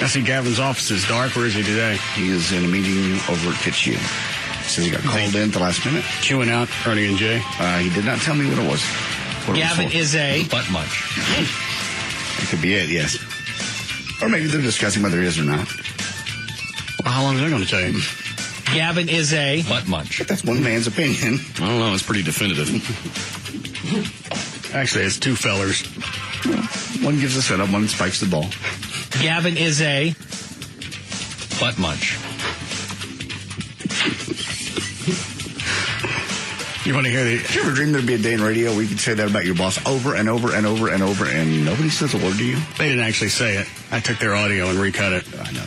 I see Gavin's office is dark. Where is he today? He is in a meeting over at Fitzhugh. So he got called in at the last minute. Chewing out Ernie and Jay. He did not tell me what it was. Gavin is a butt munch. It could be it, yes. Or maybe they're discussing whether it is or not. Well, how long is that going to take? Gavin is a butt munch. But that's one man's opinion. I don't know. It's pretty definitive. Actually, it's two fellers. Well, one gives a setup, one spikes the ball. Gavin is a butt munch. You want to hear the... Did you ever dream there'd be a day in radio where you could say that about your boss over and over and over and over and nobody says a word to you? They didn't actually say it. I took their audio and recut it. I know.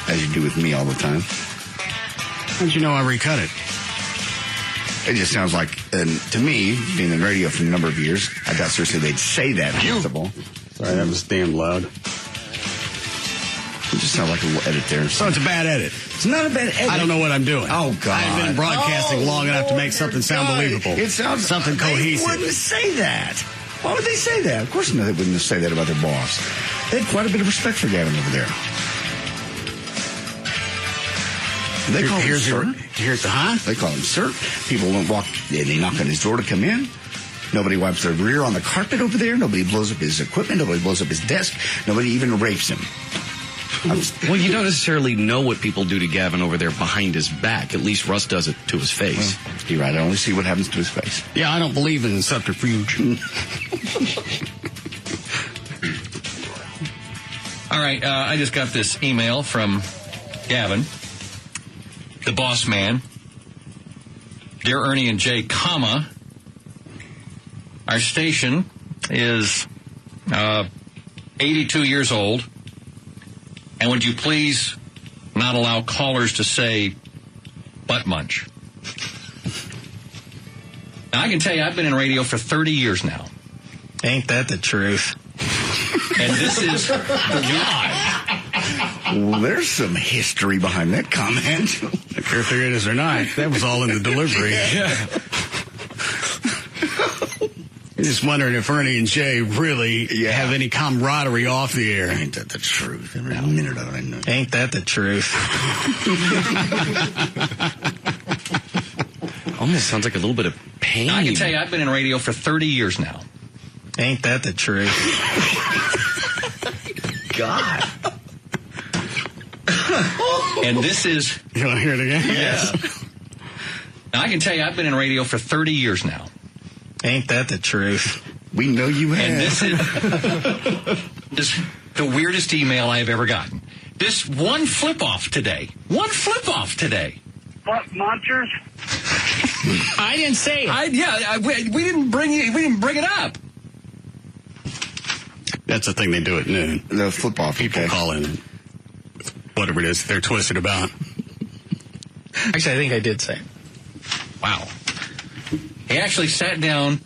As you do with me all the time. How'd you know I recut it? It just sounds like, to me, being in radio for a number of years, I thought seriously they'd say that. Sorry, that was damn loud. It just sounds like a little edit there. So it's a bad edit. It's not a bad edit. I don't know what I'm doing. Oh, God. I've been broadcasting long enough to make something sound believable. It sounds something cohesive. They wouldn't say that. Why would they say that? Of course not. They wouldn't say that about their boss. They had quite a bit of respect for Gavin over there. They call him sir. They call him sir. People won't walk. They knock on his door to come in. Nobody wipes their rear on the carpet over there. Nobody blows up his equipment. Nobody blows up his desk. Nobody even rapes him. Well, you don't necessarily know what people do to Gavin over there behind his back. At least Russ does it to his face. Well, you're right. I only see what happens to his face. Yeah, I don't believe in subterfuge. All right, I just got this email from Gavin, the boss man. Dear Ernie and Jay, comma, our station is 82 years old, and would you please not allow callers to say butt munch? Now, I can tell you, I've been in radio for 30 years now. Ain't that the truth? And this is Well, there's some history behind that comment. If there is or not, that was all in the delivery. I'm just wondering if Ernie and Jay really have any camaraderie off the air. Ain't that the truth? Every minute of it, I know. Ain't that the truth? Almost sounds like a little bit of pain. I can tell you, I've been in radio for 30 years now. Ain't that the truth? God. And this is... You want to hear it again? Yes. Now, I can tell you, I've been in radio for 30 years now. Ain't that the truth? We know you have. And this is the weirdest email I've ever gotten. This one flip-off today. One flip-off today. Butt munchers? I didn't say it. We didn't bring it up. That's the thing they do at noon. The flip-off. People call in whatever it is they're twisted about. Actually, I think I did say it. Wow. He actually sat down,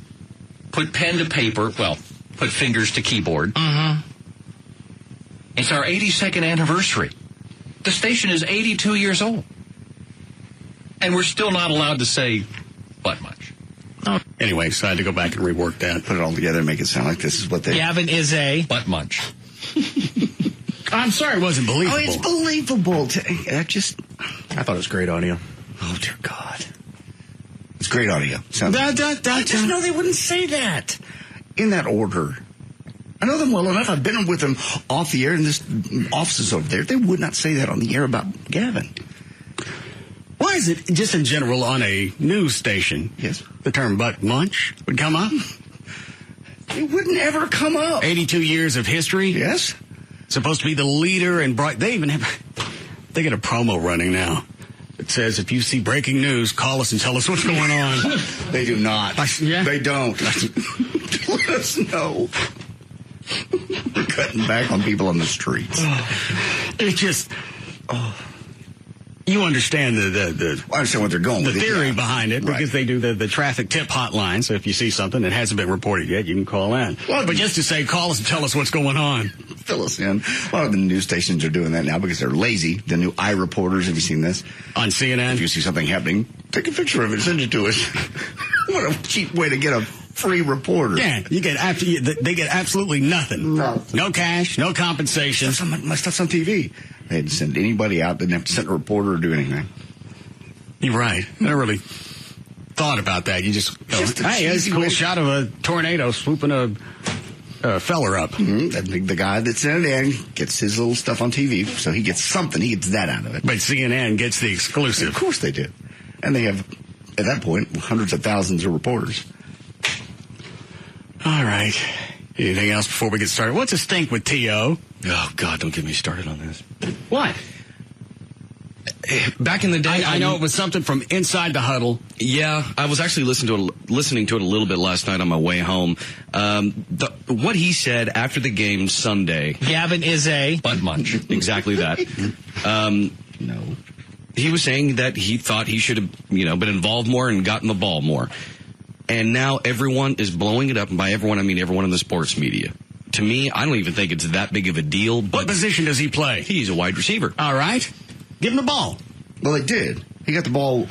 put pen to paper, put fingers to keyboard. Mm-hmm. It's our 82nd anniversary. The station is 82 years old. And we're still not allowed to say butt munch. Oh. Anyway, so I had to go back and rework that. Put it all together and make it sound like this is what they... Gavin is a... butt munch. I'm sorry it wasn't believable. Oh, it's believable. I thought it was great audio. Oh, dear God. It's great audio. I just know they wouldn't say that in that order. I know them well enough. I've been with them off the air in this offices over there. They would not say that on the air about Gavin. Why is it, just in general, on a news station, the term butt munch would come up? It wouldn't ever come up. 82 years of history? Yes. Supposed to be the leader and they even have... They get a promo running now. It says, if you see breaking news, call us and tell us what's going on. They do not. They don't. Let us know. We're cutting back on people on the streets. It's just... You understand I understand what they're going with. The theory behind it, because they do the traffic tip hotline. So if you see something that hasn't been reported yet, you can call in. Well, but just to say, call us and tell us what's going on. Fill us in. A lot of the news stations are doing that now because they're lazy. The new iReporters, have you seen this? On CNN? If you see something happening, take a picture of it, send it to us. What a cheap way to get a free reporter. Yeah, they get absolutely nothing. No cash, no compensation. My stuff's on TV. They didn't send anybody out. They didn't have to send a reporter or do anything. You're right. I never really thought about that. You just go, hey, it's a cool shot of a tornado swooping a feller up. Mm-hmm. The guy that's in it gets his little stuff on TV, so he gets something. He gets that out of it. But CNN gets the exclusive. Of course they do. And they have, at that point, hundreds of thousands of reporters. All right. Anything else before we get started? What's a stink with T.O.? Oh, God, don't get me started on this. What? Back in the day, I know it was something from inside the huddle. Yeah, I was actually listening to it a little bit last night on my way home. What he said after the game Sunday. Gavin is a butt munch. Exactly that. No. He was saying that he thought he should have, been involved more and gotten the ball more. And now everyone is blowing it up. And by everyone, I mean everyone in the sports media. To me, I don't even think it's that big of a deal. But what position does he play? He's a wide receiver. All right. Give him the ball. Well, they did. He got the ball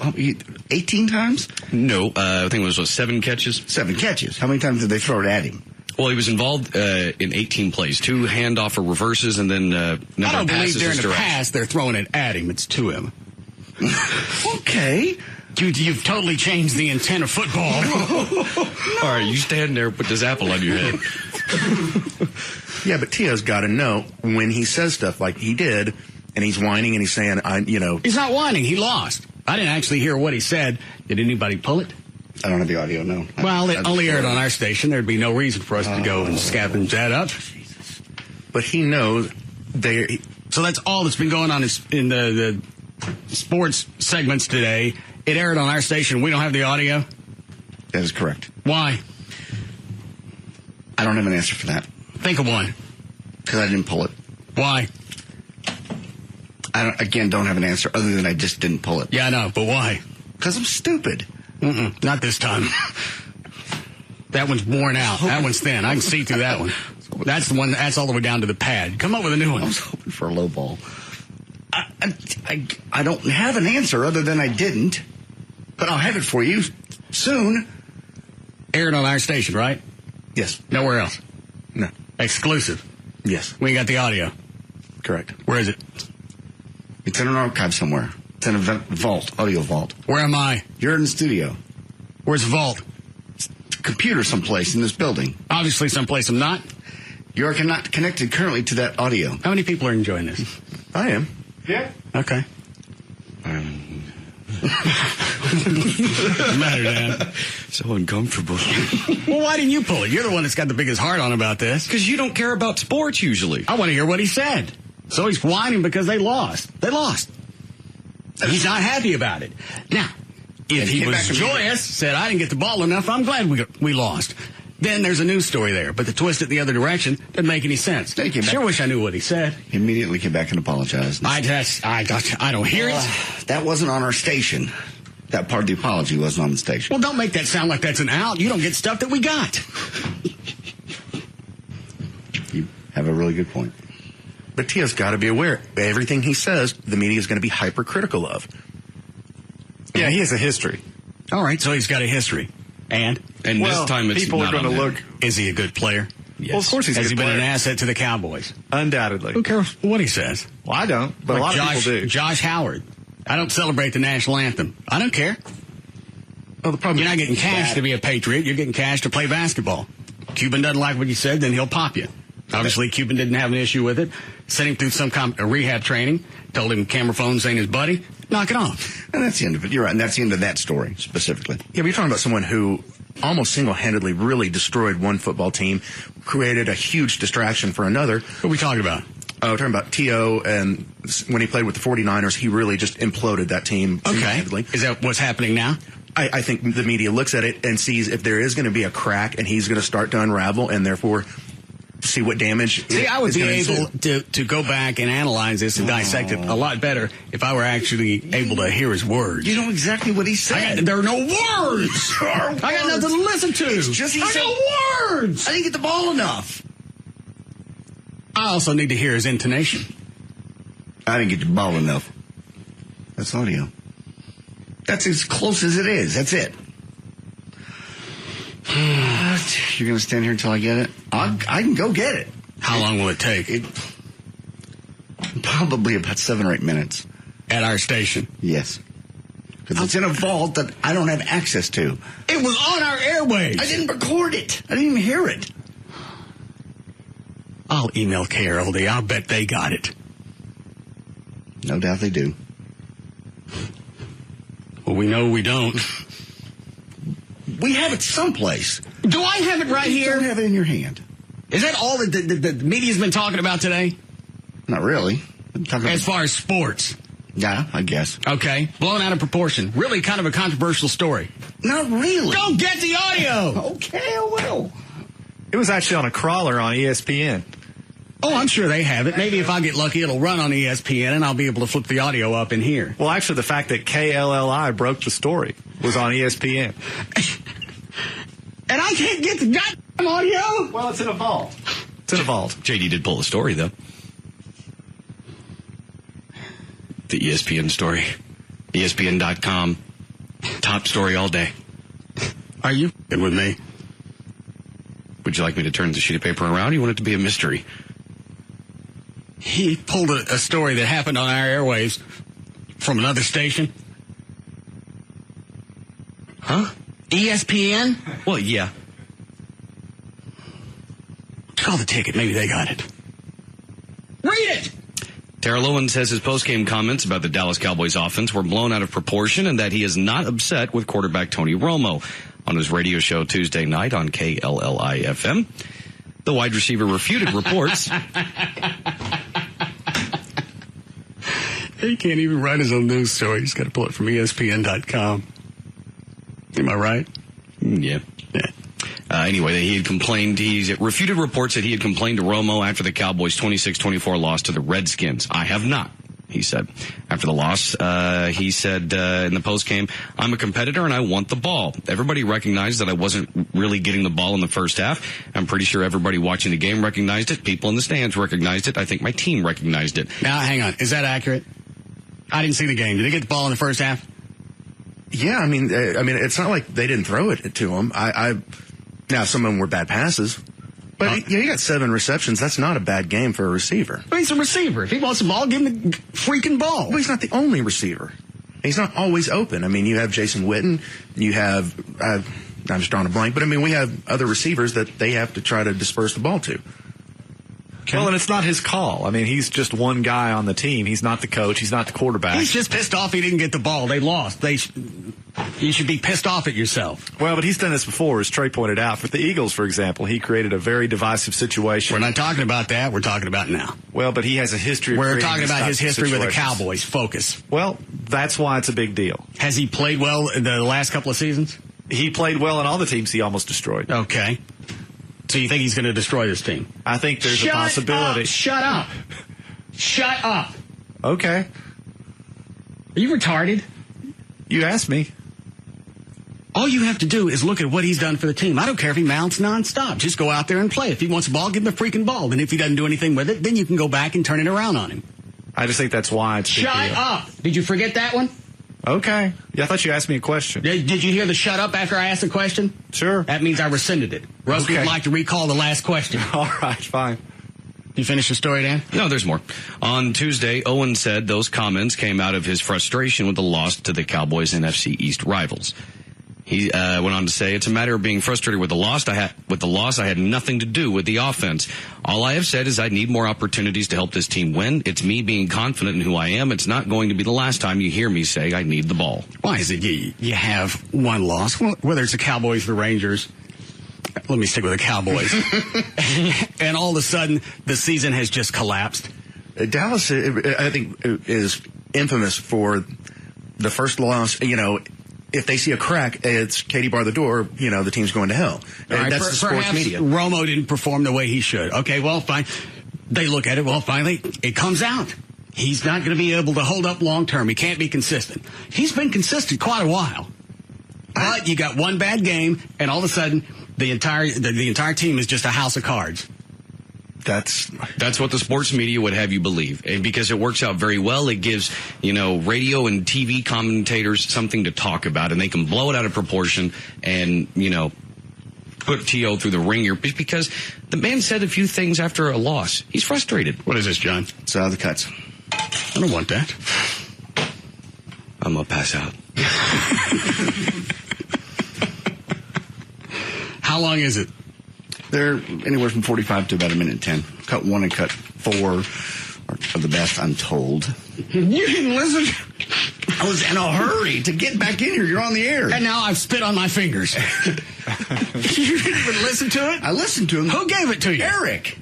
18 times? No, I think it was 7 catches. 7 catches. How many times did they throw it at him? Well, he was involved in 18 plays. 2 handoff or reverses, and then I don't believe during the pass they're throwing it at him. It's to him. Okay. You've totally changed the intent of football. All right, you stand there and put this apple on your head. Yeah, but Tio's got to know when he says stuff like he did, and he's whining and he's saying, He's not whining. He lost. I didn't actually hear what he said. Did anybody pull it? I don't have the audio, no. Well, it only aired on our station. There'd be no reason for us to go and scavenge that up. Jesus. But he knows they. So that's all that's been going on in the sports segments today. It aired on our station. We don't have the audio? That is correct. Why? I don't have an answer for that. Think of one. Because I didn't pull it. Why? I don't have an answer other than I just didn't pull it. Yeah, I know, but why? Because I'm stupid. Not this time. That one's worn out. That one's thin. I can see through that one. That's the one that's all the way down to the pad. Come up with a new one. I was hoping for a low ball. I don't have an answer other than I didn't, but I'll have it for you soon. Aired on our station, right? Yes. Nowhere else? No. Exclusive? Yes. We got the audio? Correct. Where is it? It's in an archive somewhere. It's in a vault, audio vault. Where am I? You're in the studio. Where's the vault? It's a computer someplace in this building. Obviously someplace I'm not. You are not connected currently to that audio. How many people are enjoying this? I am. Yeah. Okay. What's the matter, Dan? So uncomfortable. Well, why didn't you pull it? You're the one that's got the biggest heart on about this. Because you don't care about sports usually. I want to hear what he said. So he's whining because they lost. They lost. He's not happy about it. Now, if he was joyous, said, I didn't get the ball enough, I'm glad we lost. Then there's a news story there. But the twist it the other direction doesn't make any sense. Sure wish I knew what he said. He immediately came back and apologized. I don't hear it. That wasn't on our station. That part of the apology wasn't on the station. Well, don't make that sound like that's an out. You don't get stuff that we got. You have a really good point. But Tia's got to be aware. Everything he says, the media is going to be hypercritical of. Yeah, he has a history. All right, so he's got a history. And this time it's people not are going to look. Is he a good player? Yes. Well, of course he's a Has good he been player. an asset to the Cowboys? Undoubtedly. Who cares what he says? Well, I don't, but a lot of people do. Josh Howard. I don't celebrate the national anthem. I don't care. Well, the problem You're not getting cash to be a patriot. You're getting cash to play basketball. Cuban doesn't like what you said, then he'll pop you. Obviously, Cuban didn't have an issue with it. Sent him through some rehab training. Told him camera phones ain't his buddy. Knock it off. And that's the end of it. You're right. And that's the end of that story, specifically. Yeah, but you're talking about someone who almost single-handedly really destroyed one football team, created a huge distraction for another. What are we talking about? We're talking about T.O., and when he played with the 49ers, he really just imploded that team single-handedly. Is that what's happening now? I think the media looks at it and sees if there is going to be a crack, and he's going to start to unravel, and therefore see what damage. See, I would be able to go back and analyze this and dissect it a lot better if I were actually able to hear his words. You know exactly what he said. There are no words. I got nothing to listen to. It's just I got words. I didn't get the ball enough. I also need to hear his intonation. I didn't get the ball enough. That's audio. That's as close as it is. That's it. You're going to stand here until I get it? I can go get it. How long will it take? Probably about 7 or 8 minutes. At our station? Yes. Because it's in a vault that I don't have access to. It was on our airwaves. I didn't record it. I didn't even hear it. I'll email KLLI. I'll bet they got it. No doubt they do. Well, we know we don't. We have it someplace. Do I have it right here? You don't have it in your hand. Is that all that the media's been talking about today? Not really. As far as sports? Yeah, I guess. Okay. Blown out of proportion. Really kind of a controversial story. Not really. Go get the audio! Okay, I will. It was actually on a crawler on ESPN. Oh, I'm sure they have it. Maybe if I get lucky, it'll run on ESPN, and I'll be able to flip the audio up in here. Well, actually, the fact that KLLI broke the story was on ESPN. And I can't get the goddamn audio? Well, it's in a vault. It's in a vault. JD did pull the story, though. The ESPN story. ESPN.com. Top story all day. Are you f***ing with me? Would you like me to turn the sheet of paper around? You want it to be a mystery? He pulled a story that happened on our airwaves from another station. Huh? ESPN? Well, yeah. Call the ticket. Maybe they got it. Read it! Terrell Owens says his postgame comments about the Dallas Cowboys offense were blown out of proportion and that he is not upset with quarterback Tony Romo. On his radio show Tuesday night on KLLI FM, the wide receiver refuted reports. He can't even write his own news story. He's got to pull it from ESPN.com. Am I right? Yeah. Anyway, he had complained, he's refuted reports that he had complained to Romo after the Cowboys' 26-24 loss to the Redskins. I have not, he said. After the loss, he said in the postgame, I'm a competitor and I want the ball. Everybody recognized that I wasn't really getting the ball in the first half. I'm pretty sure everybody watching the game recognized it. People in the stands recognized it. I think my team recognized it. Now, hang on. Is that accurate? I didn't see the game. Did they get the ball in the first half? Yeah, I mean, it's not like they didn't throw it to him. Now, some of them were bad passes. But he got 7 receptions. That's not a bad game for a receiver. But he's a receiver. If he wants the ball, give him the freaking ball. Well, he's not the only receiver. He's not always open. I mean, you have Jason Witten. You have, I'm just drawing a blank, but I mean, we have other receivers that they have to try to disperse the ball to. Okay. Well, and it's not his call. I mean, he's just one guy on the team. He's not the coach. He's not the quarterback. He's just pissed off he didn't get the ball. They lost. You should be pissed off at yourself. Well, but he's done this before, as Trey pointed out. For the Eagles, for example, he created a very divisive situation. We're not talking about that. We're talking about now. Well, but he has a history of We're talking about his history with the Cowboys. Focus. Well, that's why it's a big deal. Has he played well in the last couple of seasons? He played well in all the teams he almost destroyed. Okay. So you think he's going to destroy this team? I think there's a possibility. Shut up. Shut up. Okay. Are you retarded? You asked me. All you have to do is look at what he's done for the team. I don't care if he mounts nonstop. Just go out there and play. If he wants the ball, give him the freaking ball. And if he doesn't do anything with it, then you can go back and turn it around on him. I just think that's why it's Shut up. Did you forget that one? Okay. Yeah, I thought you asked me a question. Did you hear the shut up after I asked the question? Sure. That means I rescinded it. Russ would like to recall the last question. All right, fine. You finished the story, Dan? No, there's more. On Tuesday, Owen said those comments came out of his frustration with the loss to the Cowboys' NFC East rivals. He went on to say, it's a matter of being frustrated with the loss. I had nothing to do with the offense. All I have said is I need more opportunities to help this team win. It's me being confident in who I am. It's not going to be the last time you hear me say I need the ball. Why is it you have one loss, whether it's the Cowboys or the Rangers? Let me stick with the Cowboys. And all of a sudden, the season has just collapsed. Dallas, I think, is infamous for the first loss, if they see a crack, it's Katie bar the door, the team's going to hell. Right, that's the sports media. Romo didn't perform the way he should. Okay, well, fine. They look at it. Well, finally, it comes out. He's not going to be able to hold up long term. He can't be consistent. He's been consistent quite a while. But you got one bad game, and all of a sudden, the entire team is just a house of cards. That's what the sports media would have you believe. And because it works out very well, it gives, radio and TV commentators something to talk about, and they can blow it out of proportion and, put T.O. through the ringer because the man said a few things after a loss. He's frustrated. What is this, John? It's the cuts. I don't want that. I'm going to pass out. How long is it? They're anywhere from 45 to about a minute and 10. Cut 1 and cut 4 are the best, I'm told. You didn't listen. I was in a hurry to get back in here. You're on the air. And now I've spit on my fingers. You didn't even listen to it? I listened to him. Who gave it to you? Eric.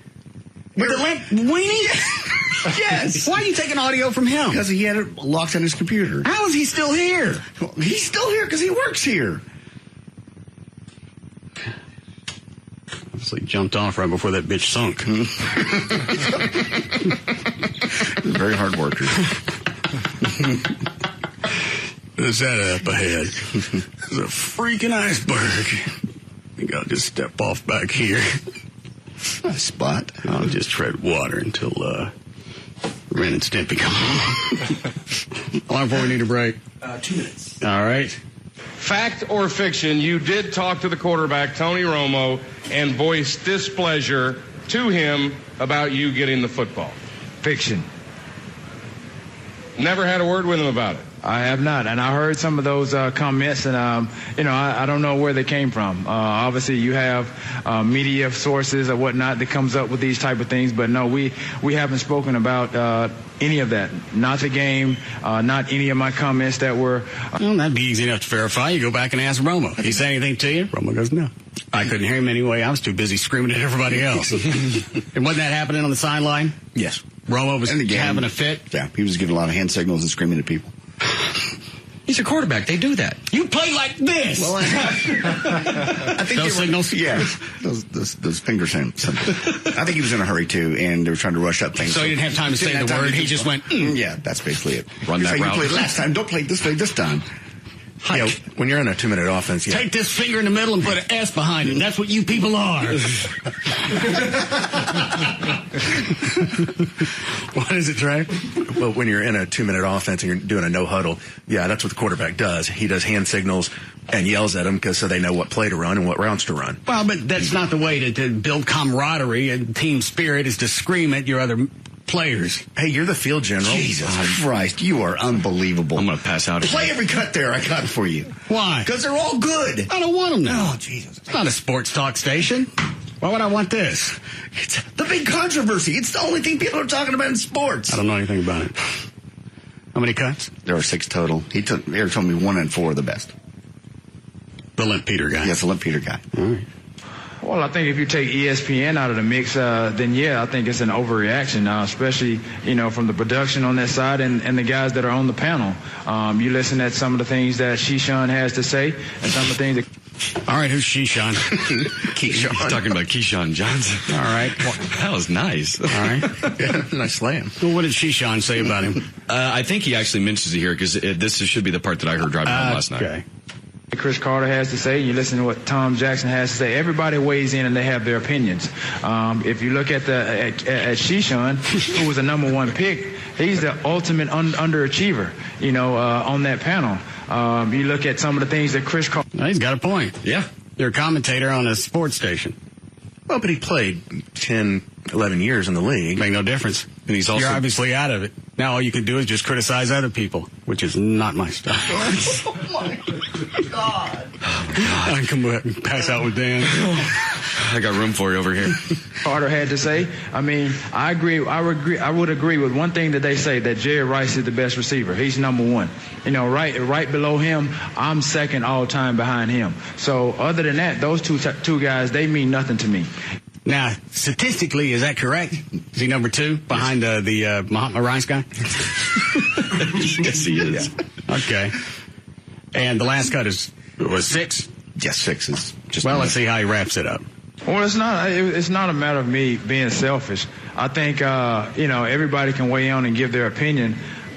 With the limp weenie? Yes. Why are you taking audio from him? Because he had it locked on his computer. How is he still here? Well, he's still here because he works here. Obviously jumped off right before that bitch sunk. Very hard worker. There's that up ahead. There's a freaking iceberg. I think I'll just step off back here. A spot. I'll just tread water until Ren and Stimpy come home. How long before we need a break? 2 minutes. All right. Fact or fiction, you did talk to the quarterback, Tony Romo, and voiced displeasure to him about you getting the football. Fiction. Never had a word with him about it. I have not, and I heard some of those comments, and I don't know where they came from. Obviously, you have media sources or whatnot that comes up with these type of things, but no, we haven't spoken about any of that. Not the game, not any of my comments that were. Well, that'd be easy enough to verify. You go back and ask Romo. He say anything to you? Romo goes, no. I couldn't hear him anyway. I was too busy screaming at everybody else. And wasn't that happening on the sideline? Yes. Romo was having a fit? Yeah, he was giving a lot of hand signals and screaming at people. He's a quarterback. They do that. You play like this. Well, I think those signals? Yeah, those finger signals. I think he was in a hurry, too, and they were trying to rush up things. So he didn't have time to say the word. He just went, Yeah, that's basically it. Run that route. You played last time. Don't play it this way this time. You know, when you're in a 2-minute offense, take this finger in the middle and put an S behind it. That's what you people are. What is it, Trey? Well, when you're in a 2-minute offense and you're doing a no huddle, yeah, that's what the quarterback does. He does hand signals and yells at them so they know what play to run and what routes to run. Well, but that's not the way to build camaraderie and team spirit, is to scream at your other players. Hey, you're the field general. Jesus Christ, you are unbelievable. I'm going to pass out. Play every cut there I cut for you. Why? Because they're all good. I don't want them now. Oh, Jesus. It's not a sports talk station. Why would I want this? It's the big controversy. It's the only thing people are talking about in sports. I don't know anything about it. How many cuts? There are 6 total. Eric told me 1 and 4 are the best. The Limp Peter guy. Yes, the Limp Peter guy. All right. Well, I think if you take ESPN out of the mix, then yeah, I think it's an overreaction, especially, from the production on that side and the guys that are on the panel. You listen at some of the things that Keyshawn has to say and some of the things that... All right, who's Keyshawn? He's talking about Keyshawn Johnson. All right. Well, that was nice. All right. Nice slam. Well, what did Keyshawn say about him? I think he actually mentions it here because this should be the part that I heard driving home last night. Okay. Chris Carter has to say, you listen to what Tom Jackson has to say. Everybody weighs in and they have their opinions. If you look at Keyshawn, who was a number 1 pick, he's the ultimate underachiever, on that panel. You look at some of the things that Chris Carter... Well, he's got a point. Yeah. You're a commentator on a sports station. Well, but he played 10, 11 years in the league. Make no difference. And he's also... You're obviously out of it. Now all you can do is just criticize other people, which is not my stuff. Oh, my God. I can come back and pass out with Dan. I got room for you over here. Carter had to say. I mean, I agree. I would agree with one thing that they say, that Jerry Rice is the best receiver. He's number 1. Right below him, I'm second all time behind him. So other than that, those two guys, they mean nothing to me. Now, statistically, is that correct? Is he number 2 behind the Mahatma Rice guy? Yes, he is. Yeah. Okay. And the last cut was 6? Yes, 6 is just... Well, let's see how he wraps it up. Well, it's not a matter of me being selfish. I think, everybody can weigh in and give their opinion,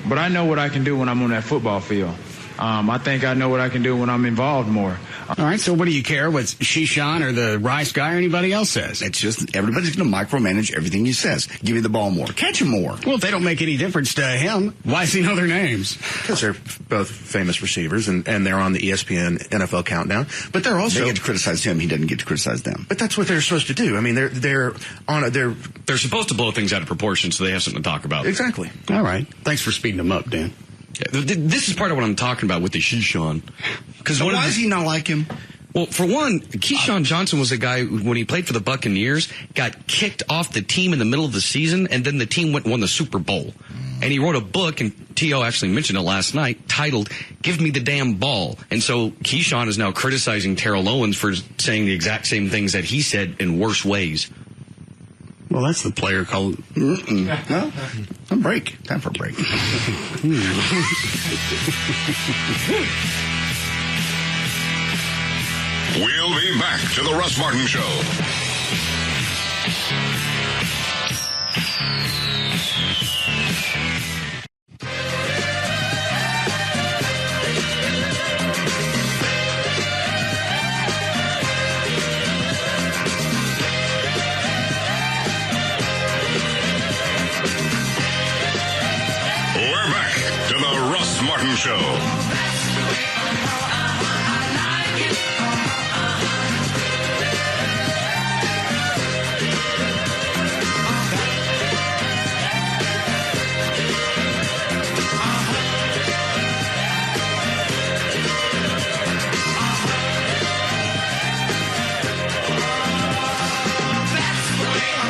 but I know what I can do when I'm on that football field. I think I know what I can do when I'm involved more. All right, so what do you care what Shishan or the Rice guy or anybody else says? It's just everybody's going to micromanage everything he says. Give me the ball more. Catch him more. Well, if they don't make any difference to him, why does he know their names? Because they're both famous receivers, and they're on the ESPN NFL Countdown. But they're also... They get to criticize him. He doesn't get to criticize them. But that's what they're supposed to do. I mean, they're supposed to blow things out of proportion so they have something to talk about. Exactly. All right. Thanks for speeding them up, Dan. Yeah, this is part of what I'm talking about with the Shishan. Because why does he not like him? Well, for one, Keyshawn Johnson was a guy, when he played for the Buccaneers, got kicked off the team in the middle of the season, and then the team went and won the Super Bowl. And he wrote a book, and T.O. actually mentioned it last night, titled, Give Me the Damn Ball. And so Keyshawn is now criticizing Terrell Owens for saying the exact same things that he said in worse ways. Well, that's the player called... No, a break. Time for a break. We'll be back to the Russ Martin Show. We're back to the Russ Martin Show.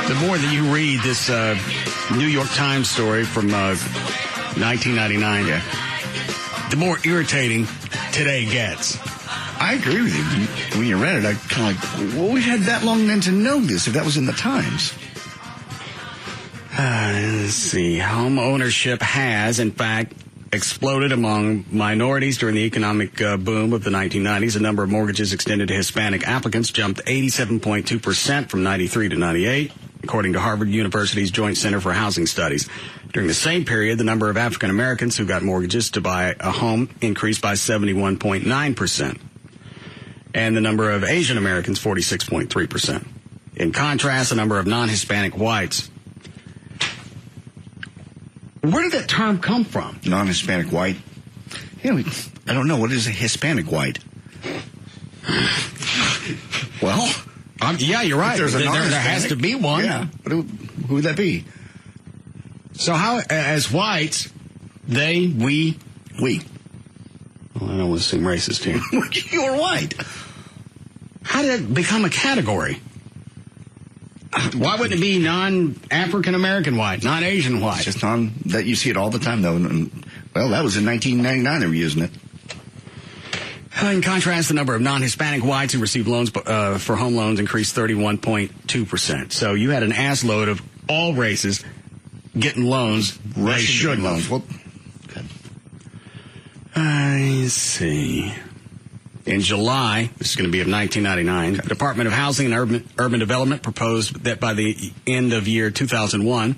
The more that you read this New York Times story from 1999, the more irritating today gets. I agree with you. When you read it, I kind of like, well, we had that long then to know this if that was in the Times. Let's see. Home ownership has, in fact, exploded among minorities during the economic boom of the 1990s. The number of mortgages extended to Hispanic applicants jumped 87.2% from 93 to 98, according to Harvard University's Joint Center for Housing Studies. During the same period, the number of African Americans who got mortgages to buy a home increased by 71.9%. And the number of Asian Americans, 46.3%. In contrast, the number of non-Hispanic whites. Where did that term come from? Non-Hispanic white? Yeah, I don't know. What is a Hispanic white? Well, yeah, you're right. There has to be one. Yeah. Who would that be? So how, as whites, we. Well, I don't want to seem racist here. You're white. How did it become a category? Why wouldn't it be non-African American white, non-Asian white? It's just that you see it all the time, though. Well, that was in 1999 they were using it. In contrast, the number of non-Hispanic whites who received loans for home loans increased 31.2%. So you had an ass load of all races getting loans. They should loans. Well, I see. In July, this is going to be of 1999, the Department of Housing and Urban Development proposed that by the end of year 2001,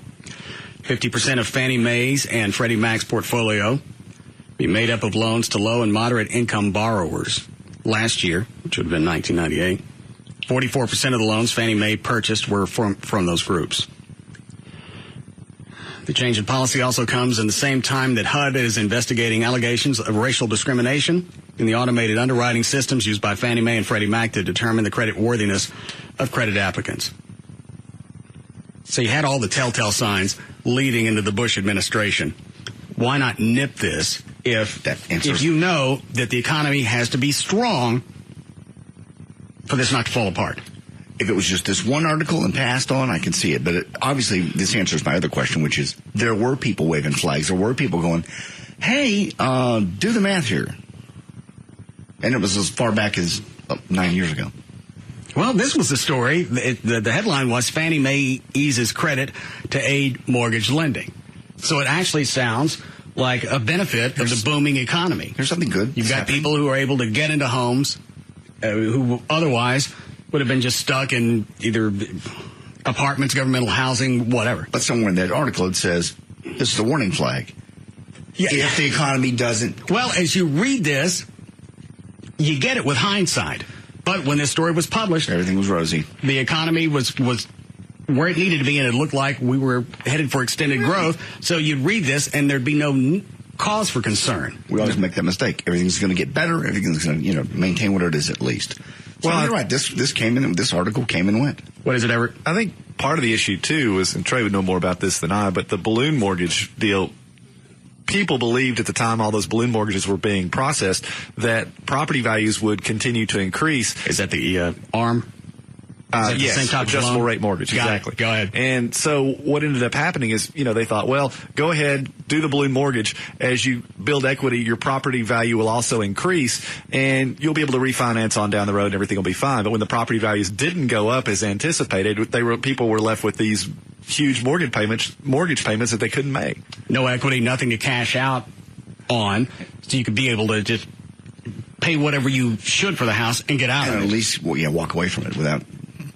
50% of Fannie Mae's and Freddie Mac's portfolio be made up of loans to low and moderate income borrowers. Last year, which would have been 1998, 44% of the loans Fannie Mae purchased were from those groups. The change in policy also comes in the same time that HUD is investigating allegations of racial discrimination in the automated underwriting systems used by Fannie Mae and Freddie Mac to determine the credit worthiness of credit applicants. So you had all the telltale signs leading into the Bush administration. Why not nip this if you know that the economy has to be strong for this not to fall apart? If it was just this one article and passed on, I can see it. But obviously, this answers my other question, which is there were people waving flags. There were people going, hey, do the math here. And it was as far back as 9 years ago. Well, this was the story. The headline was Fannie Mae eases credit to aid mortgage lending. So it actually sounds like a benefit of the booming economy. There's something good. You've got people who are able to get into homes who otherwise would have been just stuck in either apartments, governmental housing, whatever. But somewhere in that article it says, this is a warning flag. if the economy doesn't. Well, as you read this, you get it with hindsight. But when this story was published, everything was rosy. The economy was where it needed to be, and it looked like we were headed for extended growth. So you'd read this, and there'd be no cause for concern. We always make that mistake. Everything's going to get better. Everything's going to, maintain what it is at least. So you're right. This came in. This article came and went. What is it, Everett? I think part of the issue too was, and Trey would know more about this than I, but the balloon mortgage deal. People believed at the time all those balloon mortgages were being processed that property values would continue to increase. Is that the ARM? Yes, same type adjustable of rate mortgage. Exactly. Go ahead. And so what ended up happening is, they thought, well, go ahead, do the balloon mortgage. As you build equity, your property value will also increase, and you'll be able to refinance on down the road, and everything will be fine. But when the property values didn't go up as anticipated, people were left with these huge mortgage payments that they couldn't make. No equity, nothing to cash out on, so you could be able to just pay whatever you should for the house and get out of it. And at least, walk away from it without.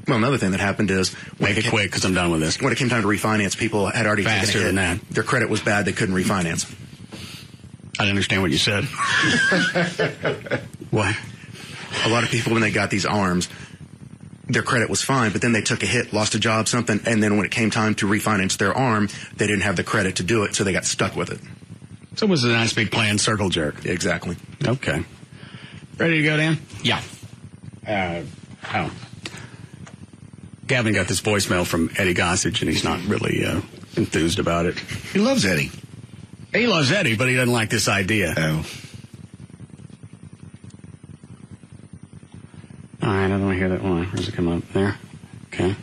Well, another thing that happened is... Make it quick, because I'm done with this. When it came time to refinance, people had already taken a hit. Than that. Their credit was bad. They couldn't refinance. I didn't understand what you said. What? A lot of people, when they got these ARMs, their credit was fine, but then they took a hit, lost a job, something, and then when it came time to refinance their ARM, they didn't have the credit to do it, so they got stuck with it. So it was a nice big planned circle jerk. Exactly. Okay. Ready to go, Dan? Yeah. Gavin got this voicemail from Eddie Gossage, and he's not really enthused about it. He loves Eddie. He loves Eddie, but he doesn't like this idea. Oh. All right, I don't want to hear that one. Where's it come up? There? Okay.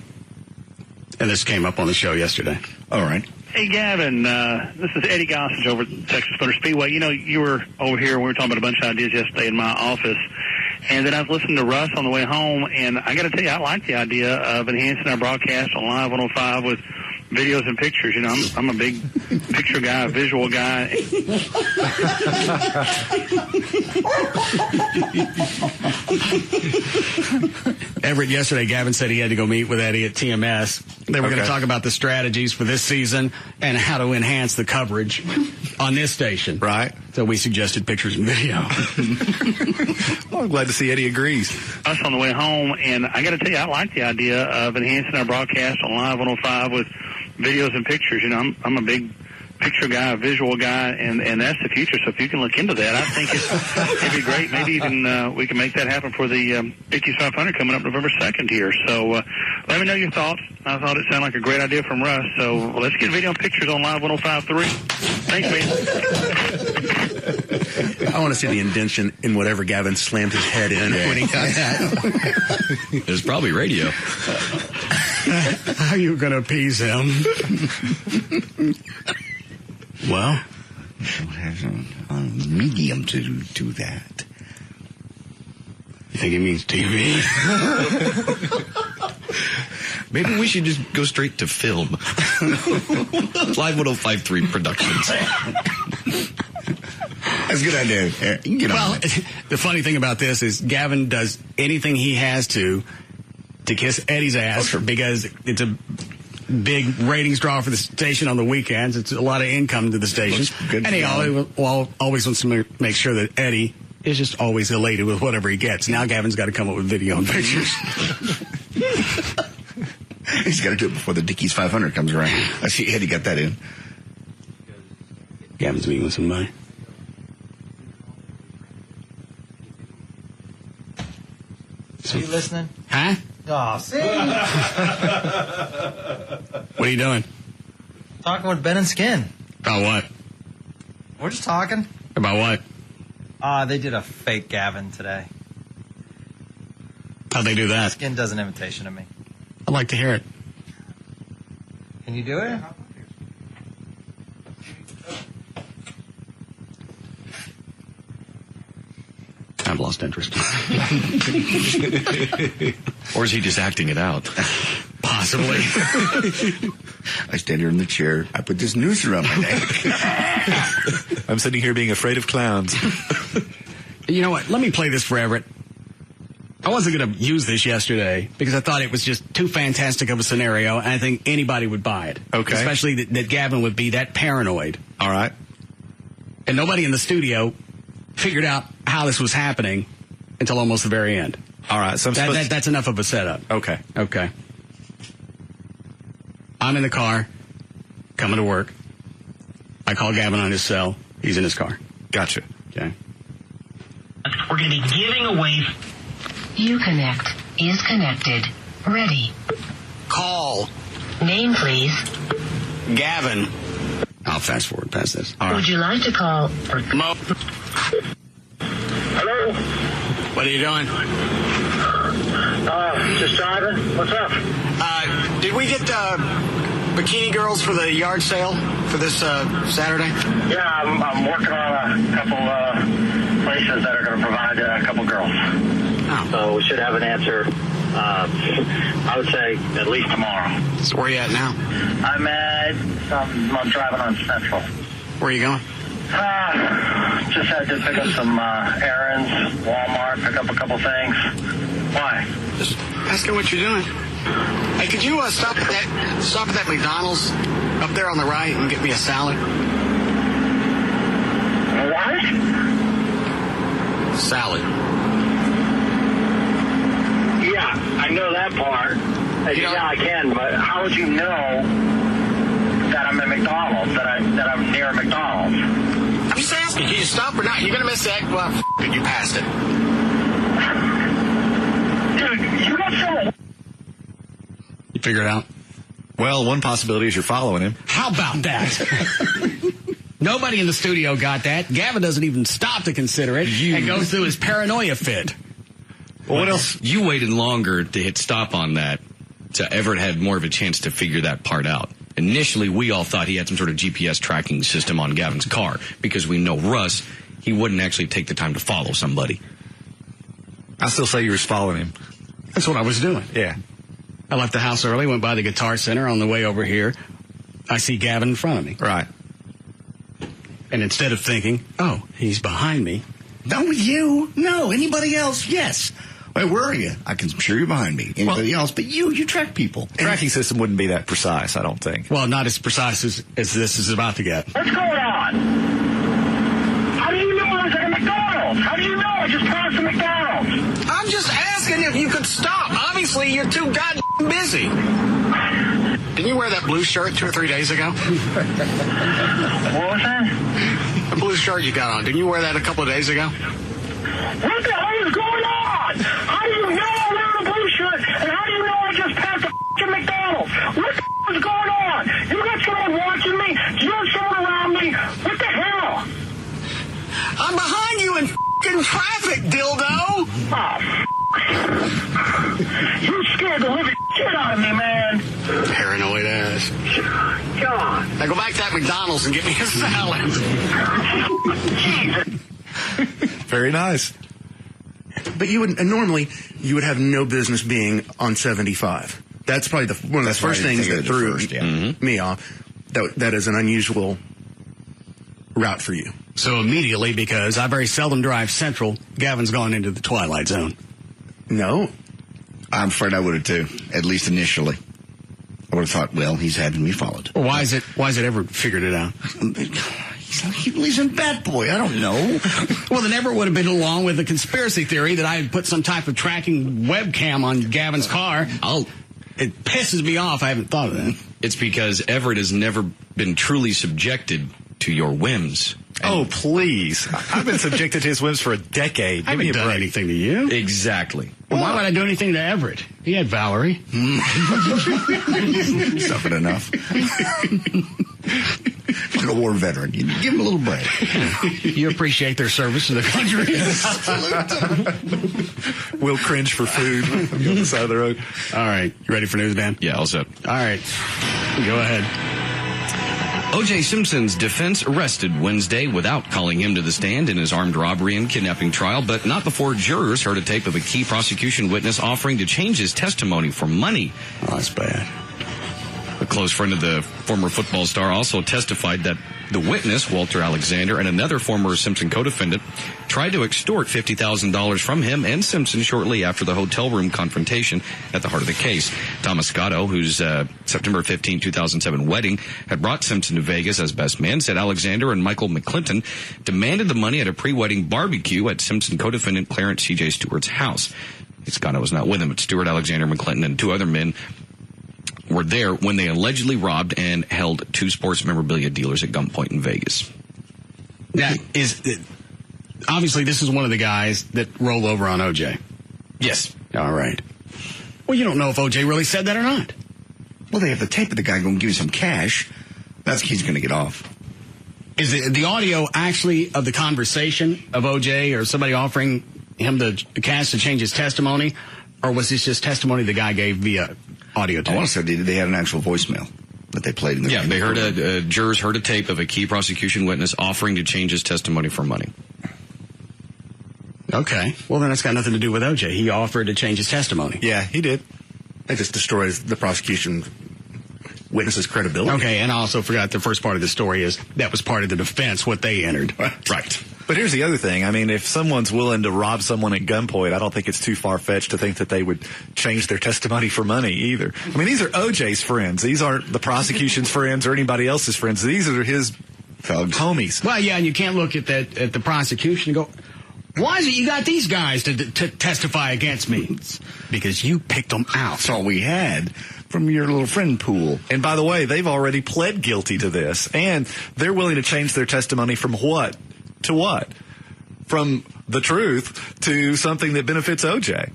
And this came up on the show yesterday. All right. Hey, Gavin, this is Eddie Gossage over at Texas Motor Speedway. You were over here and we were talking about a bunch of ideas yesterday in my office. And then I was listening to Russ on the way home, and I got to tell you, I like the idea of enhancing our broadcast on Live 105 with videos and pictures. I'm a big picture guy, a visual guy. Everett, yesterday, Gavin said he had to go meet with Eddie at TMS. They were going to talk about the strategies for this season and how to enhance the coverage on this station. Right. So we suggested pictures and video. Well, I'm glad to see Eddie agrees. Us on the way home, and I got to tell you, I like the idea of enhancing our broadcast on Live 105 with videos and pictures. I'm a big picture guy, a visual guy, and that's the future. So if you can look into that, I think it'd be great. Maybe even we can make that happen for the Dickies 500 coming up November 2nd here. So let me know your thoughts. I thought it sounded like a great idea from Russ. So let's get video and pictures on Live 105.3. Thanks, man. I want to see the indention in whatever Gavin slammed his head in when he got that. There's probably radio. How are you going to appease him? Well, we'll have a medium to do that. You think he means TV? Maybe we should just go straight to film. Live 105.3 Productions. That's a good idea. You can get on it. The funny thing about this is Gavin does anything he has to kiss Eddie's ass because it's a big ratings draw for the station on the weekends. It's a lot of income to the station. And he always wants to make sure that Eddie is just always elated with whatever he gets. Now Gavin's got to come up with video and pictures. He's got to do it before the Dickies 500 comes around. I see Eddie got that in. Gavin's meeting with somebody. Are you listening? Huh? Oh, see? What are you doing? Talking with Ben and Skin. About what? We're just talking. About what? They did a fake Gavin today. How'd they do that? Skin does an invitation to me. I'd like to hear it. Can you do it? I've lost interest. Or is he just acting it out? Possibly. I stand here in the chair. I put this noose around my neck. I'm sitting here being afraid of clowns. You know what? Let me play this for Everett. I wasn't going to use this yesterday because I thought it was just too fantastic of a scenario, and I think anybody would buy it. Okay. Especially that Gavin would be that paranoid. All right. And nobody in the studio figured out how this was happening until almost the very end. All right. So that's enough of a setup. Okay. Okay. I'm in the car, coming to work. I call Gavin on his cell. He's in his car. Gotcha. Okay. We're going to be giving away. Uconnect is connected. Ready. Call. Name, please. Gavin. I'll fast forward past this. All right. Would you like to call? Mo. Hello? What are you doing? Just driving. What's up? Did we get bikini girls for the yard sale for this Saturday? Yeah, I'm working on a couple places that are going to provide a couple girls. Oh. So we should have an answer, I would say, at least tomorrow. So where are you at now? I'm driving on Central. Where are you going? Just had to pick up some errands, Walmart, pick up a couple things. Why? Just asking what you're doing. Hey, could you stop at that McDonald's up there on the right and get me a salad? What? Salad. Yeah, I know that part. Yeah, I can, but how would you know that I'm at McDonald's, that I'm near McDonald's? I'm just asking, can you stop or not? You're going to miss that? Well, it, you passed it. Dude, you got someone. You figure it out? Well, one possibility is you're following him. How about that? Nobody in the studio got that. Gavin doesn't even stop to consider it and goes through his paranoia fit. Well, what else? You waited longer to hit stop on that, so Everett had more of a chance to figure that part out. Initially, we all thought he had some sort of GPS tracking system on Gavin's car, because we know Russ, he wouldn't actually take the time to follow somebody. I still say you were following him. That's what I was doing. Yeah. I left the house early, went by the Guitar Center. On the way over here, I see Gavin in front of me. Right. And instead of thinking, oh, he's behind me. Not with you. No. Anybody else? Yes. Wait, where are you? I'm sure you're behind me. Anybody else? But you track people. Tracking system wouldn't be that precise, I don't think. Well, not as precise as this is about to get. What's going on? How do you know I was at a McDonald's? How do you know I just passed a McDonald's? I'm just asking if you could stop. Obviously, you're too goddamn busy. Didn't you wear that blue shirt 2 or 3 days ago? What was that? The blue shirt you got on. Didn't you wear that a couple of days ago? What the hell is going on? How do you know I'm wearing a blue shirt? And how do you know I just passed a f***ing McDonald's? What the f*** is going on? You got someone watching me? Do you have someone around me? What the hell? I'm behind you in f***ing traffic, dildo! Oh, you scared the living shit out of me, man. Paranoid ass. God. Now go back to that McDonald's and get me a salad. Very nice. But normally you would have no business being on 75. That's probably one of the first things that threw me off. That is an unusual route for you. So immediately, because I very seldom drive Central, Gavin's gone into the twilight zone. No. I'm afraid I would have too, at least initially. I would have thought, well, he's having me followed. Well, why is it Everett figured it out? He's a bad boy. I don't know. Well, then Everett would have been along with the conspiracy theory that I had put some type of tracking webcam on Gavin's car. It pisses me off. I haven't thought of that. It's because Everett has never been truly subjected to your whims. Oh, please. I've been subjected to his whims for a decade. I haven't done anything to you. Exactly. Well, why would I do anything to Everett? He had Valerie. Suffered enough. Like a war veteran. You give him a little break. You appreciate their service to the country. We'll cringe for food on the other side of the road. All right. You ready for news, Dan? Yeah, all set. All right. Go ahead. O.J. Simpson's defense arrested Wednesday without calling him to the stand in his armed robbery and kidnapping trial, but not before jurors heard a tape of a key prosecution witness offering to change his testimony for money. Oh, that's bad. close friend of the former football star, also testified that the witness, Walter Alexander, and another former Simpson co-defendant tried to extort $50,000 from him and Simpson shortly after the hotel room confrontation at the heart of the case. Thomas Scotto, whose September 15, 2007 wedding had brought Simpson to Vegas as best man, said Alexander and Michael McClinton demanded the money at a pre-wedding barbecue at Simpson co-defendant Clarence C.J. Stewart's house. Scotto was not with him, but Stewart, Alexander, McClinton, and two other men were there when they allegedly robbed and held two sports memorabilia dealers at gunpoint in Vegas. Now, obviously this is one of the guys that rolled over on O.J. Yes. All right. Well, you don't know if O.J. really said that or not. Well, they have the tape of the guy going to give you some cash. That's he's going to get off. Is it the audio actually of the conversation of O.J. or somebody offering him the cash to change his testimony, or was this just testimony the guy gave via audio tape? I want to say they had an actual voicemail that they played in the they heard jurors heard a tape of a key prosecution witness offering to change his testimony for money. Okay. Well, then it's got nothing to do with O.J. He offered to change his testimony. Yeah, he did. It just destroys the prosecution witness's credibility. Okay, and I also forgot the first part of the story is that was part of the defense, what they entered. Right. But here's the other thing. I mean, if someone's willing to rob someone at gunpoint, I don't think it's too far-fetched to think that they would change their testimony for money either. I mean, these are O.J.'s friends. These aren't the prosecution's friends or anybody else's friends. These are his homies. Well, yeah, and you can't look at the prosecution and go, why is it you got these guys to testify against me? Because you picked them out. That's all we had from your little friend pool. And by the way, they've already pled guilty to this, and they're willing to change their testimony from what to what? From the truth to something that benefits O.J.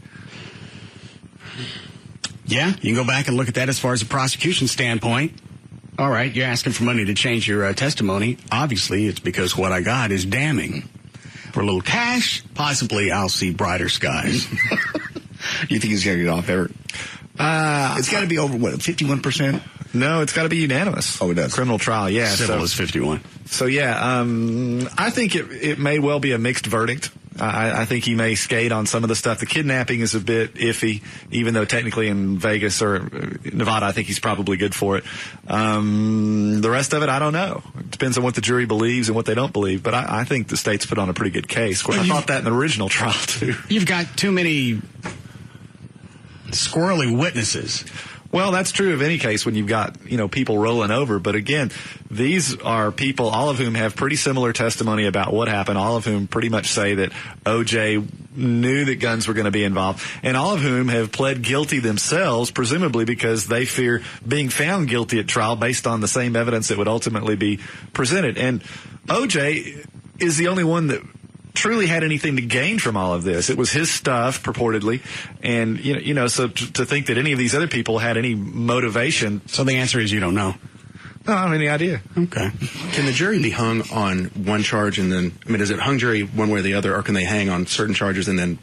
Yeah, you can go back and look at that as far as a prosecution standpoint. All right, you're asking for money to change your testimony. Obviously, it's because what I got is damning. For a little cash, possibly I'll see brighter skies. You think he's going to get off ever? It's got to be over, what, 51%? No, it's got to be unanimous. Oh, it does? Criminal trial, yeah. Civil is 51. So, yeah, I think it may well be a mixed verdict. I think he may skate on some of the stuff. The kidnapping is a bit iffy, even though technically in Vegas or Nevada, I think he's probably good for it. The rest of it, I don't know. It depends on what the jury believes and what they don't believe. But I think the state's put on a pretty good case. Of course, I thought that in the original trial, too. You've got too many squirrely witnesses. Well, that's true of any case when you've got, people rolling over. But again, these are people, all of whom have pretty similar testimony about what happened, all of whom pretty much say that O.J. knew that guns were going to be involved, and all of whom have pled guilty themselves, presumably because they fear being found guilty at trial based on the same evidence that would ultimately be presented. And O.J. is the only one that truly had anything to gain from all of this. It was his stuff, purportedly, and so to think that any of these other people had any motivation. So the answer is you don't know. No, I don't have any idea. Okay. Can the jury be hung on one charge and then, is it hung jury one way or the other, or can they hang on certain charges and then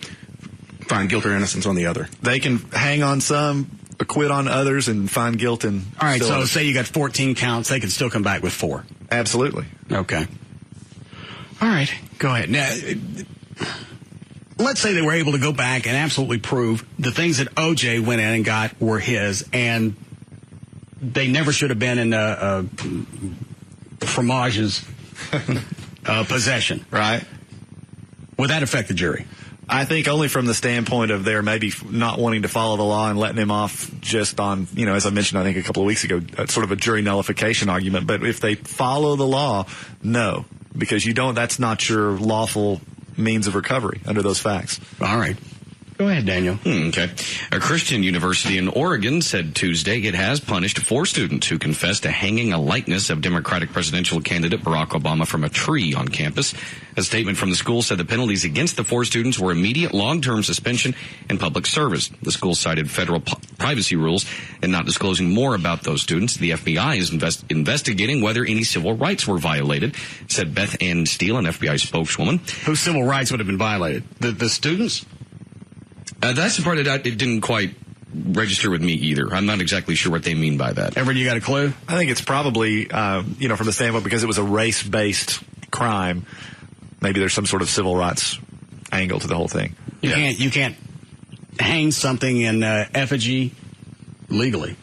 find guilt or innocence on the other? They can hang on some, acquit on others, and find guilt in. All right, so say you got 14 counts, they can still come back with 4. Absolutely. Okay. All right, go ahead. Now, let's say they were able to go back and absolutely prove the things that O.J. went in and got were his, and they never should have been in Fromage's possession. Right. Would that affect the jury? I think only from the standpoint of their maybe not wanting to follow the law and letting him off just on, as I mentioned, I think a couple of weeks ago, sort of a jury nullification argument. But if they follow the law, no. Because that's not your lawful means of recovery under those facts. All right. Go ahead, Daniel. Okay. A Christian university in Oregon said Tuesday it has punished 4 students who confessed to hanging a likeness of Democratic presidential candidate Barack Obama from a tree on campus. A statement from the school said the penalties against the 4 students were immediate long-term suspension and public service. The school cited federal privacy rules and not disclosing more about those students. The FBI is investigating whether any civil rights were violated, said Beth Ann Steele, an FBI spokeswoman. Whose civil rights would have been violated? The students? That's the part that it didn't quite register with me either. I'm not exactly sure what they mean by that. Everett, you got a clue? I think it's probably, from the standpoint, because it was a race-based crime, maybe there's some sort of civil rights angle to the whole thing. You can't hang something in effigy legally.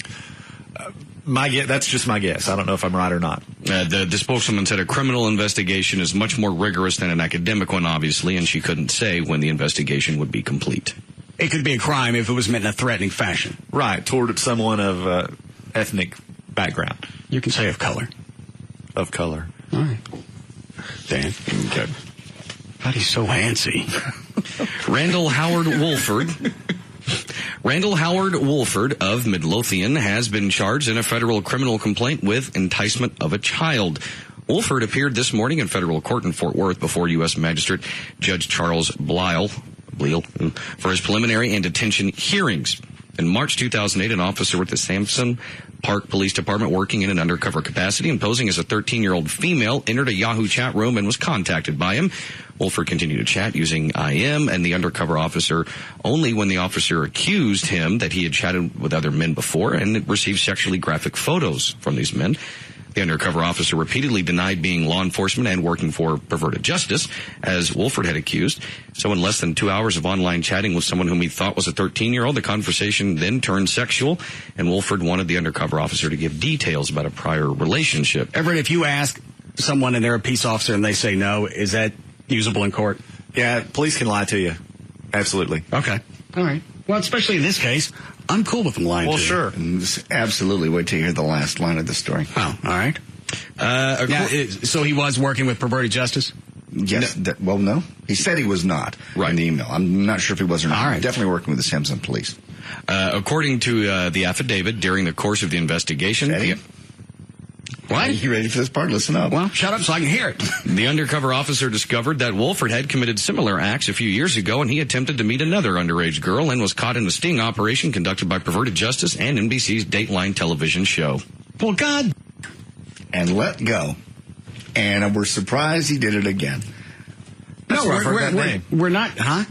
That's just my guess. I don't know if I'm right or not. The spokeswoman said a criminal investigation is much more rigorous than an academic one, obviously, and she couldn't say when the investigation would be complete. It could be a crime if it was meant in a threatening fashion. Right, toward someone of ethnic background. You can say of color. Of color. All right. Dan. Okay. God, he's so antsy. Randall Howard Wolford of Midlothian has been charged in a federal criminal complaint with enticement of a child. Wolford appeared this morning in federal court in Fort Worth before U.S. Magistrate Judge Charles Bleal for his preliminary and detention hearings. In March 2008, an officer with the Sampson Park Police Department working in an undercover capacity and posing as a 13-year-old female entered a Yahoo chat room and was contacted by him. Wolford continued to chat using IM and the undercover officer only when the officer accused him that he had chatted with other men before and received sexually graphic photos from these men. The undercover officer repeatedly denied being law enforcement and working for perverted justice, as Wolford had accused. So in less than 2 hours of online chatting with someone whom he thought was a 13-year-old, the conversation then turned sexual, and Wolford wanted the undercover officer to give details about a prior relationship. Everett, if you ask someone and they're a peace officer and they say no, is that usable in court? Yeah, police can lie to you. Absolutely. Okay. All right. Well, especially in this case, I'm cool with them lying to you. Well, sure. Absolutely. Wait till you hear the last line of the story. Oh, all right. So he was working with perverted justice? Yes. No. He said he was not in the email. I'm not sure if he was or not. All right. Definitely working with the Sampson police. According to the affidavit, during the course of the investigation... What? Are you ready for this part? Listen up. Well, shut up so I can hear it. The undercover officer discovered that Wolford had committed similar acts a few years ago, and he attempted to meet another underage girl and was caught in a sting operation conducted by Perverted Justice and NBC's Dateline television show. Well, God. And let go. And we're surprised he did it again. That's where I've heard that name. We're not, huh?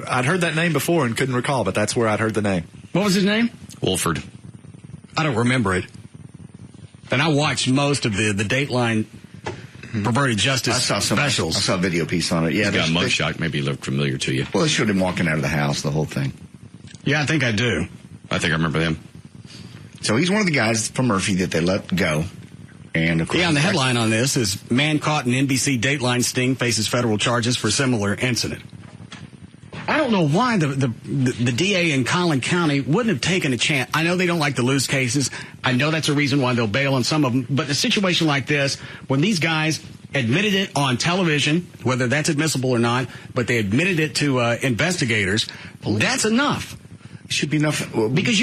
I'd heard that name before and couldn't recall, but that's where I'd heard the name. What was his name? Wolford. I don't remember it. And I watched most of the Dateline Perverted Justice specials. I saw a video piece on it. Yeah, he's got a mugshot. Maybe he looked familiar to you. Well, they showed him walking out of the house, the whole thing. Yeah, I think I do. I think I remember him. So he's one of the guys from Murphy that they let go. And of course, and the headline on this is man caught in NBC Dateline sting faces federal charges for similar incident. I don't know why the DA in Collin County wouldn't have taken a chance. I know they don't like to lose cases. I know that's a reason why they'll bail on some of them. But a situation like this, when these guys admitted it on television, whether that's admissible or not, but they admitted it to investigators, that's enough. It should be enough. Because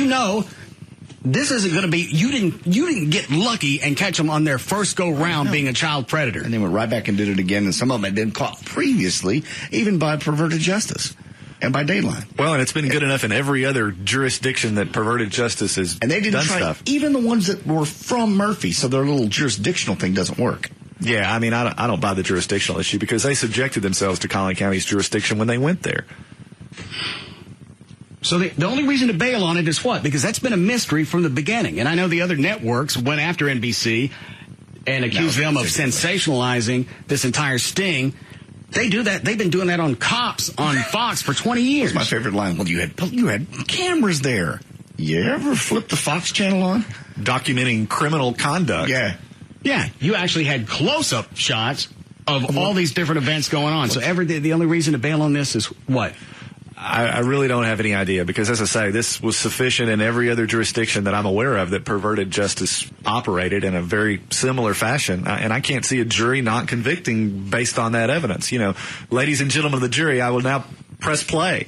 this isn't going to be, you didn't get lucky and catch them on their first go round being a child predator. And they went right back and did it again, and some of them had been caught previously, even by Perverted Justice and by Dateline. Well, and it's been good enough in every other jurisdiction that Perverted Justice has and they didn't done try stuff. Even the ones that were from Murphy, so their little jurisdictional thing doesn't work. Yeah, I mean, I don't buy the jurisdictional issue because they subjected themselves to Collin County's jurisdiction when they went there. So the only reason to bail on it is what? Because that's been a mystery from the beginning. And I know the other networks went after NBC and accused them of sensationalizing this entire sting. They do that. They've been doing that on Cops on Fox for 20 years. That's my favorite line. Well, you had cameras there. You ever flip the Fox channel on? Documenting criminal conduct. Yeah. Yeah. You actually had close-up shots of all these different events going on. So the only reason to bail on this is what? I really don't have any idea because, as I say, this was sufficient in every other jurisdiction that I'm aware of that Perverted Justice operated in a very similar fashion. And I can't see a jury not convicting based on that evidence. You know, ladies and gentlemen of the jury, I will now press play.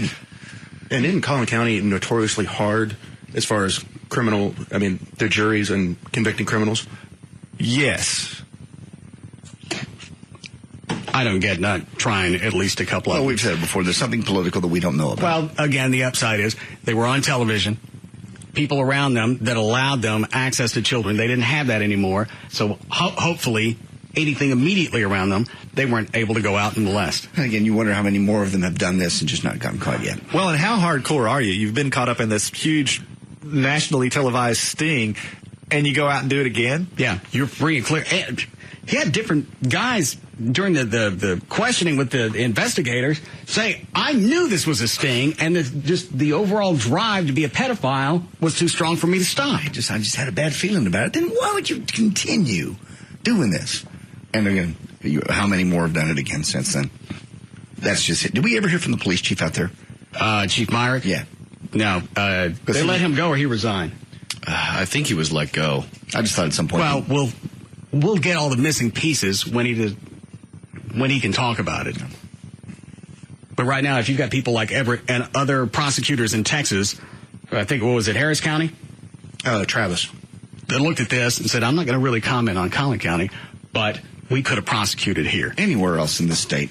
And isn't Collin County notoriously hard as far as the juries and convicting criminals? Yes. I don't get not trying at least a couple of them. We've said it before. There's something political that we don't know about. Well, again, the upside is they were on television. People around them that allowed them access to children, they didn't have that anymore. So hopefully anything immediately around them, they weren't able to go out and molest. And again, you wonder how many more of them have done this and just not gotten caught yet. Well, and how hardcore are you? You've been caught up in this huge nationally televised sting, and you go out and do it again? Yeah, you're free and clear. And he had different guys during the questioning with the investigators, say, I knew this was a sting, and just the overall drive to be a pedophile was too strong for me to stop. I just had a bad feeling about it. Then why would you continue doing this? And again, how many more have done it again since then? That's just it. Did we ever hear from the police chief out there? Chief Myrick? Yeah. No. They let him go or he resigned? I think he was let go. I just thought at some point. Well, we'll get all the missing pieces when he can talk about it. But right now, if you've got people like Everett and other prosecutors in Texas, I think, what was it, Harris County? Travis. That looked at this and said, I'm not going to really comment on Collin County, but we could have prosecuted here. Anywhere else in the state.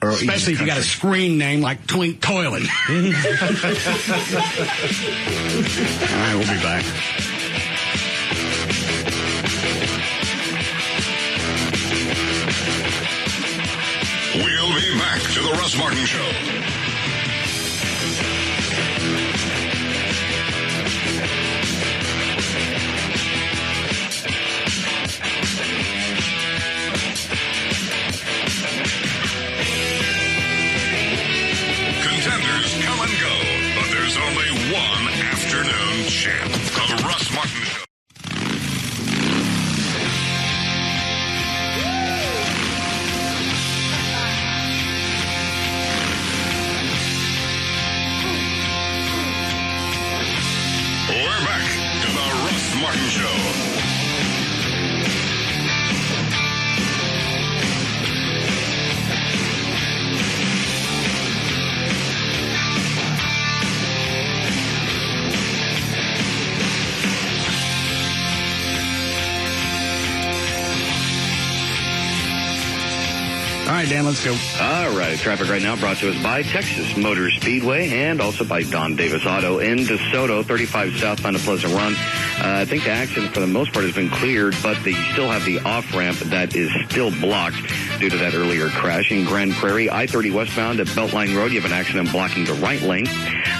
Or especially if you got a screen name like Twink Toilet. All right, we'll be back. We'll be back to the Russ Martin Show. Contenders come and go, but there's only one afternoon champ. The Russ Martin Show. We're back to the Russ Martin Show. All right, Dan, let's go. All right, traffic right now brought to us by Texas Motor Speedway and also by Don Davis Auto in DeSoto, 35 southbound to Pleasant Run. I think the accident for the most part has been cleared, but they still have the off-ramp that is still blocked due to that earlier crash. In Grand Prairie, I-30 westbound at Beltline Road, you have an accident blocking the right lane.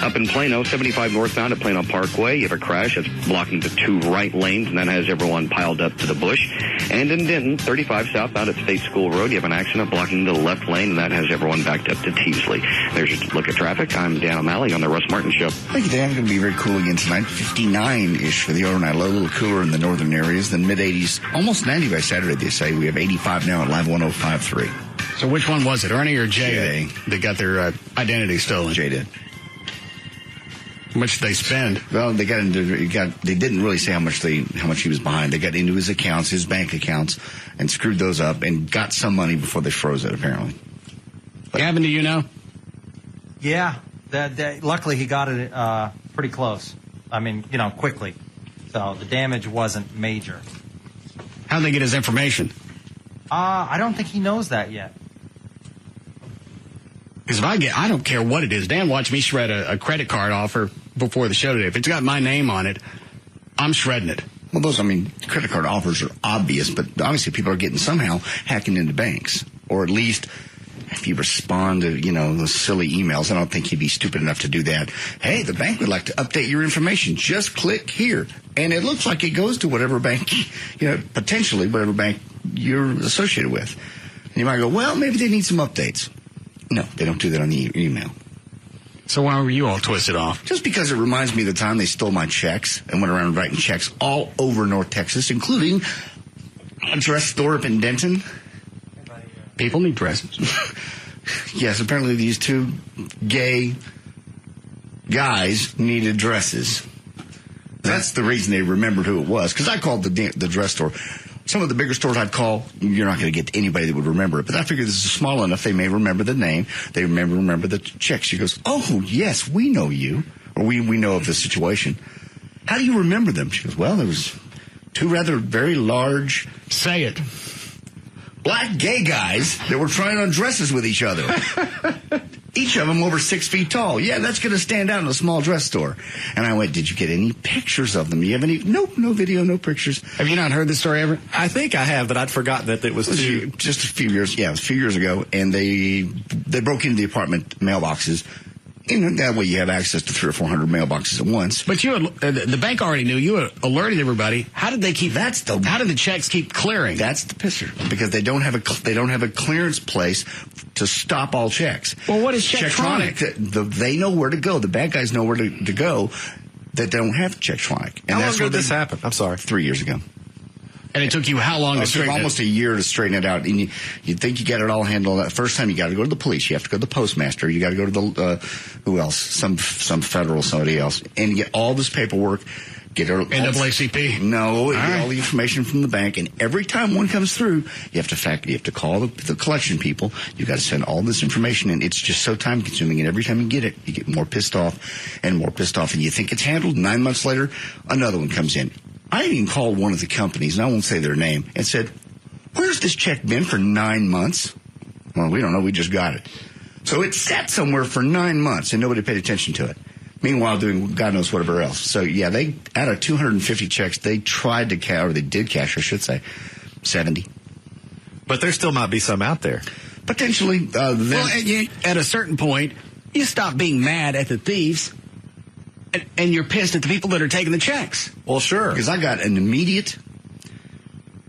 Up in Plano, 75 northbound at Plano Parkway, you have a crash that's blocking the two right lanes, and that has everyone piled up to the bush. And in Denton, 35 southbound at State School Road, you have an accident blocking the left lane, and that has everyone backed up to Teasley. There's your look at traffic. I'm Dan O'Malley on the Russ Martin Show. Thank you, Dan. It's going to be very cool again tonight. 59-ish for the overnight low, a little cooler in the northern areas, then mid-80s, almost 90 by Saturday, they say. We have 85 now at Live 105.3. So which one was it, Ernie or Jay? They got their identity stolen. Jay did. How much did they spend? Well, they didn't really say how much he was behind. They got into his accounts, his bank accounts, and screwed those up and got some money before they froze it, apparently. But, Gavin, do you know? Yeah. Luckily, he got it pretty close. I mean, quickly. So the damage wasn't major. How'd they get his information? I don't think he knows that yet. Because I don't care what it is. Dan watched me shred a credit card offer before the show today. If it's got my name on it, I'm shredding it. Well, credit card offers are obvious, but obviously people are getting somehow hacking into banks. Or at least if you respond to, those silly emails, I don't think he'd be stupid enough to do that. Hey, the bank would like to update your information. Just click here. And it looks like it goes to whatever bank, potentially whatever bank you're associated with. And you might go, well, maybe they need some updates. No, they don't do that on the email. So why were you all twisted off? Just because it reminds me of the time they stole my checks and went around writing checks all over North Texas, including a dress store up in Denton. People need dresses. Yes, apparently these two gay guys needed dresses. That's the reason they remembered who it was. Because I called the dress store. Some of the bigger stores I'd call, you're not going to get anybody that would remember it. But I figured this is small enough, they may remember the name. They remember the check. She goes, oh, yes, we know you. Or we know of the situation. How do you remember them? She goes, well, there was two rather very large... Say it. Black gay guys that were trying on dresses with each other. Each of them over 6 feet tall. Yeah, that's going to stand out in a small dress store. And I went, did you get any pictures of them? You have any? Nope, no video, no pictures. Have you not heard this story ever? I think I have, but I'd forgotten that it was just a few years. Yeah, it was a few years ago. And they broke into the apartment mailboxes That way you have access to 300 or 400 mailboxes at once. But the bank already knew. You alerted everybody. How did they keep? How did the checks keep clearing? That's the pisser, because they don't have a clearance place to stop all checks. Well, what is Checktronic? They know where to go. The bad guys know where to go. That don't have Checktronic. And how long ago did this happen? I'm sorry. 3 years ago. And it took you how long to straighten it? Almost a year to straighten it out. And you'd think you got it all handled. That first time you got to go to the police. You have to go to the postmaster. You got to go to the, who else? Some federal, somebody else. And you get all this paperwork. Get NAACP? No, get all the information from the bank. And every time one comes through, you have to call the collection people. You got to send all this information, and it's just so time consuming. And every time you get it, you get more pissed off and more pissed off. And you think it's handled. 9 months later, another one comes in. I even called one of the companies, and I won't say their name, and said, "Where's this check been for 9 months?" Well, we don't know. We just got it. So it sat somewhere for 9 months, and nobody paid attention to it. Meanwhile, doing God knows whatever else. So, yeah, they out of 250 checks, they tried to cash, or they did cash, I should say, 70. But there still might be some out there. Potentially. At a certain point, you stop being mad at the thieves, and you're pissed at the people that are taking the checks. Well, sure. Because I got an immediate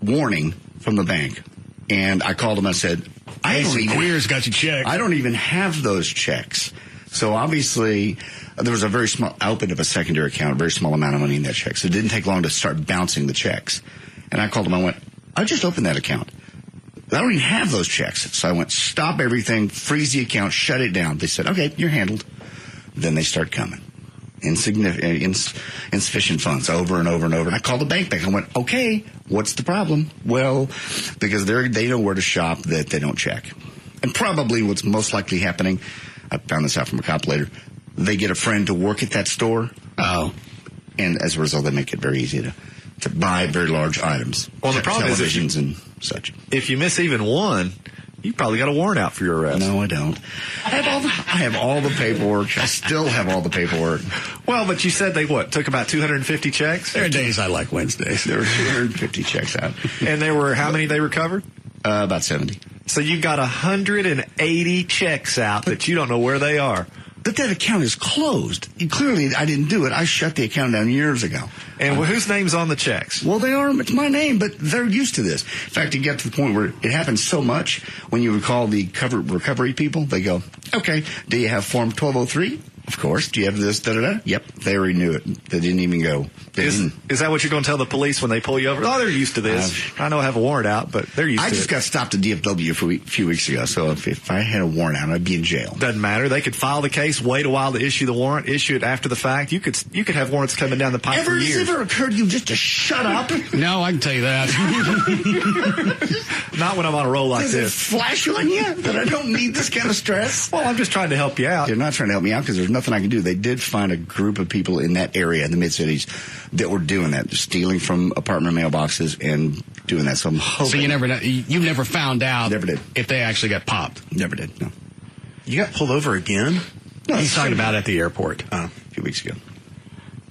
warning from the bank, and I called them and said, Queers got you checked. I don't even have those checks. So obviously, there was a very small, I opened up a secondary account, a very small amount of money in that check. So it didn't take long to start bouncing the checks. And I called them, I went, I just opened that account. I don't even have those checks. So I went, stop everything, freeze the account, shut it down. They said, okay, you're handled. Then they start coming. Insufficient funds over and over and over. And I called the bank back. I went, okay, what's the problem? Well, because they know where to shop that they don't check. And probably what's most likely happening, I found this out from a cop later, they get a friend to work at that store. Oh. And as a result, they make it very easy to buy very large items. Well, the problem is televisions and such. If you miss even one, you probably got a warrant out for your arrest. No, I don't. I have all the paperwork. I still have all the paperwork. Well, but you said they, took about 250 checks? There are days I like Wednesdays. There were 250 checks out. And there were, how many they recovered? About 70. So you got 180 checks out that you don't know where they are. But that account is closed. Clearly, I didn't do it. I shut the account down years ago. And whose name's on the checks? Well, they are. It's my name, but they're used to this. In fact, it got to the point where it happens so much when you would call the recovery people, they go, okay, do you have Form 1203? Of course. Do you have this? Da-da-da? Yep. They already knew it. They didn't even go. Is that what you're going to tell the police when they pull you over? Oh, they're used to this. I know I have a warrant out, but they're used to it. I just got stopped at DFW a few weeks ago, so if I had a warrant out, I'd be in jail. Doesn't matter. They could file the case, wait a while to issue the warrant, issue it after the fact. You could have warrants coming down the pipe for years. Has it ever occurred to you just to shut up? No, I can tell you that. Not when I'm on a roll like this. Does it flash on you that I don't need this kind of stress? Well, I'm just trying to help you out. You're not trying to help me out because there's nothing I can do. They did find a group of people in that area, in the mid-cities, that were doing that, stealing from apartment mailboxes and doing that. So I'm hoping. So you never found out never did. If they actually got popped? Never did, no. You got pulled over again? No, he's talking about at the airport. A few weeks ago.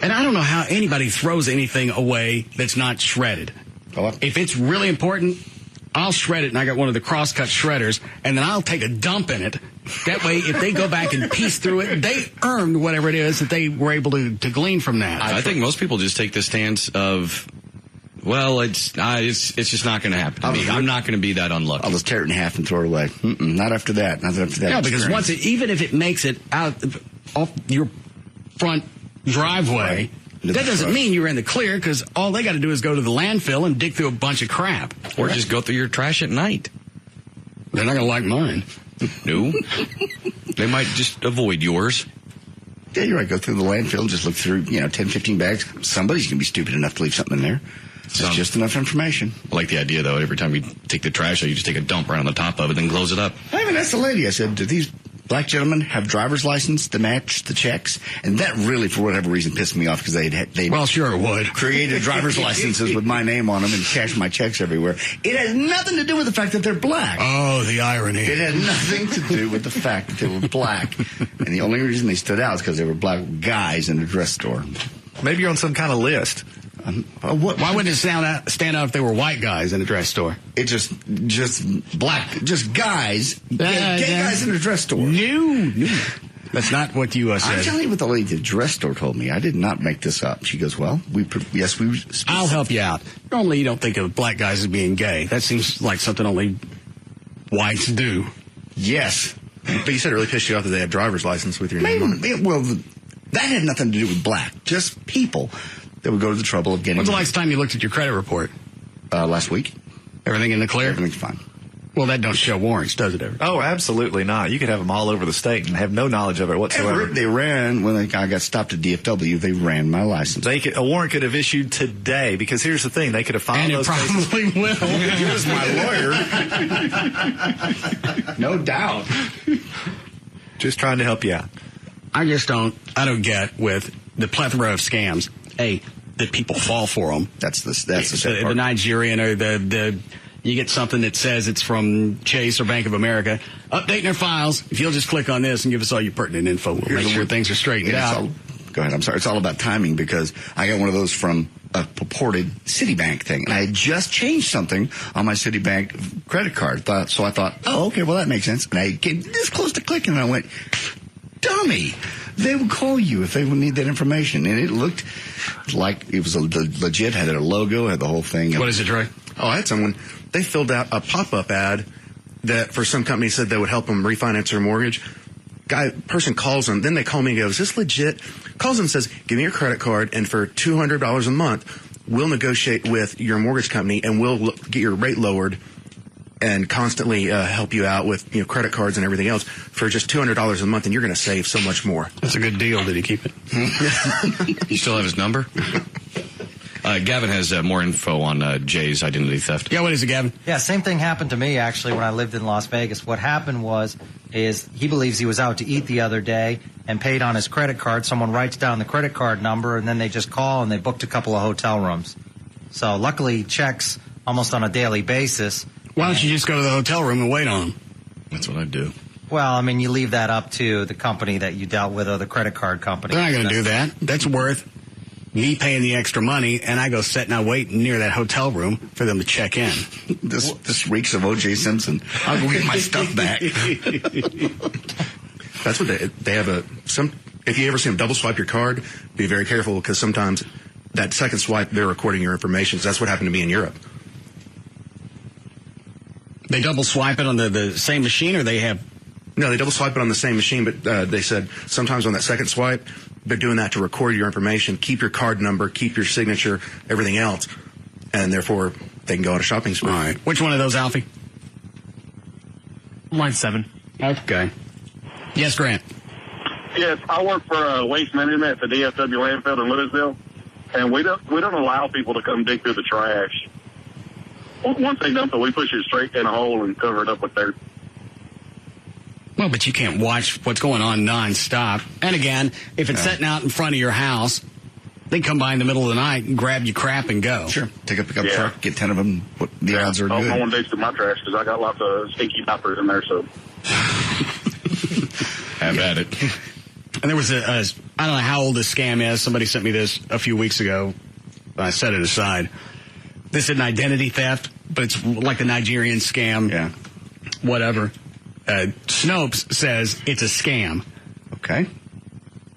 And I don't know how anybody throws anything away that's not shredded. If it's really important, I'll shred it, and I got one of the crosscut shredders, and then I'll take a dump in it. That way, if they go back and piece through it, they earned whatever it is that they were able to glean from that. I think most people just take the stance of, well, it's just not going to happen to me. I'm not going to be that unlucky. I'll just tear it in half and throw it away. Not after that. Not after that. Yeah, because even if it makes it out off your front driveway, that doesn't mean you're in the clear, because all they got to do is go to the landfill and dig through a bunch of crap. Or just go through your trash at night. They're not going to like mine. No. They might just avoid yours. Yeah, you're right. Go through the landfill and just look through, 10, 15 bags. Somebody's going to be stupid enough to leave something in there. It's just enough information. I like the idea, though. Every time you take the trash out, you just take a dump right on the top of it, then close it up. I even asked the lady, I said, do these black gentlemen have driver's license to match the checks? And that really, for whatever reason, pissed me off, because they well, sure it would. Created driver's licenses with my name on them and cashed my checks everywhere. It has nothing to do with the fact that they're black. Oh, the irony. It had nothing to do with the fact that they were black. And the only reason they stood out is because they were black guys in a dress store. Maybe you're on some kind of list. Why wouldn't it stand out if they were white guys in a dress store? It just guys, gay guys in a dress store. No. That's not what you said. I'm telling you what the lady at the dress store told me. I did not make this up. She goes, well, yes, we... I'll help you out. Normally, you don't think of black guys as being gay. That seems like something only whites do. Yes. But you said it really pissed you off that they have driver's license with your name on it. Well, that had nothing to do with black. Just people that would go to the trouble of getting... When's the last time you looked at your credit report? Last week. Everything in the clear? Everything's fine. Well, that don't show warrants, does it ever? Oh, absolutely not. You could have them all over the state and have no knowledge of it whatsoever. They ran, when I got stopped at DFW, they ran my license. A warrant could have issued today, because here's the thing, they could have filed those cases. And it probably will. He was my lawyer. No doubt. Just trying to help you out. I don't get with the plethora of scams, that people fall for them. That's the sad part. The Nigerian or you get something that says it's from Chase or Bank of America. Updating their files. If you'll just click on this and give us all your pertinent info, we'll make sure things are straightened out. Go ahead. I'm sorry. It's all about timing, because I got one of those from a purported Citibank thing, and I had just changed something on my Citibank credit card. So I thought, oh, okay, well, that makes sense. And I came this close to clicking, and I went, dummy. They would call you if they would need that information. And it looked like it was legit, had a logo, had the whole thing. What is it, Troy? Oh, I had someone, they filled out a pop-up ad that for some company said that would help them refinance their mortgage. Person calls them, then they call me and goes, is this legit? Calls them and says, give me your credit card, and for $200 a month, we'll negotiate with your mortgage company and we'll get your rate lowered and constantly help you out with credit cards and everything else for just $200 a month, and you're going to save so much more. That's a good deal. Did he keep it? You still have his number? Gavin has more info on Jay's identity theft. Yeah, what is it, Gavin? Yeah, same thing happened to me, actually, when I lived in Las Vegas. What happened is he believes he was out to eat the other day and paid on his credit card. Someone writes down the credit card number, and then they just call, and they booked a couple of hotel rooms. So luckily, he checks almost on a daily basis. Why don't you just go to the hotel room and wait on them? That's what I do. Well, I mean, you leave that up to the company that you dealt with or the credit card company. They're not going to do that. That's worth me paying the extra money, and I go sit and I wait near that hotel room for them to check in. This reeks of O.J. Simpson. I'll go get my stuff back. That's what they have if you ever see them double swipe your card, be very careful, because sometimes that second swipe, they're recording your information. So that's what happened to me in Europe. They double swipe it on the same machine, or they have... No, they double swipe it on the same machine, but they said sometimes on that second swipe, they're doing that to record your information, keep your card number, keep your signature, everything else, and therefore they can go on a shopping spree. All right. Which one of those, Alfie? Line 7. Okay. Yes, Grant. Yes, I work for waste management at the DFW landfill in Louisville, and we don't allow people to come dig through the trash. Once they dump it, we push it straight in a hole and cover it up with dirt. Well, but you can't watch what's going on nonstop. And again, if it's sitting out in front of your house, they come by in the middle of the night and grab your crap and go. Sure. Take a pickup truck, get 10 of them. The odds are good. No one digs through my trash because I got lots of stinky diapers in there. So have at it. And there was I don't know how old this scam is. Somebody sent me this a few weeks ago. I set it aside. This is an identity theft, but it's like the Nigerian scam. Yeah. Whatever. Snopes says it's a scam. Okay.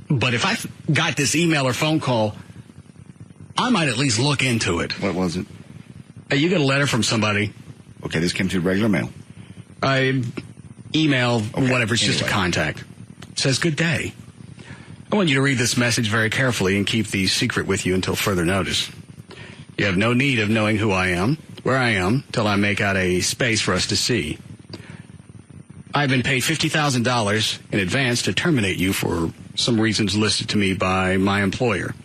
But if I got this email or phone call, I might at least look into it. What was it? You get a letter from somebody. Okay, this came through regular mail. Email, whatever, it's just a contact. It says, good day. I want you to read this message very carefully and keep the secret with you until further notice. You have no need of knowing who I am, where I am, till I make out a space for us to see. I've been paid $50,000 in advance to terminate you for some reasons listed to me by my employer.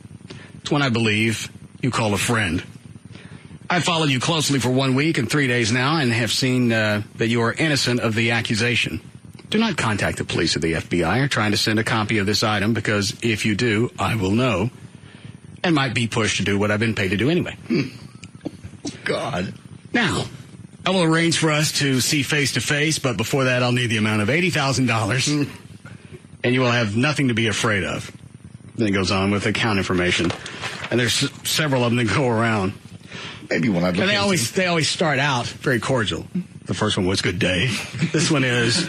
It's one I believe you call a friend. I followed you closely for 1 week and 3 days now and have seen that you are innocent of the accusation. Do not contact the police or the FBI or trying to send a copy of this item, because if you do, I will know and might be pushed to do what I've been paid to do anyway. God. Now, I will arrange for us to see face-to-face, but before that, I'll need the amount of $80,000, and you will have nothing to be afraid of. Then it goes on with account information, and there's several of them that go around. Maybe when I look. And they always start out very cordial. The first one was good day. This one is,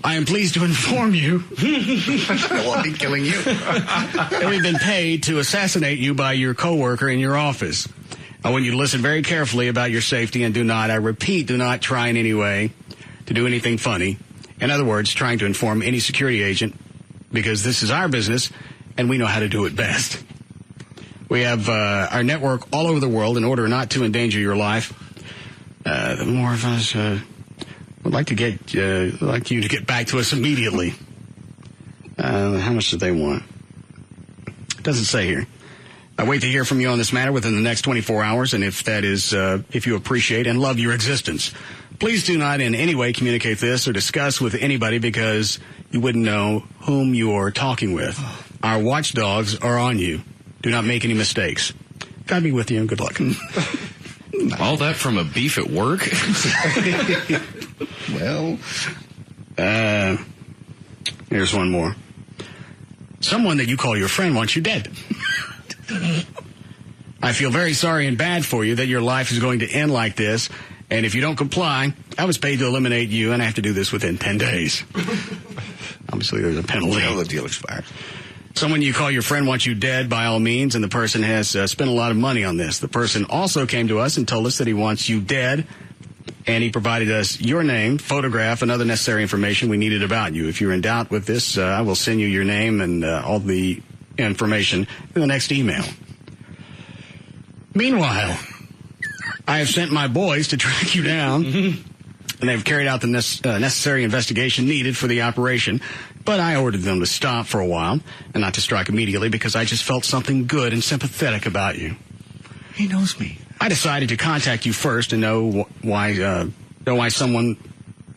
I am pleased to inform you I won't be killing you. that we've been paid to assassinate you by your coworker in your office. I want you to listen very carefully about your safety and do not, I repeat, do not try in any way to do anything funny. In other words, trying to inform any security agent, because this is our business and we know how to do it best. We have our network all over the world in order not to endanger your life. The more of us would like you to get back to us immediately. How much do they want? It doesn't say here. I wait to hear from you on this matter within the next 24 hours, and if that is, if you appreciate and love your existence, please do not in any way communicate this or discuss with anybody because you wouldn't know whom you are talking with. Our watchdogs are on you. Do not make any mistakes. God be with you and good luck. All that from a beef at work? Well, here's one more. Someone that you call your friend wants you dead. I feel very sorry and bad for you that your life is going to end like this, and if you don't comply, I was paid to eliminate you, and I have to do this within 10 days. Obviously, there's a penalty. Well, the deal expires. Someone you call your friend wants you dead by all means, and the person has spent a lot of money on this. The person also came to us and told us that he wants you dead, and he provided us your name, photograph, and other necessary information we needed about you. If you're in doubt with this, I will send you your name and all the information in the next email. Meanwhile, I have sent my boys to track you down, and they've carried out the necessary investigation needed for the operation. But I ordered them to stop for a while and not to strike immediately because I just felt something good and sympathetic about you. He knows me. I decided to contact you first and know why someone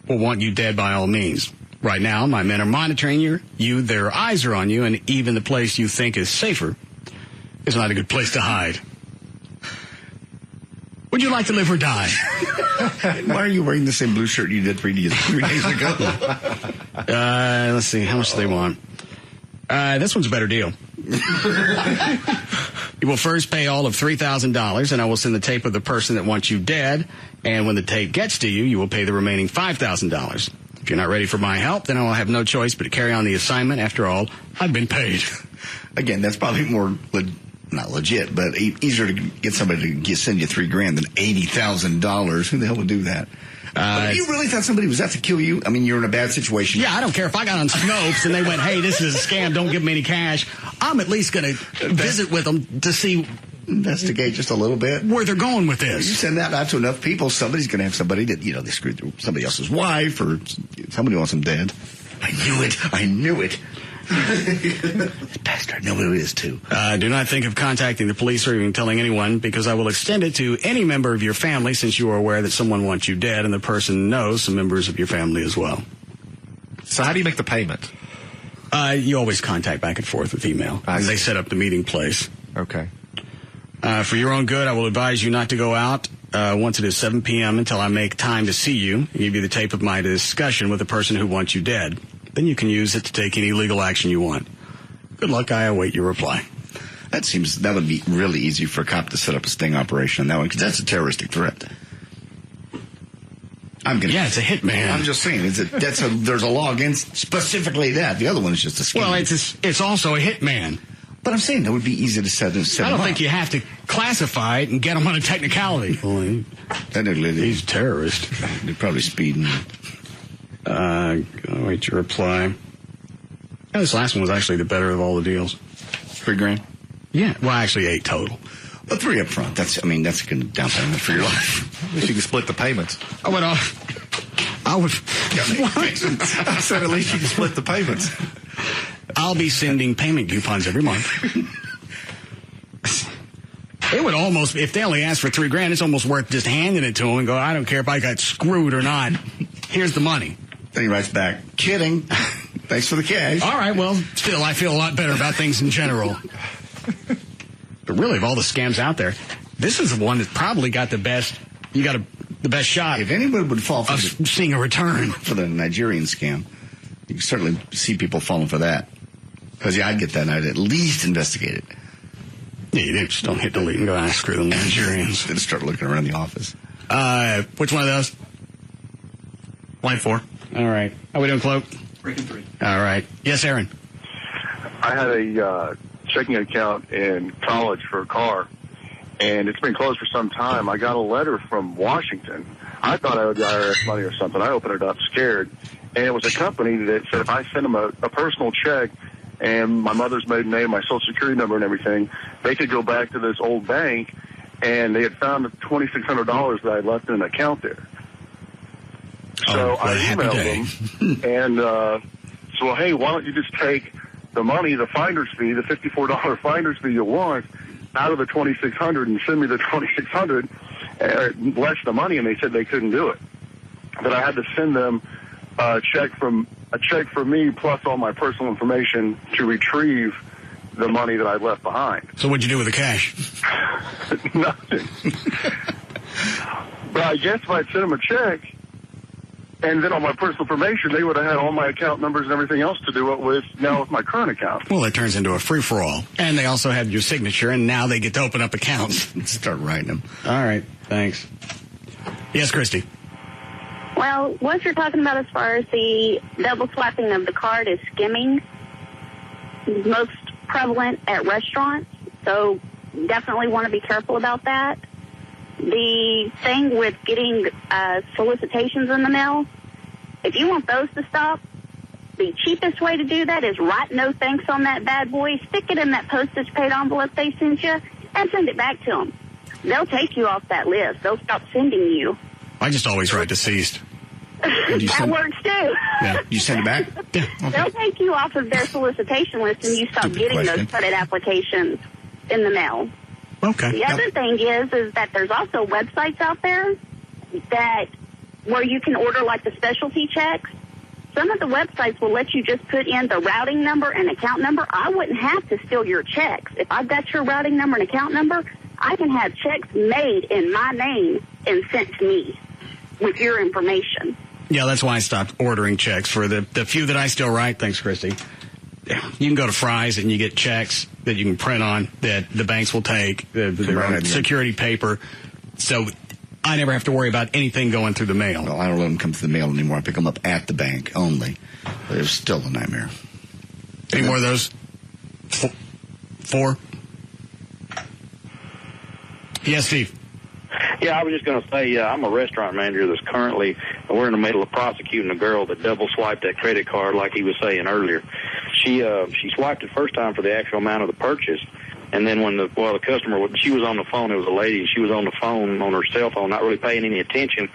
will want you dead by all means. Right now, my men are monitoring you. Their eyes are on you, and even the place you think is safer is not a good place to hide. Would you like to live or die? Why are you wearing the same blue shirt you did 3 days ago? Let's see. How much do they want? This one's a better deal. You will first pay all of $3,000, and I will send the tape of the person that wants you dead. And when the tape gets to you, you will pay the remaining $5,000. If you're not ready for my help, then I will have no choice but to carry on the assignment. After all, I've been paid. Again, that's probably more not legit, but easier to get somebody to send you $3,000 than $80,000. Who the hell would do that? But you really thought somebody was out to kill you? I mean, you're in a bad situation. Yeah, I don't care if I got on Snopes and they went, hey, this is a scam, don't give me any cash. I'm at least going to visit with them to see. Investigate just a little bit. Where they're going with this. You send that out to enough people, somebody's going to have somebody that, they screwed somebody else's wife or somebody wants them dead. I knew it. Bastard. I know who it is, too. Do not think of contacting the police or even telling anyone, because I will extend it to any member of your family since you are aware that someone wants you dead and the person knows some members of your family as well. So how do you make the payment? You always contact back and forth with email. They set up the meeting place. Okay. For your own good, I will advise you not to go out once it is 7 p.m. until I make time to see you and give you the tape of my discussion with the person who wants you dead. Then you can use it to take any legal action you want. Good luck. I await your reply. That would be really easy for a cop to set up a sting operation on that one, because that's a terroristic threat. Yeah, it's a hitman. I'm just saying, there's a law against specifically that. The other one is just a scam. Well, it's also a hitman. But I'm saying that would be easy to set I don't think you have to classify it and get them on a technicality. Technically, he's a terrorist. They're probably speeding. Wait your reply. Yeah, this last one was actually the better of all the deals. $3,000? Yeah. Well, actually 8 total. But 3 up front. That's a good down payment for your life. At least you can split the payments. I would. I said at least you can split the payments. I'll be sending payment coupons every month. It would almost, if they only ask for $3,000, it's almost worth just handing it to them and go, I don't care if I got screwed or not. Here's the money. Then he writes back, kidding. Thanks for the cash. All right, well, still, I feel a lot better about things in general. But really, of all the scams out there, this is the one that probably got the best. You got the best shot. If anybody would fall for seeing a return for the Nigerian scam, you can certainly see people falling for that. Because I'd get that, and I'd at least investigate it. Yeah, you just don't hit delete and go, screw the Nigerians. Then start looking around the office. Which one of those? Line 4. All right. How we doing, Cloak? 3-3. All right. Yes, Aaron. I had a checking account in college for a car, and it's been closed for some time. I got a letter from Washington. I thought I owed the IRS money or something. I opened it up scared, and it was a company that said if I sent them a personal check and my mother's maiden name, my social security number and everything, they could go back to this old bank, and they had found $2,600 that I had left in an account there. So I emailed them, and so, well, hey, why don't you just take the money, the finder's fee, the $54 finder's fee you want, out of the $2,600 and send me the $2,600 less the money, and they said they couldn't do it. That I had to send them a check from me plus all my personal information to retrieve the money that I left behind. So what'd you do with the cash? Nothing. But I guess if I'd sent them a check and then all my personal information, they would have had all my account numbers and everything else to do it with now with my current account. Well, it turns into a free-for-all. And they also have your signature, and now they get to open up accounts and start writing them. All right. Thanks. Yes, Christy. Well, what you're talking about as far as the double swiping of the card is skimming, most prevalent at restaurants, so definitely want to be careful about that. The thing with getting solicitations in the mail, if you want those to stop, the cheapest way to do that is write no thanks on that bad boy, stick it in that postage paid envelope they sent you, and send it back to them. They'll take you off that list. They'll stop sending you. I just always write deceased. That works too. Yeah, you send it back? Yeah. Okay. They'll take you off of their solicitation list and you stop getting those credit applications in the mail. Okay. The other thing is that there's also websites out there that where you can order like the specialty checks. Some of the websites will let you just put in the routing number and account number. I wouldn't have to steal your checks. If I've got your routing number and account number, I can have checks made in my name and sent to me with your information. Yeah, that's why I stopped ordering checks for the few that I still write. Thanks, Christy. You can go to Fry's and you get checks that you can print on that the banks will take, the security paper. So I never have to worry about anything going through the mail. Well, I don't let them come through the mail anymore. I pick them up at the bank only. But it's still a nightmare. Any more of those? Four? Yes, Steve. Yeah, I was just going to say, I'm a restaurant manager that's currently, we're in the middle of prosecuting a girl that double swiped that credit card like he was saying earlier. She swiped it first time for the actual amount of the purchase, and then when the customer, she was on the phone, it was a lady, and she was on the phone, on her cell phone, not really paying any attention,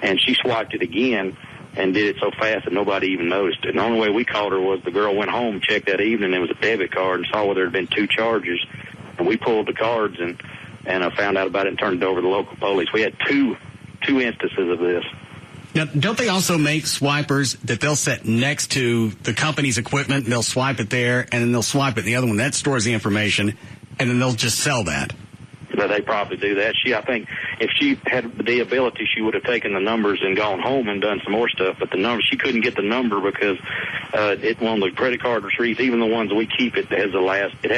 and she swiped it again and did it so fast that nobody even noticed it. And the only way we called her was the girl went home, checked that evening, it was a debit card, and saw where there had been 2 charges, and we pulled the cards and I found out about it and turned it over to the local police. We had two instances of this. Now, don't they also make swipers that they'll set next to the company's equipment, and they'll swipe it there, and then they'll swipe it in the other one? That stores the information, and then they'll just sell that. But they probably do that. I think if she had the ability, she would have taken the numbers and gone home and done some more stuff. But the number, she couldn't get the number because one of the credit card receipts, even the ones that we keep, it has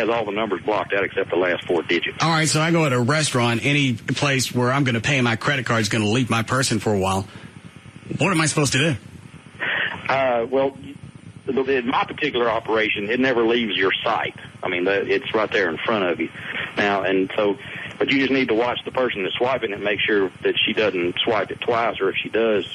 all the numbers blocked out except the last 4 digits. All right, so I go at a restaurant, any place where I'm going to pay, my credit card is going to leave my person for a while. What am I supposed to do? Well, in my particular operation, it never leaves your sight. I mean, it's right there in front of you now, and so. But you just need to watch the person that's swiping it and make sure that she doesn't swipe it twice, or if she does,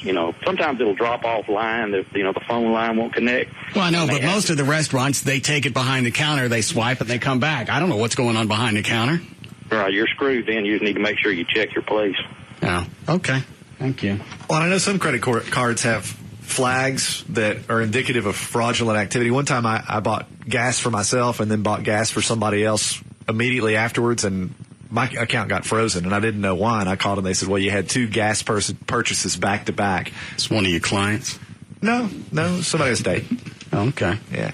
sometimes it'll drop off line. The phone line won't connect. Well, I know, but most of the restaurants, they take it behind the counter, they swipe it, they come back. I don't know what's going on behind the counter. Right, you're screwed then. You just need to make sure you check your place. Oh, okay. Thank you. Well, I know some credit cards have flags that are indicative of fraudulent activity. One time I bought gas for myself and then bought gas for somebody else immediately afterwards, and my account got frozen, and I didn't know why, and I called them. They said, well, you had 2 gas purchases back to back. It's one of your clients? No, somebody at state. Oh, okay. Yeah.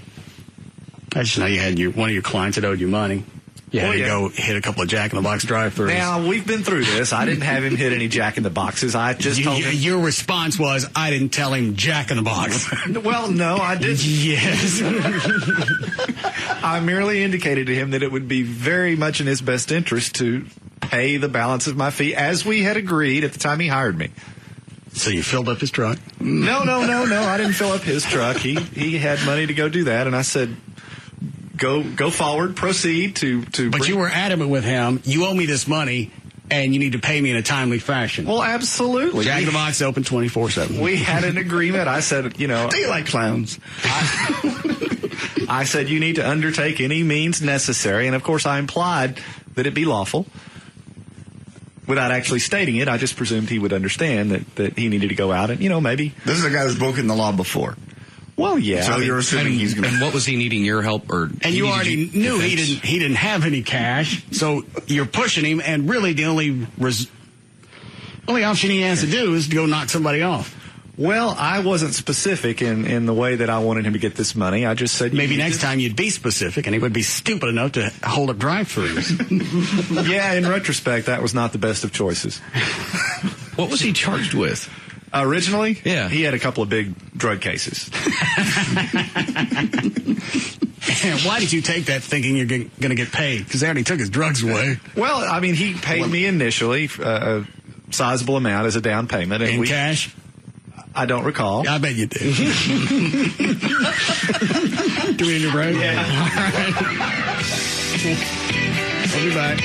I just know you had one of your clients that owed you money. You had to go hit a couple of Jack-in-the-Box drive-thrus. Now, we've been through this. I didn't have him hit any Jack-in-the-Boxes. I just told him. Your response was, I didn't tell him Jack-in-the-Box. Well, no, I didn't. Yes. I merely indicated to him that it would be very much in his best interest to pay the balance of my fee, as we had agreed at the time he hired me. So you filled up his truck? No. I didn't fill up his truck. He had money to go do that, and I said, go forward, proceed to. But you were adamant with him. You owe me this money, and you need to pay me in a timely fashion. Well, absolutely. Jack in the Box open 24/7. We had an agreement. I said, Do you like clowns? I said you need to undertake any means necessary, and of course I implied that it be lawful. Without actually stating it, I just presumed he would understand that he needed to go out and, maybe. This is a guy who's broken the law before. Well, yeah. So you're assuming he's going to. And what was he needing your help or? And you already knew he didn't have any cash, so you're pushing him. And really, the only option he has to do is to go knock somebody off. Well, I wasn't specific in the way that I wanted him to get this money. I just said maybe next time you'd be specific, and he would be stupid enough to hold up drive-thrus. Yeah, in retrospect, that was not the best of choices. What was he charged with? Originally? Yeah. He had a couple of big drug cases. And why did you take that thinking you're going to get paid? Because they already took his drugs away. Well, I mean, he paid me initially a sizable amount as a down payment. And in cash? I don't recall. I bet you did. Do we need a break? Yeah. All right. We'll be back.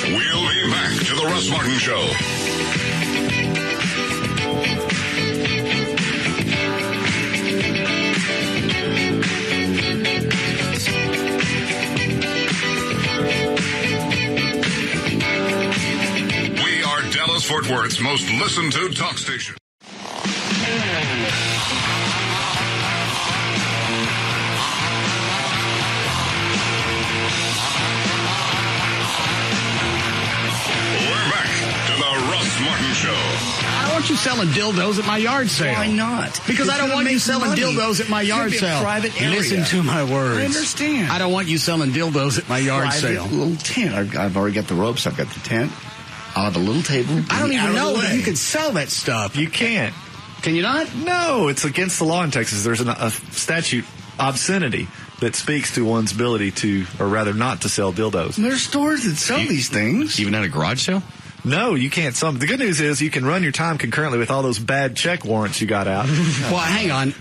We'll be back to the Russ Martin Show. Fort Worth's most listened to talk station. We're back to the Russ Martin Show. I don't want you selling dildos at my yard sale. Why not? Because I don't want you selling dildos at my yard sale. Private area. Listen to my words. I understand. I don't want you selling dildos at my yard sale. Little tent. I've already got the ropes. I've got the tent. I'll have a little table. I don't even know that you can sell that stuff. You can't. Can you not? No, it's against the law in Texas. There's a statute, obscenity, that speaks to one's ability to, or rather not to sell dildos. There's stores that sell these things. Even at a garage sale? No, you can't sell them. The good news is you can run your time concurrently with all those bad check warrants you got out. Well, hang on.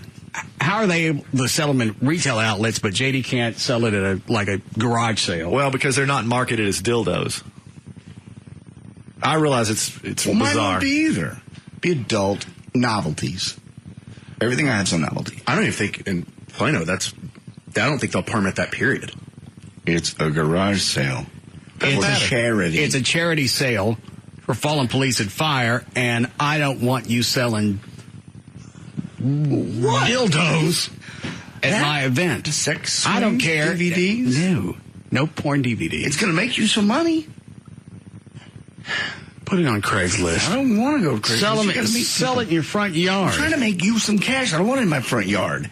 How are they able to sell them in retail outlets, but JD can't sell it at a garage sale? Well, because they're not marketed as dildos. I realize it's bizarre. Might not be either. Be adult novelties. Everything I have's a novelty. I don't even think in Plano I don't think they'll permit that period. It's a garage sale. It's a charity. It's a charity sale for fallen police and fire, and I don't want you selling dildos at my event. Sex I don't care. DVDs? No porn DVDs. It's going to make you some money. Put it on Craigslist. I don't want to go to Craigslist. Sell it in your front yard. I'm trying to make you some cash. I don't want it in my front yard.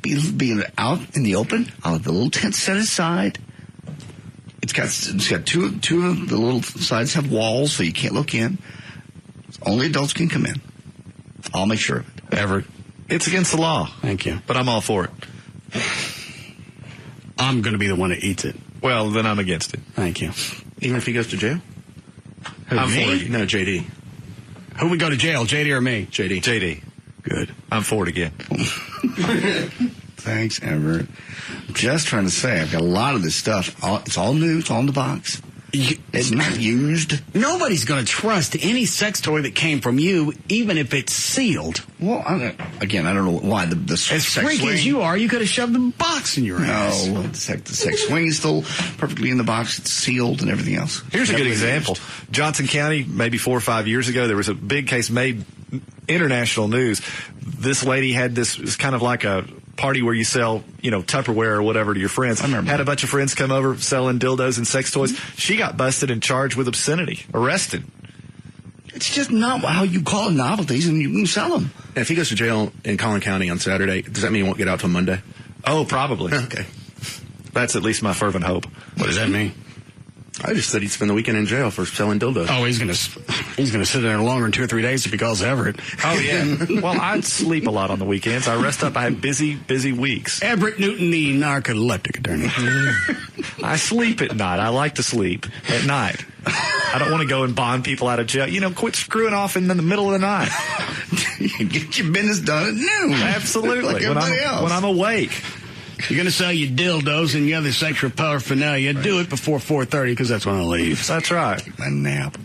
Being out in the open, I'll have the little tent set aside. It's got two of the little sides have walls, so you can't look in. Only adults can come in. I'll make sure of it. Everett, it's against the law. Thank you. But I'm all for it. I'm going to be the one that eats it. Well, then I'm against it. Thank you. Even if he goes to jail? I'm for it. No, JD. Who would go to jail, JD or me? JD. Good. I'm for it again. Thanks, Everett. I'm just trying to say, I've got a lot of this stuff. It's all new. It's all in the box. It's not used. Nobody's going to trust any sex toy that came from you, even if it's sealed. Well, I don't know why the as sex freaky swing. as you are, you could have shoved the box in your ass. No, the sex swing is still perfectly in the box. It's sealed and everything else. Here's a good example. Johnson County, maybe 4 or 5 years ago, there was a big case made international news. This lady had this, it's kind of like a party where you sell, Tupperware or whatever to your friends. Had a bunch of friends come over selling dildos and sex toys. She got busted and charged with obscenity, arrested. It's just not how you call it novelties, and you can sell them. And if he goes to jail in Collin County on Saturday, does that mean he won't get out till Monday? Oh, probably. Okay. That's at least my fervent hope. What does that mean? I just said he'd spend the weekend in jail for selling dildos. Oh, he's gonna sit there longer than 2 or 3 days if he calls Everett. Oh, yeah. Well, I sleep a lot on the weekends. I rest up. I have busy weeks. Everett Newton, the narcoleptic attorney. I sleep at night. I like to sleep at night. I don't want to go and bond people out of jail. Quit screwing off in the middle of the night. Get your business done at noon. Absolutely. Like everybody else. When I'm awake. You're going to sell your dildos and your other sexual paraphernalia. Do it before 4:30 because that's when I leave. That's right. A nap.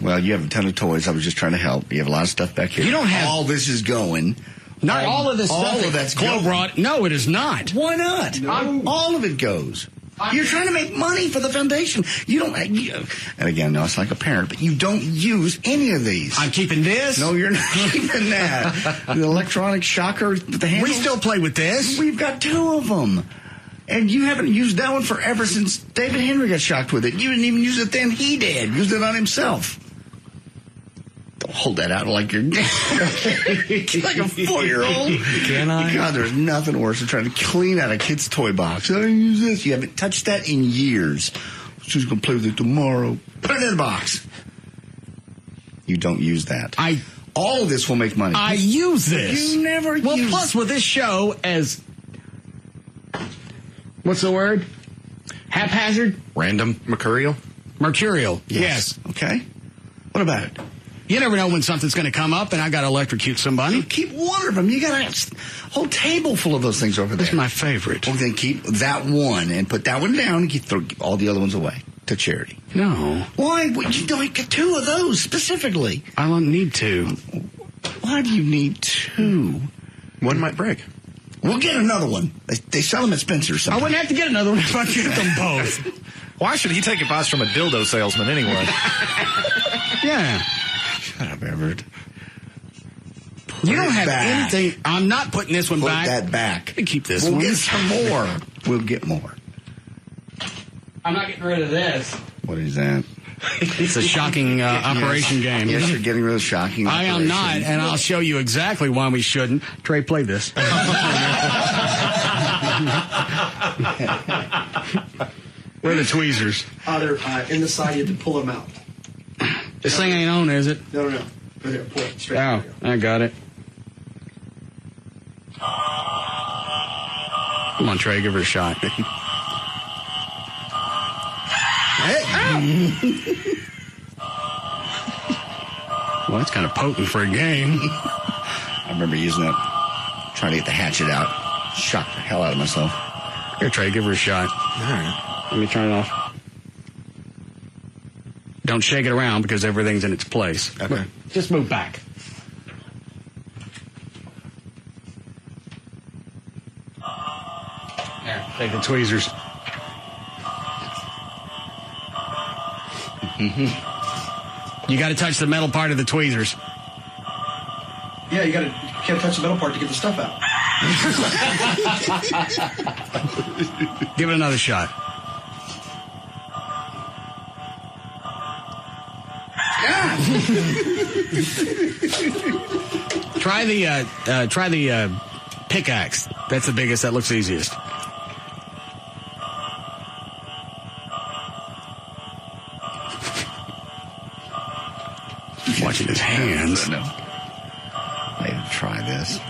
Well, you have a ton of toys. I was just trying to help. You have a lot of stuff back here. You don't have... All this is going. Not all of this stuff. All of that's Chloe brought. No, it is not. Why not? No. All of it goes. You're trying to make money for the foundation. You don't. And again, no, it's like a parent, but you don't use any of these. I'm keeping this. No, you're not keeping that. The electronic shocker with the handle. We still play with this. We've got 2 of them. And you haven't used that one forever since David Henry got shocked with it. You didn't even use it then. He did. Used it on himself. Don't hold that out like you're like a 4-year-old. Can I? God, there's nothing worse than trying to clean out a kid's toy box. I don't use this. You haven't touched that in years. She's going to play with it tomorrow. Put it in a box. You don't use that. All of this will make money. I use this. You never use... Well, plus with this show as... What's the word? Haphazard? Random. Mercurial? Mercurial. Yes. Okay. What about it? You never know when something's going to come up, and I got to electrocute somebody. You keep one of them. You got a whole table full of those things over there. That's my favorite. Well, then keep that one and put that one down and throw all the other ones away to charity. No. Why? You don't get 2 of those specifically. I don't need 2. Why do you need 2? One might break. We'll get another one. They sell them at Spencer's. I wouldn't have to get another one if I get them both. Why should he take advice from a dildo salesman anyway? Yeah. Shut up, Everett. You don't have anything. I'm not putting this one back. Put that back. Keep this one. We'll get some more. We'll get more. I'm not getting rid of this. What is that? It's a shocking operation game. Yes, you're getting rid of shocking I am not, and I'll show you exactly why we shouldn't. Trey, play this. Where are the tweezers? They're in the side. You have to pull them out. This thing ain't on, is it? No. Right there, pull it straight. Oh, I got it. Come on, Trey, give her a shot. Well, that's kind of potent for a game. I remember using that, trying to get the hatchet out. Shocked the hell out of myself. Here, Trey, give her a shot. All right. Let me turn it off. Don't shake it around because everything's in its place. Okay. Just move back. There, take the tweezers. You got to touch the metal part of the tweezers. Yeah, you can't touch the metal part to get the stuff out. Give it another shot. Try the pickaxe. That's the biggest. That looks easiest. Watching his hands. No. Maybe try this.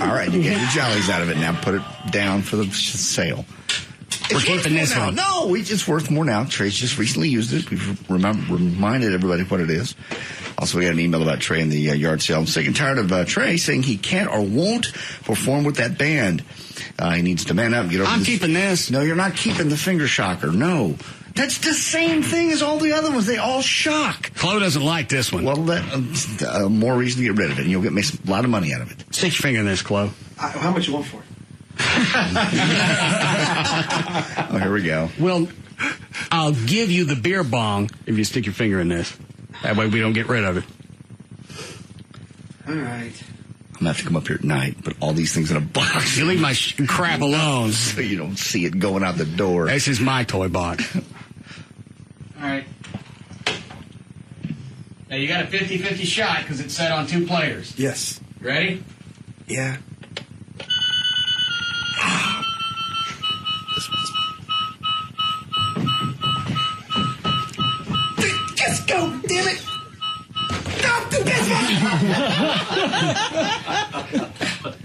All right, you get your jollies out of it now. Put it down for the sale. We're keeping this one. No, it's worth more now. Trey's just recently used it. We've reminded everybody what it is. Also, we got an email about Trey in the yard sale. I'm sick and tired of Trey saying he can't or won't perform with that band. He needs to man up. Get over I'm keeping this. No, you're not keeping the finger shocker. No. That's the same thing as all the other ones. They all shock. Chloe doesn't like this one. Well, that more reason to get rid of it, and you'll make a lot of money out of it. Stick your finger in this, Chloe. How much you want for it? Oh, here we go. Well, I'll give you the beer bong if you stick your finger in this. That way we don't get rid of it. All right. I'm going to have to come up here at night, put all these things in a box. You leave my crap alone. So you don't see it going out the door. This is my toy box. All right. Now, you got a 50-50 shot because it's set on 2 players. Yes. Ready? Yeah. Let's go, damn it. Stop the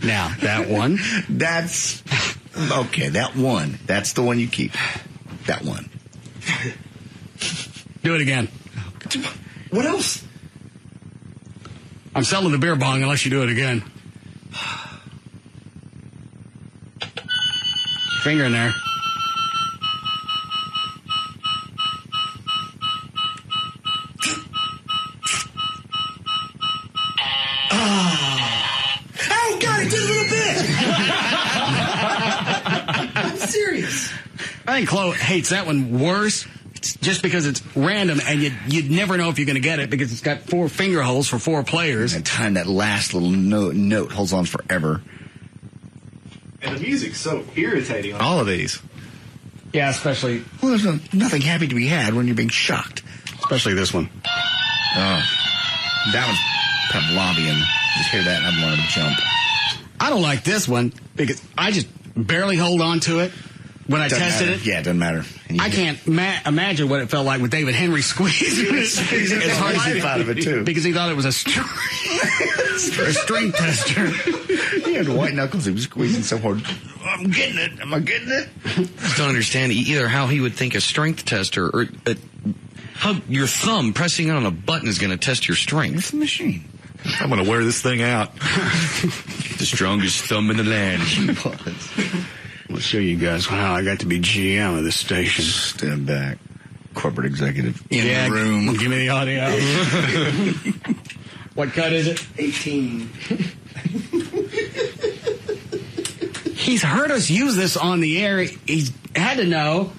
Now, that one. That's, okay, that one. That's the one you keep. That one. Do it again. What else? I'm selling the beer bong unless you do it again. Finger in there. Oh, God, it did a little bit. I'm serious. I think Chloe hates that one worse. It's just because it's random and you'd never know if you're going to get it because it's got 4 finger holes for 4 players. And time that last little note holds on forever. And the music's so irritating on all of these. Yeah, especially. Well, there's nothing happy to be had when you're being shocked. Especially this one. Oh. That one's Pavlovian. Just hear that and I'm wanting to jump. I don't like this one because I just barely hold on to it when I tested it. Yeah, it doesn't matter. I can't imagine what it felt like with David Henry squeezing it as hard as he out of it, too. Because he thought it was a string tester. He had white knuckles. He was squeezing so hard. I'm getting it. Am I getting it? I don't understand either how he would think a strength tester or how your thumb pressing on a button is going to test your strength. It's a machine. I'm going to wear this thing out. The strongest thumb in the land. I'll show you guys how I got to be GM of this station. Stand back. Corporate executive in the room. Give me the audio. What cut is it? 18. He's heard us use this on the air. He's had to know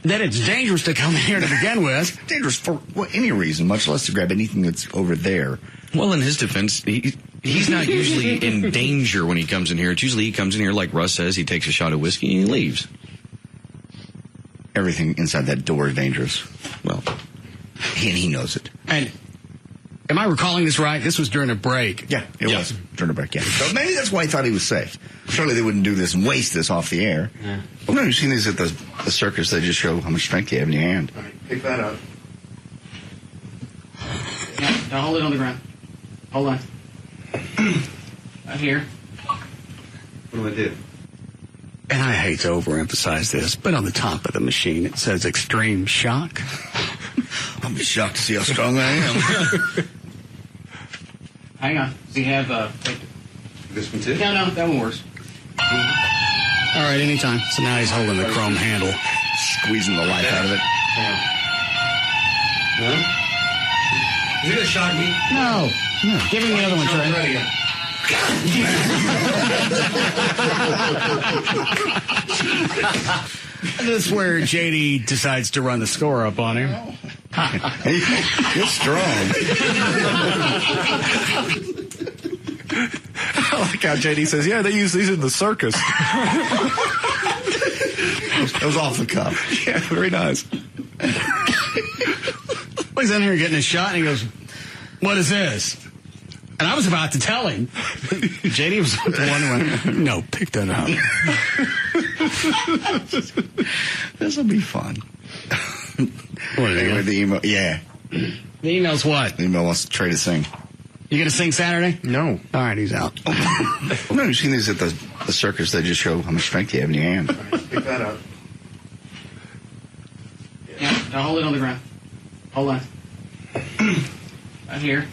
that it's dangerous to come in here to begin with. Dangerous for any reason, much less to grab anything that's over there. Well, in his defense, he's not usually in danger when he comes in here. It's usually he comes in here, like Russ says, he takes a shot of whiskey and he leaves. Everything inside that door is dangerous. Well, he knows it. And am I recalling this right? This was during a break. Yeah, it was during a break, yeah. So maybe that's why he thought he was safe. Surely they wouldn't do this and waste this off the air. Yeah. Well, no, you've seen these at the circus. They just show how much strength you have in your hand. All right, pick that up. Now hold it on the ground. Hold on. Right here. What do I do? And I hate to overemphasize this, but on the top of the machine it says extreme shock. I'll be shocked to see how strong I am. Hang on. Does he have this one too? No, that one works. All right, anytime. So now he's holding the chrome handle. Squeezing the life out of it. No? Is it going to shock me? No. Give him the other one, Trey. This is where JD decides to run the score up on him. You're strong. I like how JD says, yeah, they use these in the circus. It was off the cuff. Yeah, very nice. Well, he's in here getting a shot, and he goes, "What is this?" And I was about to tell him. JD was the one who went, "No, pick that up." This will be fun. What anyway, the email, yeah. The email's what? The email wants to Trey to sing. You gonna sing Saturday? No. All right, he's out. No, you've seen these at the circus. They just show how much strength you have in your hand. Pick that up. Yeah, now hold it on the ground. Hold on. Right here.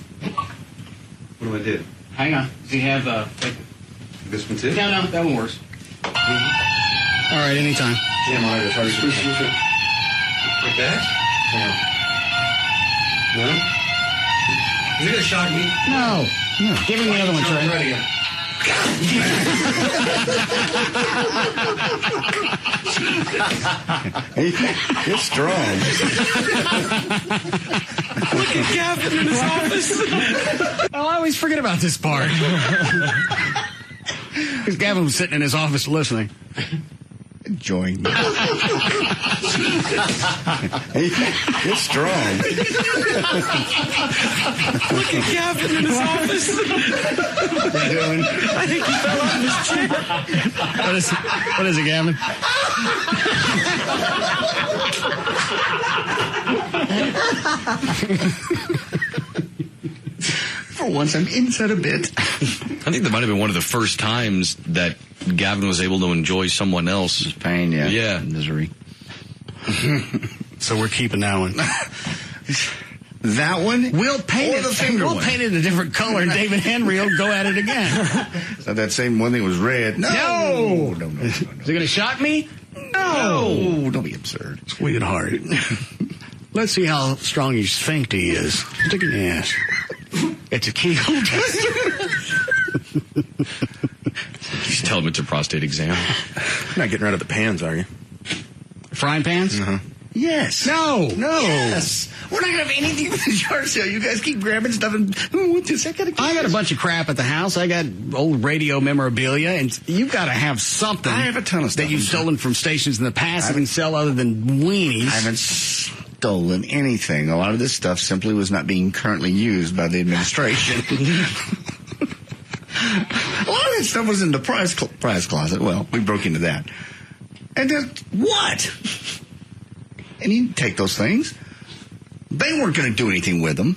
What do I do? Hang on. Does he have this one too? No, that one works. All right, anytime. Damn, all right, it's hard to switch. Like that? No? Is it going to shock me? No. Give him the other one, Trey. Ready. You're strong. Look at Gavin in his office. I always forget about this part. Because Gavin was sitting in his office listening. Enjoying me. You're strong. Look at Gavin in his office. What are you doing? I think he fell out of his chair. What is it, Gavin? For once, I'm inside a bit. I think that might have been one of the first times that Gavin was able to enjoy someone else's pain. Yeah. Misery. So we're keeping that one. That one? We'll paint one. paint it a different color, and David Henry will go at it again. Is that same one thing was red? No. Is it going to shock me? No. Don't be absurd. Sweetheart. Let's see how strong your sphincter is. Stick it in the ass. It's a keyhole tester. Just tell him it's a prostate exam. You're not getting rid of the pans, are you? Frying pans? Uh-huh. Yes. No. Yes. We're not going to have anything for the yard sale. You guys keep grabbing stuff and what's this? I got a bunch of crap at the house. I got old radio memorabilia, and you've got to have something. I have a ton of stuff that you've stolen from stations in the past that can sell other than weenies. I haven't stolen anything. A lot of this stuff simply was not being currently used by the administration. A lot of that stuff was in the prize closet. Well, we broke into that. And then, what? And you didn't take those things. They weren't going to do anything with them.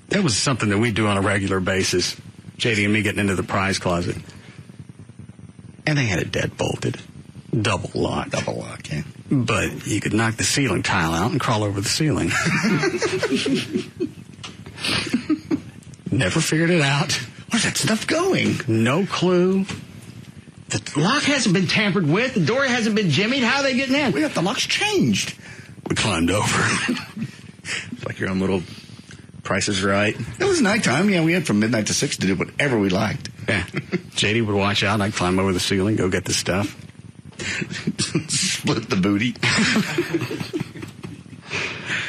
That was something that we do on a regular basis. JD and me getting into the prize closet. And they had it dead bolted. Double locked. Yeah. But you could knock the ceiling tile out and crawl over the ceiling. Never figured it out. Where's that stuff going? No clue. The lock hasn't been tampered with. The door hasn't been jimmied. How are they getting in? We got the locks changed. We climbed over. It's like your own little Price is Right. It was nighttime. Yeah, we had from midnight to 6 to do whatever we liked. Yeah. JD would watch out. I'd climb over the ceiling, go get the stuff. Split the booty.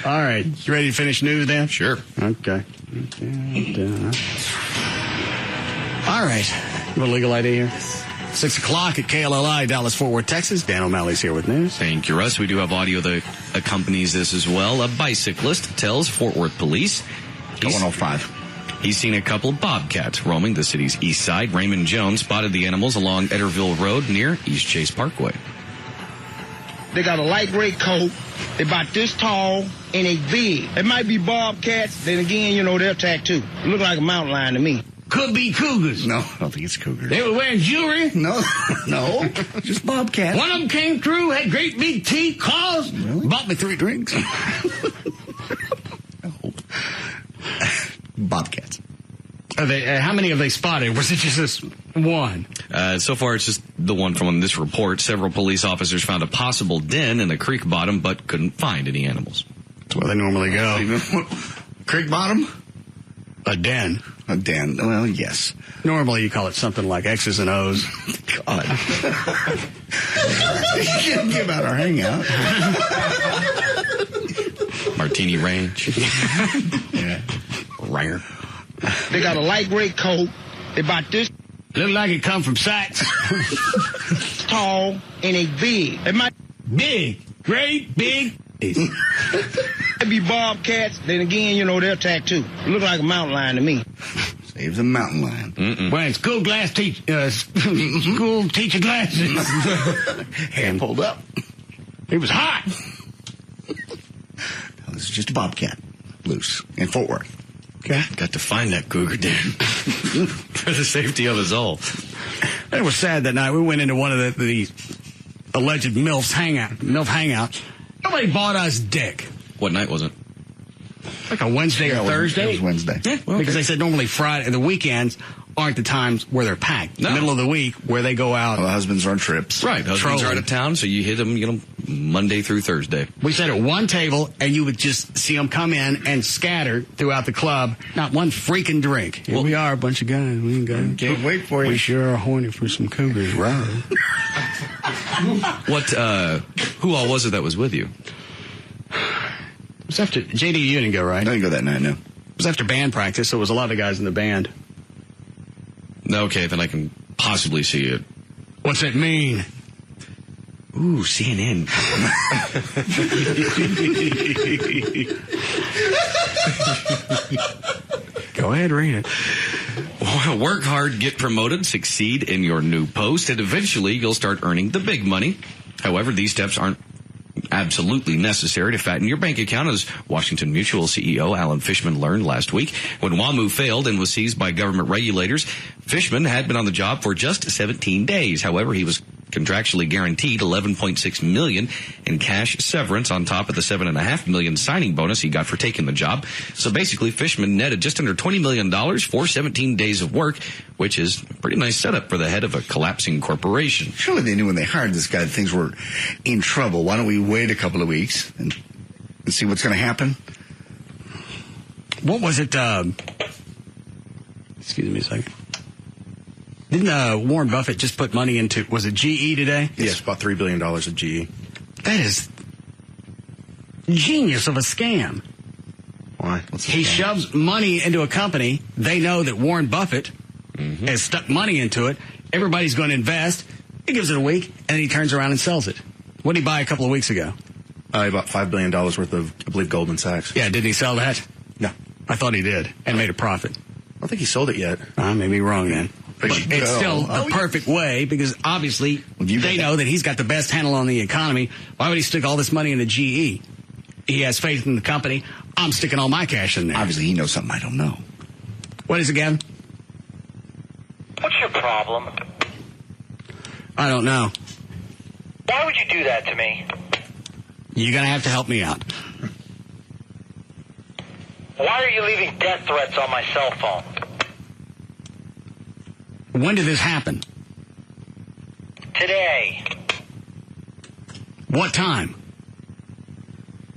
All right. You ready to finish news, Dan? Sure. Okay. All right. You want a legal ID here? 6 o'clock at KLLI, Dallas, Fort Worth, Texas. Dan O'Malley's here with news. Thank you, Russ. We do have audio that accompanies this as well. A bicyclist tells Fort Worth police 105. He's seen a couple of bobcats roaming the city's east side. Raymond Jones spotted the animals along Etterville Road near East Chase Parkway. They got a light gray coat. They're about this tall and they big. It might be bobcats. Then again, you know, they're attacked too. It look like a mountain lion to me. Could be cougars. No, I don't think it's cougars. They were wearing jewelry. No, just bobcats. One of them came through, had great big teeth, claws. Really? Bought me 3 drinks. Bobcats. How many have they spotted? Was it just this one? So far, it's just the one from this report. Several police officers found a possible den in a creek bottom, but couldn't find any animals. That's where they normally go. Creek bottom? A den. A den. Well, yes. Normally, you call it something like X's and O's. God. Give out our hangout. Martini Ranch. Yeah. Ringer. They got a light gray coat. They about this Look like it come from Saks. tall and they big. They might big. Great big. Might be bobcats. Then again, you know, they're attacked too. It look like a mountain lion to me. Saves a mountain lion. Wearing school teacher glasses. Hand pulled up. It was hot. This is just a bobcat. Loose. In Fort Worth. Okay. Got to find that cougar, dude. For the safety of us all. It was sad that night. We went into one of the alleged MILF hangouts. Nobody bought us dick. What night was it? Like a Wednesday or Thursday. It was Wednesday. Yeah, well, because they said normally Friday, the weekends aren't the times where they're packed. No. The middle of the week where they go out. Well, husbands are on trips. Right. Husbands are out of town, so you hit them, Monday through Thursday. We sat at one table, and you would just see them come in and scatter throughout the club. Not one freaking drink. Here we are, a bunch of guys. We ain't got can't wait for you. We sure are horny for some cougars, right? Who all was it that was with you? It was after, JD, you didn't go, right? I didn't go that night, no. It was after band practice, so it was a lot of guys in the band. Okay, then I can possibly see it. What's that mean? Ooh, CNN. Go ahead, read it. Work hard, get promoted, succeed in your new post, and eventually you'll start earning the big money. However, these steps aren't absolutely necessary to fatten your bank account, as Washington Mutual CEO Alan Fishman learned last week. When WAMU failed and was seized by government regulators, Fishman had been on the job for just 17 days. However, he was contractually guaranteed $11.6 million in cash severance on top of the $7.5 million signing bonus he got for taking the job. So basically, Fishman netted just under $20 million for 17 days of work, which is a pretty nice setup for the head of a collapsing corporation. Surely they knew when they hired this guy that things were in trouble. Why don't we wait a couple of weeks and see what's going to happen? What was it? Excuse me a second. Didn't Warren Buffett just put money into, was it GE today? Yes, about $3 billion of GE. That is genius of a scam. Why? He shoves money into a company. They know that Warren Buffett has stuck money into it. Everybody's going to invest. He gives it a week, and then he turns around and sells it. What did he buy a couple of weeks ago? He bought $5 billion worth of, I believe, Goldman Sachs. Yeah, didn't he sell that? No. I thought he did, and made a profit. I don't think he sold it yet. I may be wrong then. But it's still the perfect way, because obviously they know that he's got the best handle on the economy. Why would he stick all this money into GE? He has faith in the company. I'm sticking all my cash in there. Obviously, he knows something I don't know. What is it, Gavin? What's your problem? I don't know. Why would you do that to me? You're going to have to help me out. Why are you leaving death threats on my cell phone? When did this happen? Today. What time?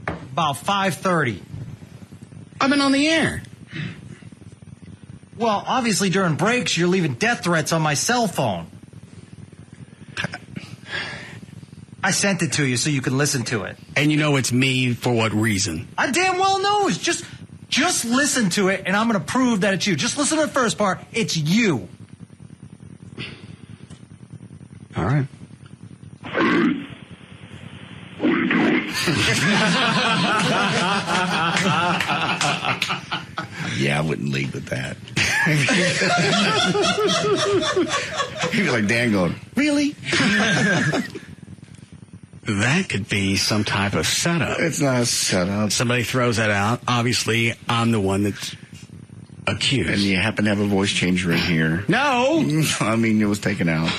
About 5:30. I've been on the air. Well, obviously during breaks, you're leaving death threats on my cell phone. I sent it to you so you can listen to it. And you know it's me for what reason? I damn well know. It's just listen to it, and I'm going to prove that it's you. Just listen to the first part. It's you. All right. Yeah, I wouldn't lead with that. He'd be like Dan going, really? That could be some type of setup. It's not a setup. Somebody throws that out. Obviously, I'm the one that's accused. And you happen to have a voice changer in here. No! I mean, it was taken out.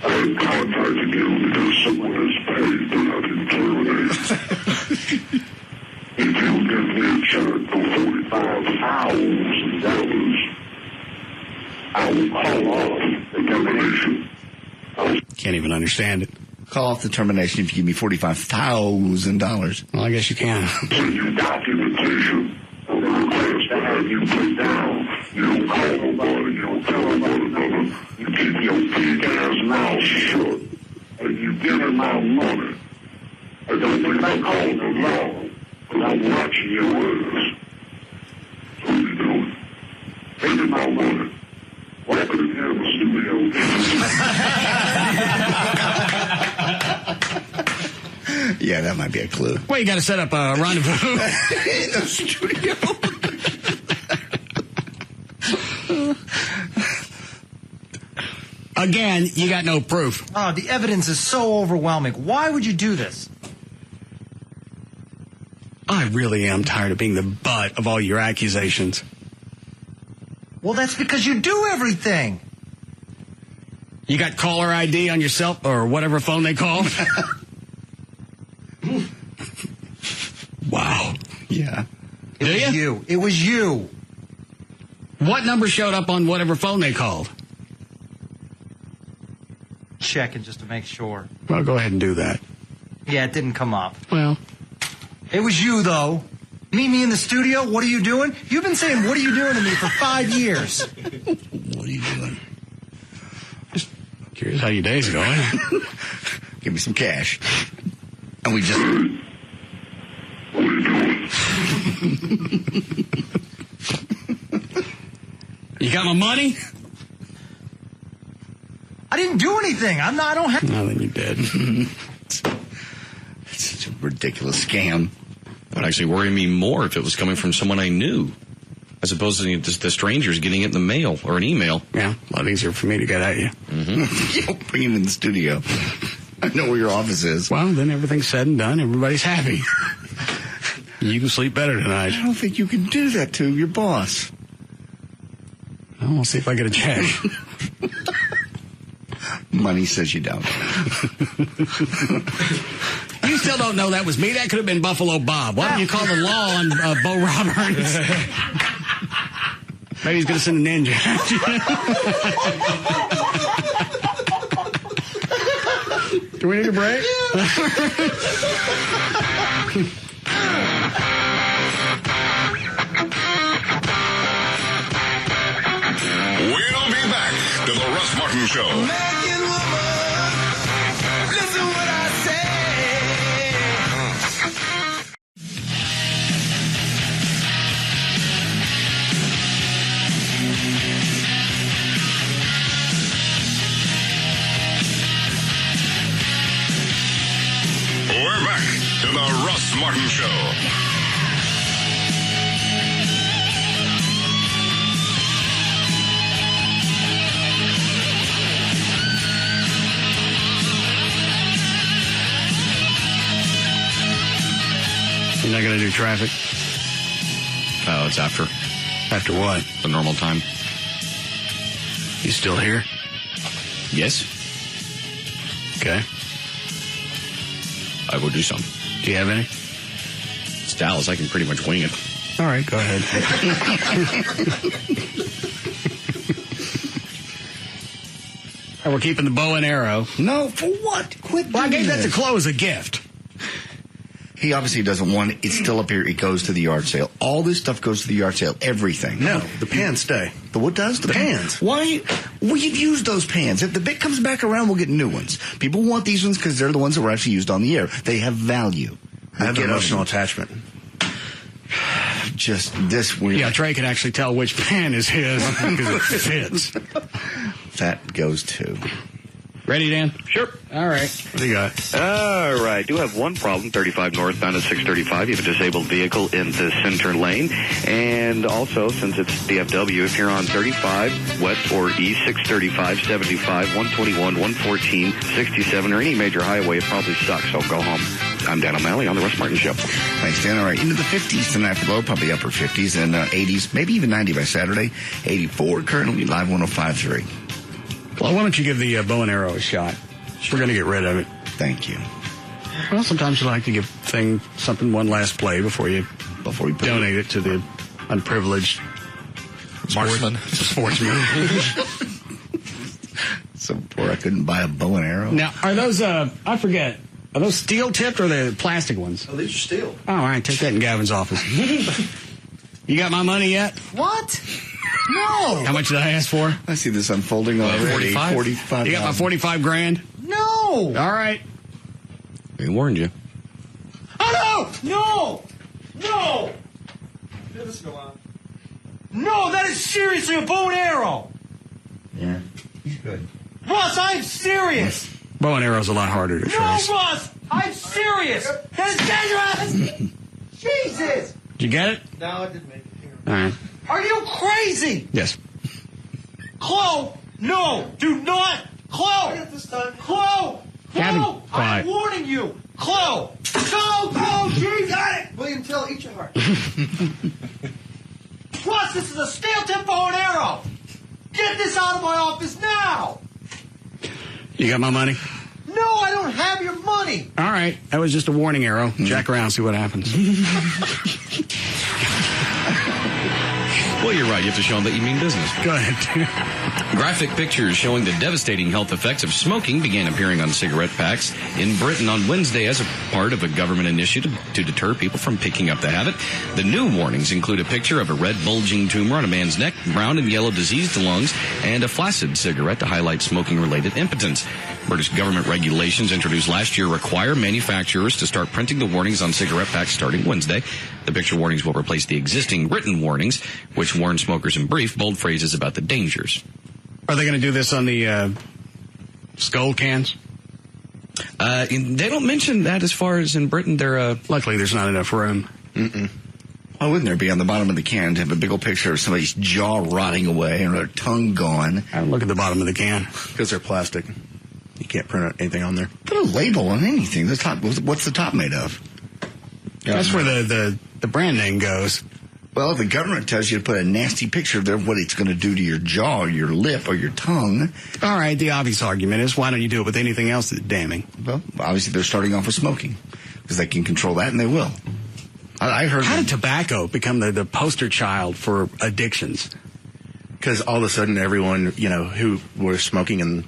I'm contacting you because someone has paid but not been terminated. If you give me a check for $45,000, I will call off the termination. Can't even understand it. Call off the termination if you give me $45,000. Well, I guess you can. Send you documentation of the request to have you put down. You don't call nobody, you don't tell nobody nothing. You keep your big ass mouth shut, and you give me my money. I don't think I called the law, but I'm watching your ass. So what are you doing? Give me my money. Welcome to the studio. Yeah, that might be a clue. Well, you got to set up a rendezvous. In the studio. Again, you got no proof. Oh, the evidence is so overwhelming. Why would you do this? I really am tired of being the butt of all your accusations. Well, that's because you do everything. You got caller ID on your cell or whatever phone they call? Wow. Yeah. It was you. It was you. What number showed up on whatever phone they called? Checking just to make sure. Well, go ahead and do that. Yeah, it didn't come up. Well. It was you, though. Meet me in the studio? What are you doing? You've been saying, what are you doing to me for 5 years. What are you doing? Just curious how your day's going. Give me some cash. And we just... What are you doing? You got my money? I didn't do anything. I don't have... No, then you did. It's such a ridiculous scam. It would actually worry me more if it was coming from someone I knew. as opposed to just the strangers getting it in the mail or an email. Yeah, a lot easier for me to get at you. Mm-hmm. Bring him in the studio. I know where your office is. Well, then everything's said and done. Everybody's happy. You can sleep better tonight. I don't think you can do that to your boss. Well, we'll see if I get a check. Money says you don't. You still don't know that was me. That could have been Buffalo Bob. Why don't you call the law on Bo Roberts? Maybe he's going to send a ninja. Do we need a break? We'll be back to the Russ Martin Show. Listen what I say. We're back to the Russ Martin Show. You're not going to do traffic? Oh, it's after. After what? The normal time. You still here? Yes. Okay. I will do some. Do you have any? It's Dallas. I can pretty much wing it. All right, go ahead. And we're keeping the bow and arrow. No, for what? Quit. Well, I gave that to Chloe as a gift. He obviously doesn't want it. It's still up here. It goes to the yard sale. All this stuff goes to the yard sale. Everything. No, the pans stay. The what does? The pans. Why? We've used those pans. If the bit comes back around, we'll get new ones. People want these ones because they're the ones that were actually used on the air. They have value. I have an emotional attachment. Just this weird. Yeah, Trey can actually tell which pan is his because it fits. That goes too. Ready, Dan? Sure. All right. What do you got? All right. Do have one problem. 35 northbound at 635. You have a disabled vehicle in the center lane. And also, since it's DFW, if you're on 35 west or east, 635, 75, 121, 114, 67, or any major highway, it probably sucks. So go home. I'm Dan O'Malley on the Russ Martin Show. Thanks, Dan. All right. Into the 50s tonight for low, probably upper 50s and 80s, maybe even 90 by Saturday. 84 currently, live 105.3. Well, why don't you give the bow and arrow a shot? We're going to get rid of it. Thank you. Well, sometimes you like to give something one last play before you donate it to the unprivileged marksman. Sportsman. So poor I couldn't buy a bow and arrow. Now, are those, I forget, are those steel tipped or the plastic ones? Oh, these are steel. Oh, all right, take that in Gavin's office. You got my money yet? What? No. How much did I ask for? I see this unfolding already. 45. You got my 45 grand? No. All right. We warned you. Oh, no. No. This go on. No, that is seriously a bow and arrow. Yeah, he's good. Russ, I'm serious. Bow and arrow's a lot harder to No, trace. Russ, I'm serious. That is dangerous. Jesus. Did you get it? No, it didn't make it. All right. Are you crazy? Yes. Chloe, no, do not. Chloe, Chloe, Gavin, Chloe, quiet. I'm warning you. Chloe, Chloe, Jesus. Got it. William Tell, eat your heart. Russ, this is a steel tip bow and arrow. Get this out of my office now. You got my money? No, I don't have your money. All right. That was just a warning arrow. Jack around, see what happens. Well, you're right. You have to show them that you mean business. Go ahead. Graphic pictures showing the devastating health effects of smoking began appearing on cigarette packs in Britain on Wednesday as a part of a government initiative to deter people from picking up the habit. The new warnings include a picture of a red bulging tumor on a man's neck, brown and yellow diseased lungs, and a flaccid cigarette to highlight smoking-related impotence. British government regulations introduced last year require manufacturers to start printing the warnings on cigarette packs starting Wednesday. The picture warnings will replace the existing written warnings, which warn smokers in brief, bold phrases about the dangers. Are they going to do this on the skull cans? They don't mention that as far as in Britain. They're luckily there's not enough room. Mm-mm. Why wouldn't there be on the bottom of the can to have a big old picture of somebody's jaw rotting away and their tongue gone? I don't look at the bottom of the can. Because they're plastic. You can't print anything on there. Put a label on anything. The top, what's the top made of? That's where the brand name goes. Well, if the government tells you to put a nasty picture of what it's going to do to your jaw or your lip or your tongue. All right, the obvious argument is, why don't you do it with anything else that's damning? Well, obviously they're starting off with smoking because they can control that, and they will. I heard. How did tobacco become the poster child for addictions? Because all of a sudden everyone, who were smoking and,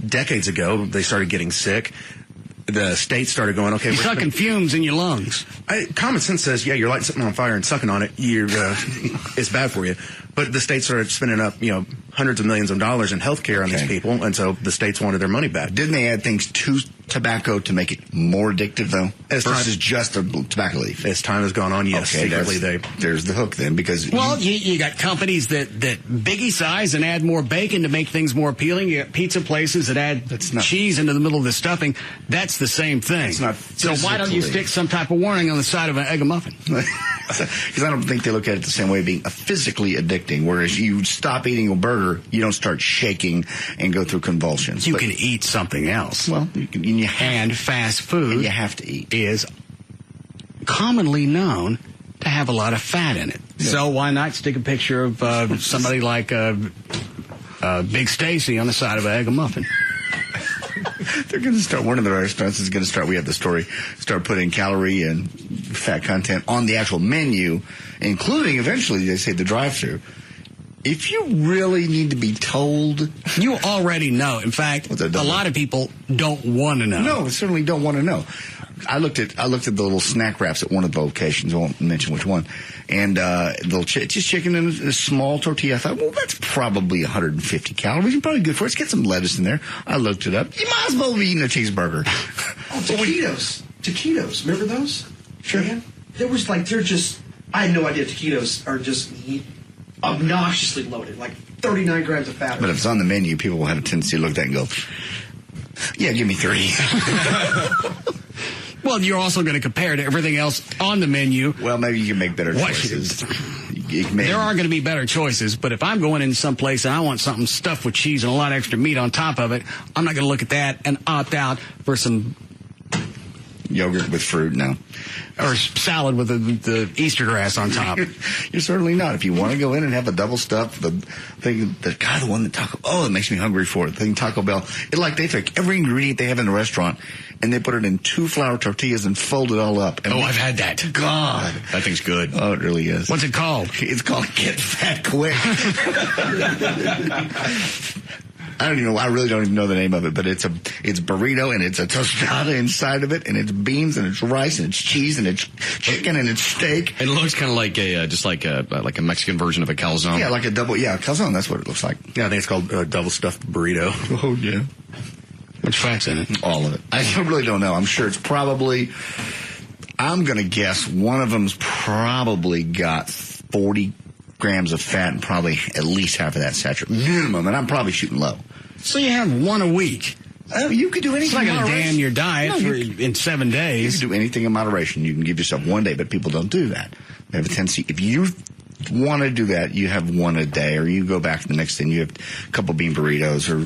decades ago, they started getting sick. The state started going, okay, you're sucking fumes in your lungs. Common sense says, yeah, you're lighting something on fire and sucking on it. It's bad for you. But the state started spending up, hundreds of millions of dollars in health care on these people, and so the states wanted their money back. Didn't they add things to tobacco to make it more addictive, though? Versus just a tobacco leaf? As time has gone on, yes. Okay, there's the hook then, because... Well, you got companies that biggie size and add more bacon to make things more appealing. You got pizza places that add cheese into the middle of the stuffing. That's the same thing. It's not so why don't you stick some type of warning on the side of an egg muffin? Because I don't think they look at it the same way, being physically addicting, whereas you stop eating a burger, you don't start shaking and go through convulsions. You can eat something else. Well, and fast food and you have to eat. Is commonly known to have a lot of fat in it. Yeah. So why not stick a picture of somebody like Big Stacy on the side of an egg muffin? They're going to start, one of the restaurants is going to start, we have the story, start putting calorie and fat content on the actual menu, including eventually, they say, the drive-thru. If you really need to be told... You already know. In fact, a lot of people don't want to know. No, certainly don't want to know. I looked at the little snack wraps at one of the locations. I won't mention which one. And little just chicken and a small tortilla. I thought, well, that's probably 150 calories. And probably good for it. Let's get some lettuce in there. I looked it up. You might as well be eating a cheeseburger. Oh, taquitos. Taquitos. Remember those? Sure. There was I had no idea taquitos are just obnoxiously loaded. 39 grams of fat. But if it's on the menu, people will have a tendency to look at that and go, yeah, give me 3. Well, you're also going to compare to everything else on the menu. Well, maybe you can make better choices. There are going to be better choices, but if I'm going in someplace and I want something stuffed with cheese and a lot of extra meat on top of it, I'm not going to look at that and opt out for some yogurt with fruit now. Or salad with the Easter grass on top. You're certainly not. If you want to go in and have a double stuffed, the one that it makes me hungry for it. The thing Taco Bell, they take every ingredient they have in the restaurant and they put it in 2 flour tortillas and fold it all up. And I've had that. God. That thing's good. Oh, it really is. What's it called? It's called Get Fat Quick. I don't even know. I really don't even know the name of it, but it's burrito and it's a tostada inside of it, and it's beans and it's rice and it's cheese and it's chicken and it's steak. It looks kind of like like a Mexican version of a calzone. Yeah, like a calzone. That's what it looks like. Yeah, I think it's called a double stuffed burrito. Oh yeah. What's fat's in it? All of it. I really don't know. I'm sure it's probably. I'm gonna guess one of them's probably got 40 grams of fat and probably at least half of that saturated minimum, and I'm probably shooting low. So you have one a week. You could do anything. It's not going to damn your diet in 7 days. You can do anything in moderation. You can give yourself one day, but people don't do that. They have a tendency. If you want to do that, you have one a day, or you go back the next day and you have a couple bean burritos or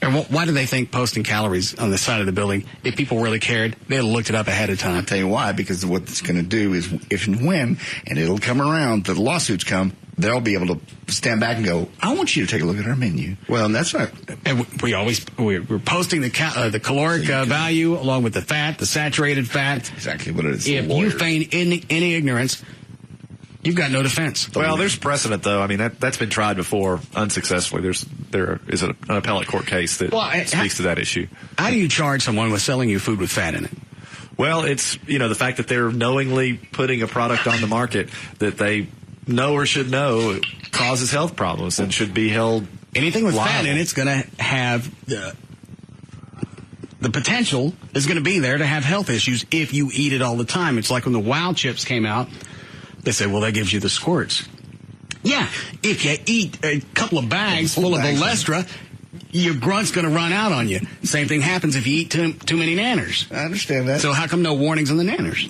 And why do they think posting calories on the side of the building, if people really cared, they'd have looked it up ahead of time? I'll tell you why, because what it's going to do is if and when, and it'll come around, the lawsuits come, they'll be able to stand back and go, I want you to take a look at our menu. Well, and that's right. And we're posting the caloric value along with the fat, the saturated fat. That's exactly what it is. If you feign any ignorance, you've got no defense. Well, there's precedent, though. I mean, that's been tried before unsuccessfully. There is an appellate court case that speaks to that issue. How do you charge someone with selling you food with fat in it? Well, it's, the fact that they're knowingly putting a product on the market that they know or should know causes health problems and should be held anything with liable. fat in it's going to have the potential is going to be there to have health issues if you eat it all the time. It's like when the Wild Chips came out, they said, well, that gives you the squirts. Yeah, if you eat a couple of bags full of Olestra, your grunt's going to run out on you. Same thing happens if you eat too many nanners. I understand that. So how come no warnings on the nanners?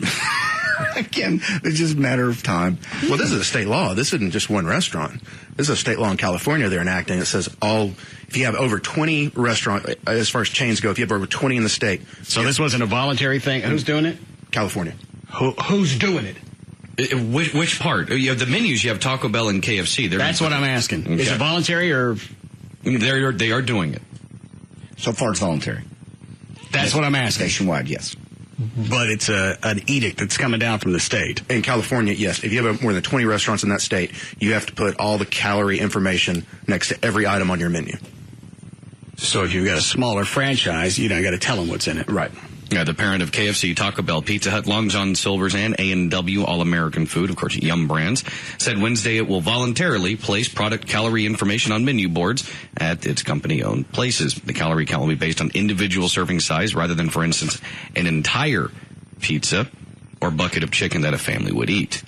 Again, it's just a matter of time. Well, this is a state law. This isn't just one restaurant. This is a state law in California they're enacting. It says if you have over 20 restaurants, as far as chains go, if you have over 20 in the state. So this wasn't a voluntary thing? Who's doing it? California. Who's doing it? Which part? You have the menus. You have Taco Bell and KFC. That's what I'm asking. Okay. Is it voluntary or? They are doing it. So far, it's voluntary. That's what I'm asking. Nationwide, yes. But it's an edict that's coming down from the state. In California, yes. If you have more than 20 restaurants in that state, you have to put all the calorie information next to every item on your menu. So if you've got a smaller franchise, you don't got to tell them what's in it. Right. Yeah, the parent of KFC, Taco Bell, Pizza Hut, Long John Silver's, and A&W All-American Food, of course, Yum Brands, said Wednesday it will voluntarily place product calorie information on menu boards at its company-owned places. The calorie count will be based on individual serving size rather than, for instance, an entire pizza or bucket of chicken that a family would eat.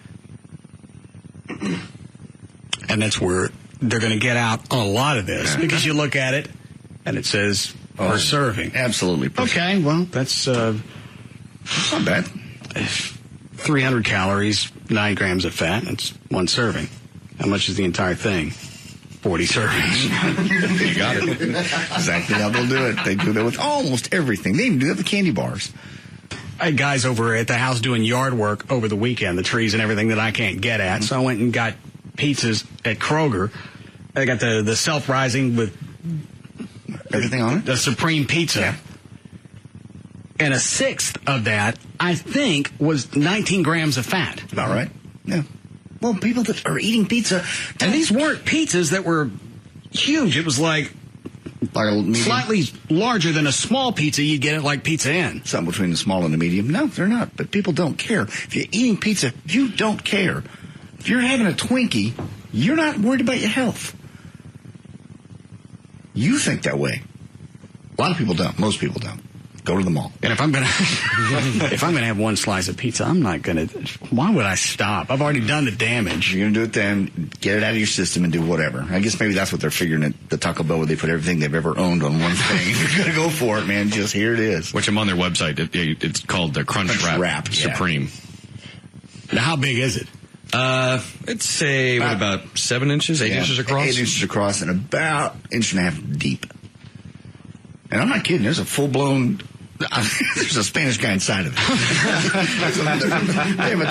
And that's where they're going to get out a lot of this, because you look at it and it says per serving. Absolutely. Okay, well, that's not bad. 300 calories, 9 grams of fat. That's one serving. How much is the entire thing? 40 servings. You got it. Exactly how they'll do it. They do that with almost everything. They even do that with candy bars. I had guys over at the house doing yard work over the weekend, the trees and everything that I can't get at. So I went and got pizzas at Kroger. I got the self-rising with everything on it? The Supreme Pizza. Yeah. And a sixth of that, I think, was 19 grams of fat. About right. Yeah. Well, people that are eating pizza. And these weren't pizzas that were huge. It was like slightly larger than a small pizza you'd get at like Pizza Inn. Something between the small and the medium. No, they're not. But people don't care. If you're eating pizza, you don't care. If you're having a Twinkie, you're not worried about your health. You think that way. A lot of people don't. Most people don't. Go to the mall. And if I'm gonna have one slice of pizza, I'm not gonna. Why would I stop? I've already done the damage. You're gonna do it then. Get it out of your system and do whatever. I guess maybe that's what they're figuring at the Taco Bell, where they put everything they've ever owned on one thing. If you're gonna go for it, man, just here it is. Which I'm on their website. It's called the Crunch Wrap Supreme. Now, how big is it? It's about 7 inches, 8 inches across? 8 inches across and about 1.5 inches deep. And I'm not kidding. There's a full-blown... There's a Spanish guy inside of it. A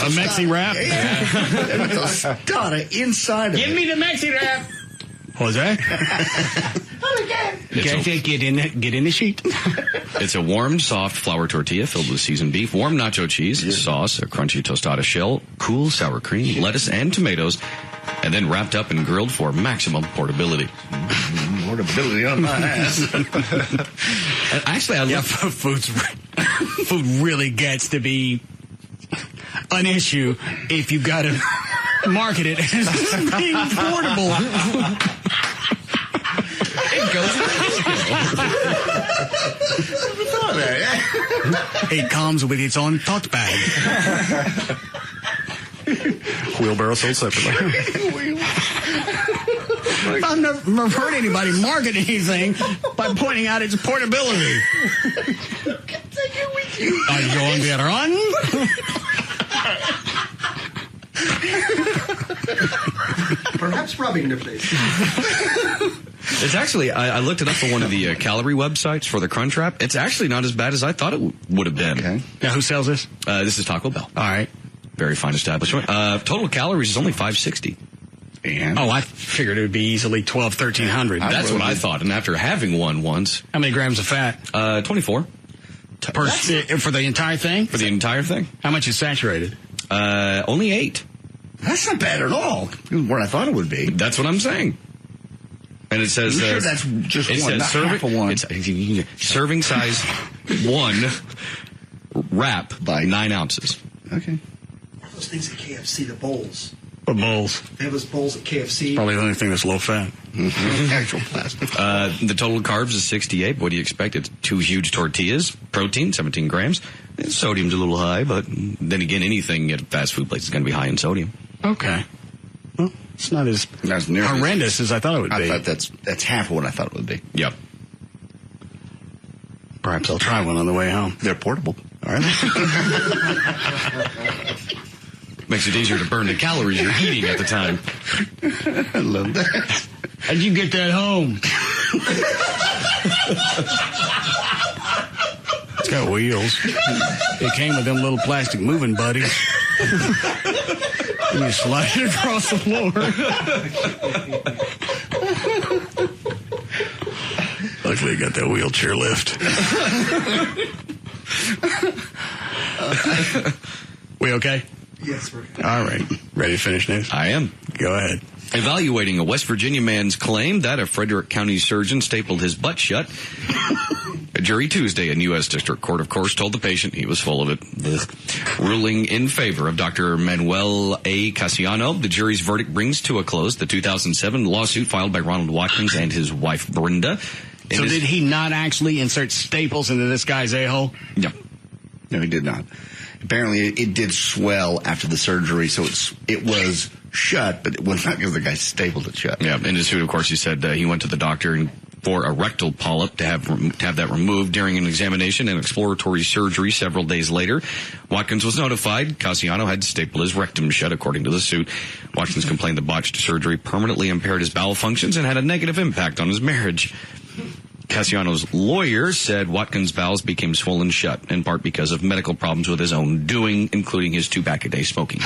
Mexi wrap? Yeah. They have a tostada inside of it. Give me the Mexi wrap! Jose? Get in the sheet. It's a warmed, soft flour tortilla filled with seasoned beef, warm nacho cheese, sauce, a crunchy tostada shell, cool sour cream, lettuce, and tomatoes, and then wrapped up and grilled for maximum portability. Portability on my ass. Actually, I love food really gets to be an issue if you've got to market it as being portable. It goes It comes with its own tote bag. Wheelbarrow sold separately. I've never heard anybody market anything by pointing out its portability. Are you on the run? Perhaps rubbing the place. It's actually, I looked it up for one of the calorie websites for the Crunch Wrap. It's actually not as bad as I thought it would have been. Okay. Now, who sells this? This is Taco Bell. All right. Very fine establishment. Total calories is only 560. And I figured it would be easily 1,300. That's what I thought. And after having one once. How many grams of fat? 24. For the entire thing? For the entire thing. How much is saturated? Only 8. That's not bad at all. What I thought it would be. That's what I'm saying. And it says... Sure that's just it one, says not half a one. It's serving size 1 wrap by 9 ounces. Okay. Those things at KFC, the bowls. What bowls? They have those bowls at KFC. Probably the only thing that's low fat. Actual plastic. The total carbs is 68. What do you expect? It's 2 huge tortillas, protein, 17 grams. Sodium's a little high, but then again, anything at a fast food place is going to be high in sodium. Okay. Well, it's not as horrendous as I thought it would be. I thought that's half of what I thought it would be. Yep. Perhaps I'll try one on the way home. They're portable. All right. Makes it easier to burn the calories you're eating at the time. I love that. How'd you get that home? It's got wheels. It came with them little plastic moving buddies. You slide it across the floor. Luckily, you got that wheelchair lift. We okay? Yes, we're okay. All right. Ready to finish news? I am. Go ahead. Evaluating a West Virginia man's claim that a Frederick County surgeon stapled his butt shut. A jury Tuesday in U.S. District Court, of course, told the patient he was full of it. Ruling in favor of Dr. Manuel A. Casiano, the jury's verdict brings to a close the 2007 lawsuit filed by Ronald Watkins and his wife, Brenda. So did he not actually insert staples into this guy's a-hole? No. No, he did not. Apparently, it did swell after the surgery, so it was shut, but it was not because the guy stapled it shut. Yeah, in his suit, of course, he said he went to the doctor for a rectal polyp to have that removed during an examination and exploratory surgery several days later. Watkins was notified. Casiano had stapled his rectum shut, according to the suit. Watkins complained the botched surgery permanently impaired his bowel functions and had a negative impact on his marriage. Casiano's lawyer said Watkins' bowels became swollen shut, in part because of medical problems with his own doing, including his 2-pack-a-day smoking.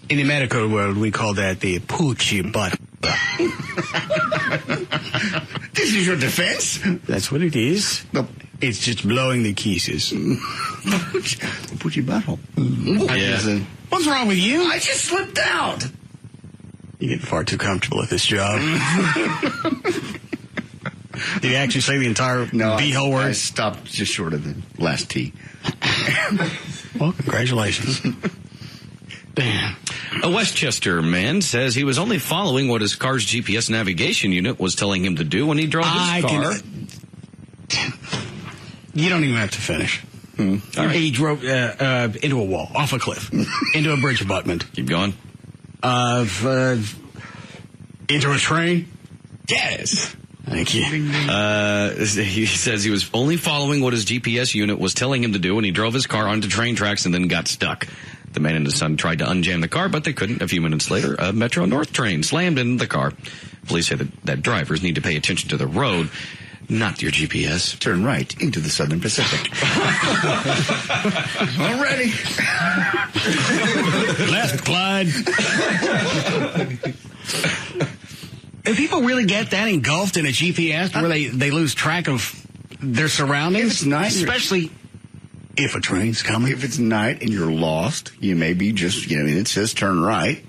In the medical world, we call that the poochie butt. This is your defense? That's what it is. No. It's just blowing the kisses. Poochie butthole. Yeah. What's wrong with you? I just slipped out. You get far too comfortable at this job. Did you actually say the entire B-hole word? I stopped just short of the last T. Well, congratulations. Damn. A Westchester man says he was only following what his car's GPS navigation unit was telling him to do when he drove his car. You don't even have to finish. All right. He drove into a wall, off a cliff, into a bridge abutment. Keep going. Into a train. Yes. Thank you. He says he was only following what his GPS unit was telling him to do when he drove his car onto train tracks and then got stuck. The man and his son tried to unjam the car, but they couldn't. A few minutes later, a Metro North train slammed into the car. Police say that drivers need to pay attention to the road, not your GPS. Turn right into the Southern Pacific. Already. Left, Clyde. If people really get that engulfed in a GPS where they lose track of their surroundings, if it's night, especially if a train's coming. If it's night and you're lost, you may be just, it says turn right.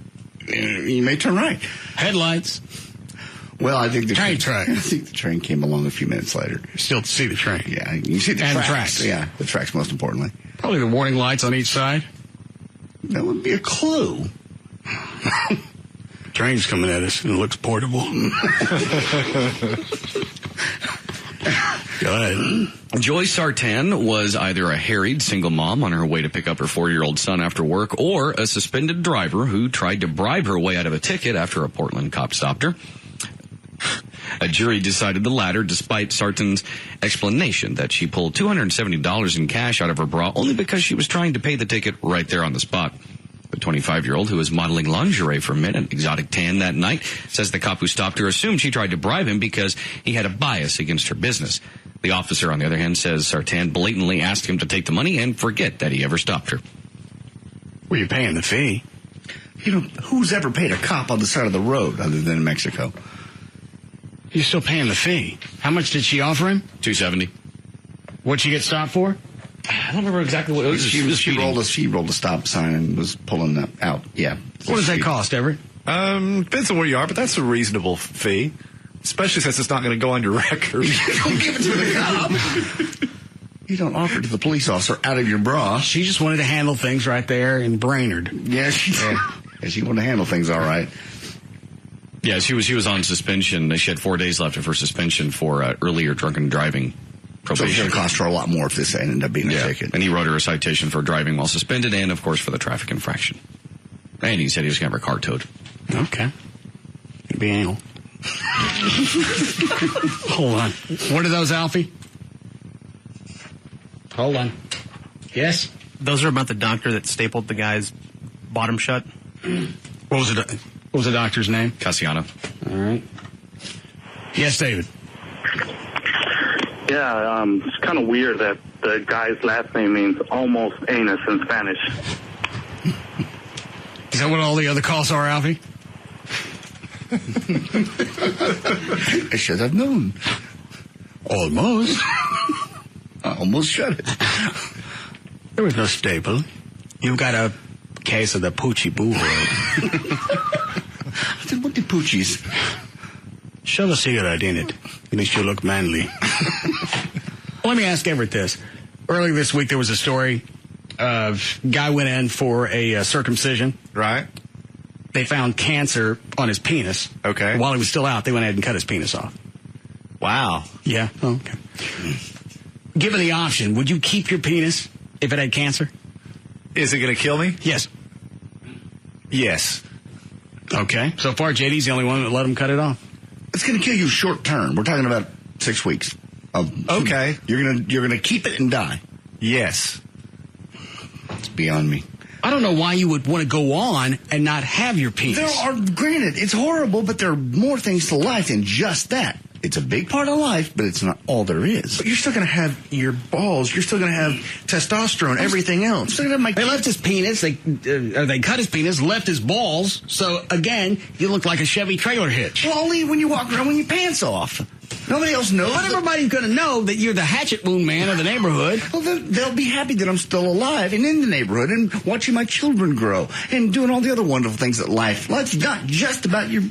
You may turn right. Headlights. Well, I think the train track. I think the train came along a few minutes later. Still to see the train. Yeah, you see the and tracks. Yeah, the tracks most importantly. Probably the warning lights on each side. That would be a clue. Train's coming at us and it looks portable. Go ahead. Joy Sartan was either a harried single mom on her way to pick up her 4-year-old son after work or a suspended driver who tried to bribe her way out of a ticket after a Portland cop stopped her. A jury decided the latter, despite Sartan's explanation that she pulled $270 in cash out of her bra only because she was trying to pay the ticket right there on the spot. The 25-year-old, who was modeling lingerie for men in exotic tan that night, says the cop who stopped her assumed she tried to bribe him because he had a bias against her business. The officer, on the other hand, says Sartan blatantly asked him to take the money and forget that he ever stopped her. Well, you're paying the fee. Who's ever paid a cop on the side of the road other than in Mexico? You're still paying the fee. How much did she offer him? $270. What'd she get stopped for? I don't remember exactly what it was. She rolled a stop sign and was pulling that out. Yeah. What does that cost, Everett? Depends on where you are, but that's a reasonable fee. Especially since it's not going to go on your record. You don't give it to the cop. You don't offer it to the police officer out of your bra. She just wanted to handle things right there in Brainerd. Yeah, she wanted to handle things all right. Yeah, she was on suspension. She had 4 days left of her suspension for earlier drunken driving. Probation. So it's going to cost her a lot more if this ended up being a ticket. And he wrote her a citation for driving while suspended and, of course, for the traffic infraction. And he said he was going to have her car towed. Okay. It'd be anal. Hold on. What are those, Alfie? Hold on. Yes? Those are about the doctor that stapled the guy's bottom shut. What was the doctor's name? Cassiano. All right. Yes, David. Yeah, it's kind of weird that the guy's last name means almost anus in Spanish. Is that what all the other calls are, Alfie? I should have known. Almost. I almost shut it. There was no staple. You've got a case of the Poochie Boo. What the Poochies? Shove a cigarette in it. It makes you look manly. Let me ask Everett this. Earlier this week, there was a story of guy went in for a circumcision. Right. They found cancer on his penis. Okay. While he was still out, they went ahead and cut his penis off. Wow. Yeah. Oh, okay. Given the option, would you keep your penis if it had cancer? Is it going to kill me? Yes. Yes. Okay. So far, JD's the only one that let him cut it off. It's going to kill you short term. We're talking about 6 weeks. Okay. You're gonna keep it and die. Yes. It's beyond me. I don't know why you would want to go on and not have your penis. Granted, it's horrible, but there are more things to life than just that. It's a big part of life, but it's not all there is. But you're still going to have your balls. You're still going to have testosterone, everything else. They left his penis. They cut his penis, left his balls. So, again, you look like a Chevy trailer hitch. Well, only when you walk around with your pants off. Nobody else knows. But everybody's going to know that you're the hatchet wound man of the neighborhood. Well, they'll be happy that I'm still alive and in the neighborhood and watching my children grow and doing all the other wonderful things that life's not just about your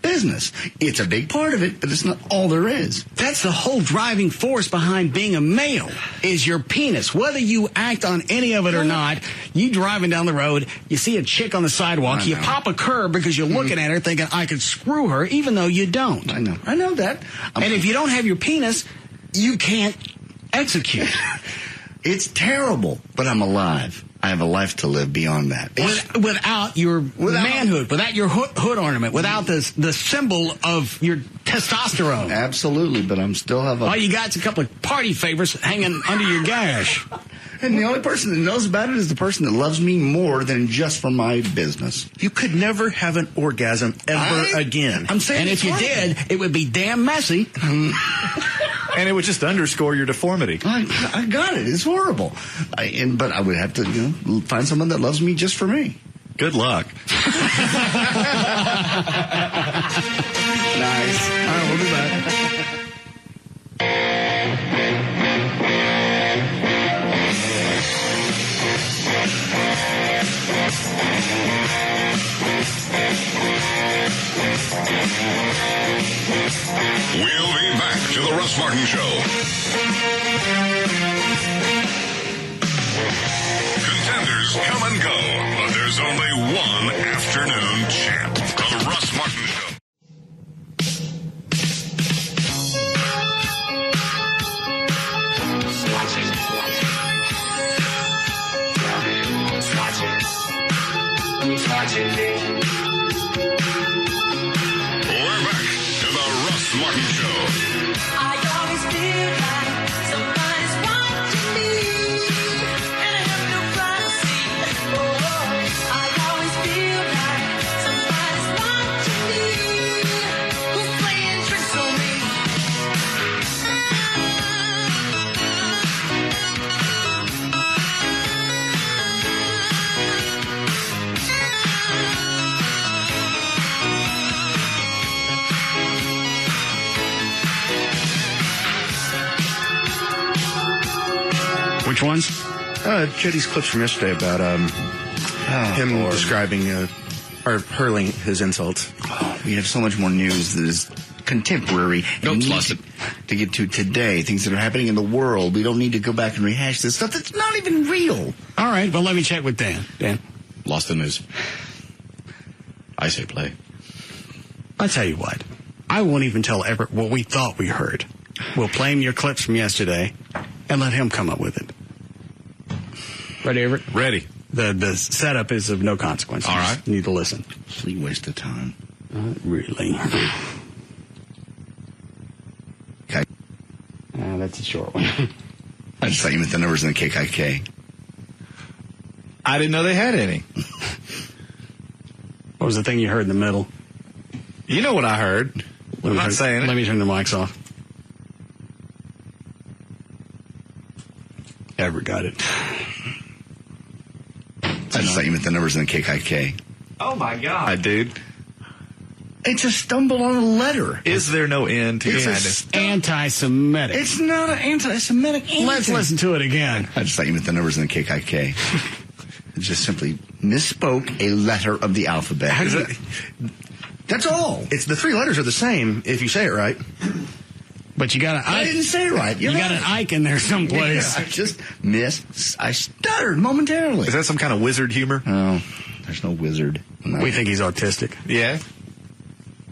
business. It's a big part of it, but it's not all there is. That's the whole driving force behind being a male is your penis. Whether you act on any of it or not, you driving down the road, you see a chick on the sidewalk, you pop a curb because you're looking at her thinking, I could screw her, even though you don't. I know that. And if you don't have your penis, you can't execute. It's terrible, but I'm alive. I have a life to live beyond that. Without your manhood, without your hood ornament, without the symbol of your testosterone. Absolutely, but I'm still have all you got is a couple of party favors hanging under your gash. And the only person that knows about it is the person that loves me more than just for my business. You could never have an orgasm ever again. I'm saying, and if you did, it would be damn messy. And it would just underscore your deformity. I got it. It's horrible. But I would have to find someone that loves me just for me. Good luck. Nice. All right, we'll be back. We'll be back to the Russ Martin Show. Contenders come and go, but there's only one afternoon champ. The Russ Martin Show. We're back to the Russ Martin Show. I always feel like somebody's watching me, and I have no privacy. I always feel like somebody's watching me, who's playing tricks on me. Which ones? JD's clips from yesterday about him describing or hurling his insults. Oh, we have so much more news that is contemporary and to get to today. Things that are happening in the world. We don't need to go back and rehash this stuff that's not even real. All right, well, let me check with Dan. Dan? Lost the news. I say play. I'll tell you what. I won't even tell Everett what we thought we heard. We'll play him your clips from yesterday and let him come up with it. Ready, Everett? Ready. The setup is of no consequence. All right. You need to listen. Complete waste of time. Not really. Okay. That's a short one. I just thought you meant the numbers in the KKK. I didn't know they had any. What was the thing you heard in the middle? You know what I heard. I'm not saying it. Let me turn the mics off. Ever got it. I just thought you meant the numbers in the KKK. Oh, my God. I did. It's a stumble on a letter. Is there no end to It's anti-Semitic. It's not an anti-Semitic anything. Let's listen to it again. I just thought you meant the numbers in the KKK. It just simply misspoke a letter of the alphabet. That's all. It's the three letters are the same if you say it right. But you got an I didn't say it right. You got an Ike in there someplace. Yeah, I stuttered momentarily. Is that some kind of wizard humor? No, there's no wizard. No. We think he's autistic. Yeah.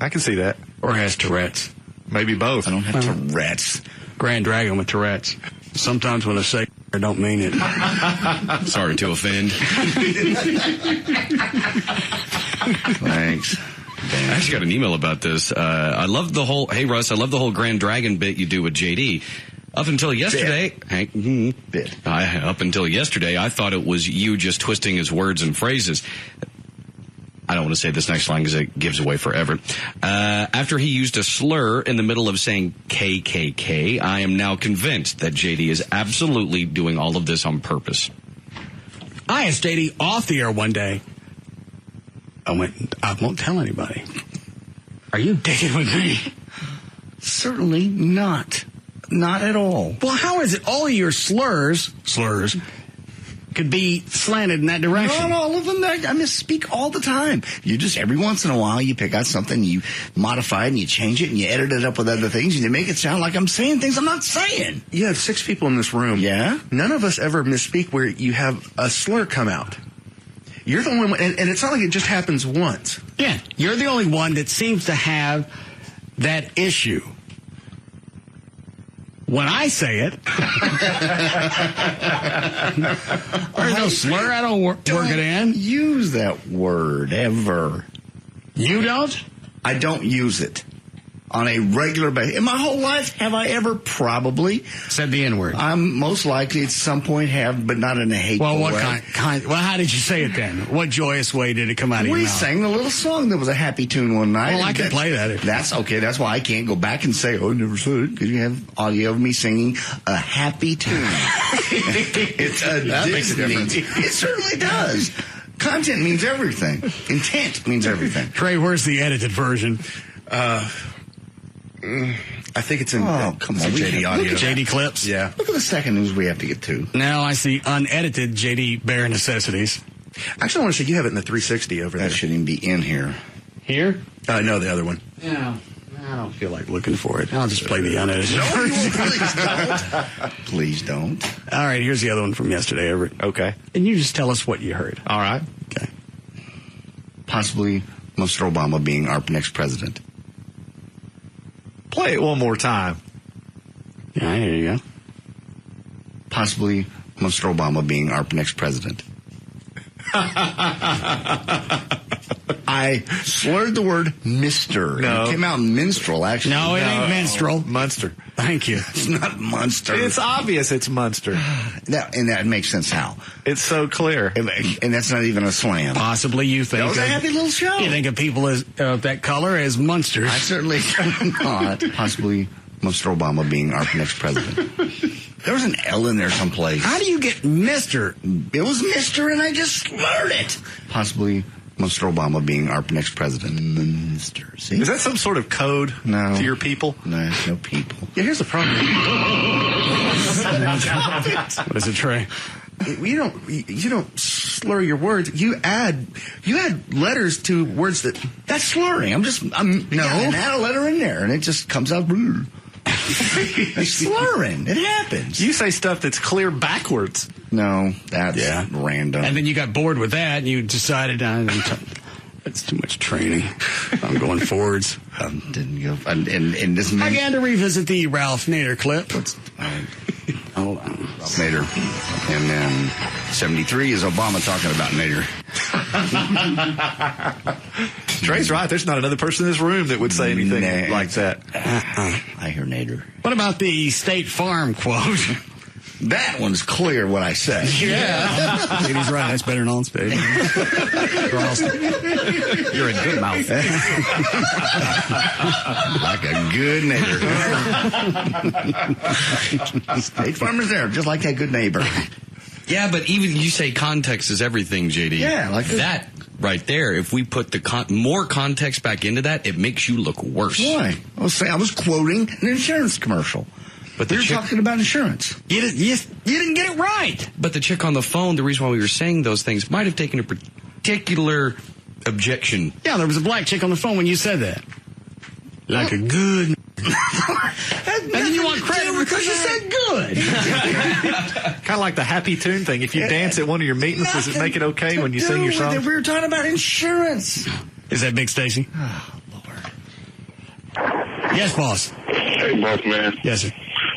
I can see that. Or has Tourette's. Maybe both. I don't have Tourette's. Grand Dragon with Tourette's. Sometimes when I say I don't mean it. Sorry to offend. Thanks. I actually got an email about this. I love the whole, hey Russ, I love the whole Grand Dragon bit you do with JD. Up until yesterday, up until yesterday, I thought it was you just twisting his words and phrases. I don't want to say this next line because it gives away forever. After he used a slur in the middle of saying KKK, I am now convinced that JD is absolutely doing all of this on purpose. I asked JD off the air one day. I won't tell anybody. Are you digging with me? Certainly not. Not at all. Well, how is it all of your slurs could be slanted in that direction? Not all of them. I misspeak all the time. You just, every once in a while, you pick out something, you modify it, and you change it, and you edit it up with other things, and you make it sound like I'm saying things I'm not saying. You have 6 people in this room. Yeah? None of us ever misspeak where you have a slur come out. You're the only one, and it's not like it just happens once. Yeah, you're the only one that seems to have that issue. When I say it, there's no slur. I don't work it in. Use that word ever. You don't? I don't use it on a regular basis. In my whole life, have I ever probably said the N-word? I'm most likely at some point have, but not in a hateful way. Well, what kind? Well, how did you say it then? What joyous way did it come out of your mouth? We sang a little song that was a happy tune one night. Well, I can play that. That's okay. That's why I can't go back and say, oh, I never said it, because you have audio of me singing a happy tune. It's a that makes a difference. It certainly does. Content means everything. Intent means everything. Trey, where's the edited version? I think it's in come on, JD audio. JD clips? Yeah. Look at the second news we have to get to. Now I see unedited JD bare necessities. Actually, I want to say you have it in the 360 over there. That shouldn't even be in here. Here? No, the other one. Yeah. I don't feel like looking for it. I'll just play the unedited. No, please don't. Please don't. All right, here's the other one from yesterday, Everett. Okay. And you just tell us what you heard. All right. Okay. Possibly Mr. Obama being our next president. Play it one more time. Yeah, here you go. Possibly Mr. Obama being our next president. I slurred the word Mr. No. It came out minstrel, actually. No, it ain't minstrel. Munster. Thank you. It's not Munster. It's obvious it's Munster. And that makes sense how. It's so clear. And that's not even a slam. Possibly you think. That was a happy little show. You think of people as that color as Munsters. I certainly do not. Possibly Mr. Obama being our next president. There was an L in there someplace. How do you get Mr.? It was Mr. and I just slurred it. Possibly Mr. Obama being our next president. Mr. See? Is that some sort of code to your people? No, no people. Yeah, here's the problem. What is it, Trey? You don't slur your words. You add letters to words that's slurring. And add a letter in there and it just comes out. It's slurring. It happens. You say stuff that's clear backwards. No, that's random. And then you got bored with that and you decided that's too much training. I'm going forwards. Didn't go. And this I began to revisit the Ralph Nader clip. Hold on. Ralph Nader. And then 73 is Obama talking about Nader. Trey's right. There's not another person in this room that would say anything like that. I hear Nader. What about the State Farm quote? That one's clear what I said. Yeah. He's right. That's better than on stage. You're in good mouth. Like a good neighbor. State Farmer's there, just like that good neighbor. Yeah, but even you say context is everything, JD. Yeah, like that right there. If we put the more context back into that, it makes you look worse. Why? I was quoting an insurance commercial. But you're talking about insurance. You didn't get it right. But the chick on the phone, the reason why we were saying those things might have taken a particular objection. Yeah, there was a black chick on the phone when you said that. Like a good... And then you want credit because you said good. Kind of like the happy tune thing. If you dance at one of your meetings, does it make it okay when you sing your song? We were talking about insurance. Is that Big Stacy? Oh, Lord. Yes, boss. Hey, boss man. Yes, sir.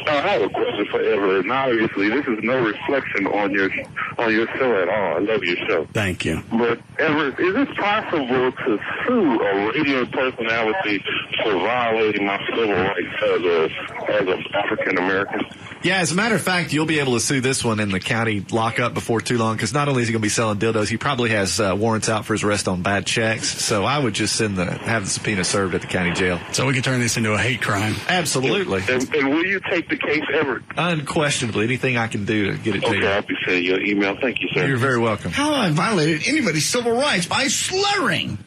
I have a question for Everett, and obviously this is no reflection on your show at all. I love your show. Thank you. But Everett, is it possible to sue a radio personality for violating my civil rights as an African American? Yeah, as a matter of fact, you'll be able to sue this one in the county lockup before too long, because not only is he going to be selling dildos, he probably has warrants out for his arrest on bad checks. So I would just have the subpoena served at the county jail. So we can turn this into a hate crime. Absolutely. And will you take the case, Everett? Unquestionably. Anything I can do to get it to you. Okay, I'll be sending you an email. Thank you, sir. You're very welcome. How have I violated anybody's civil rights by slurring?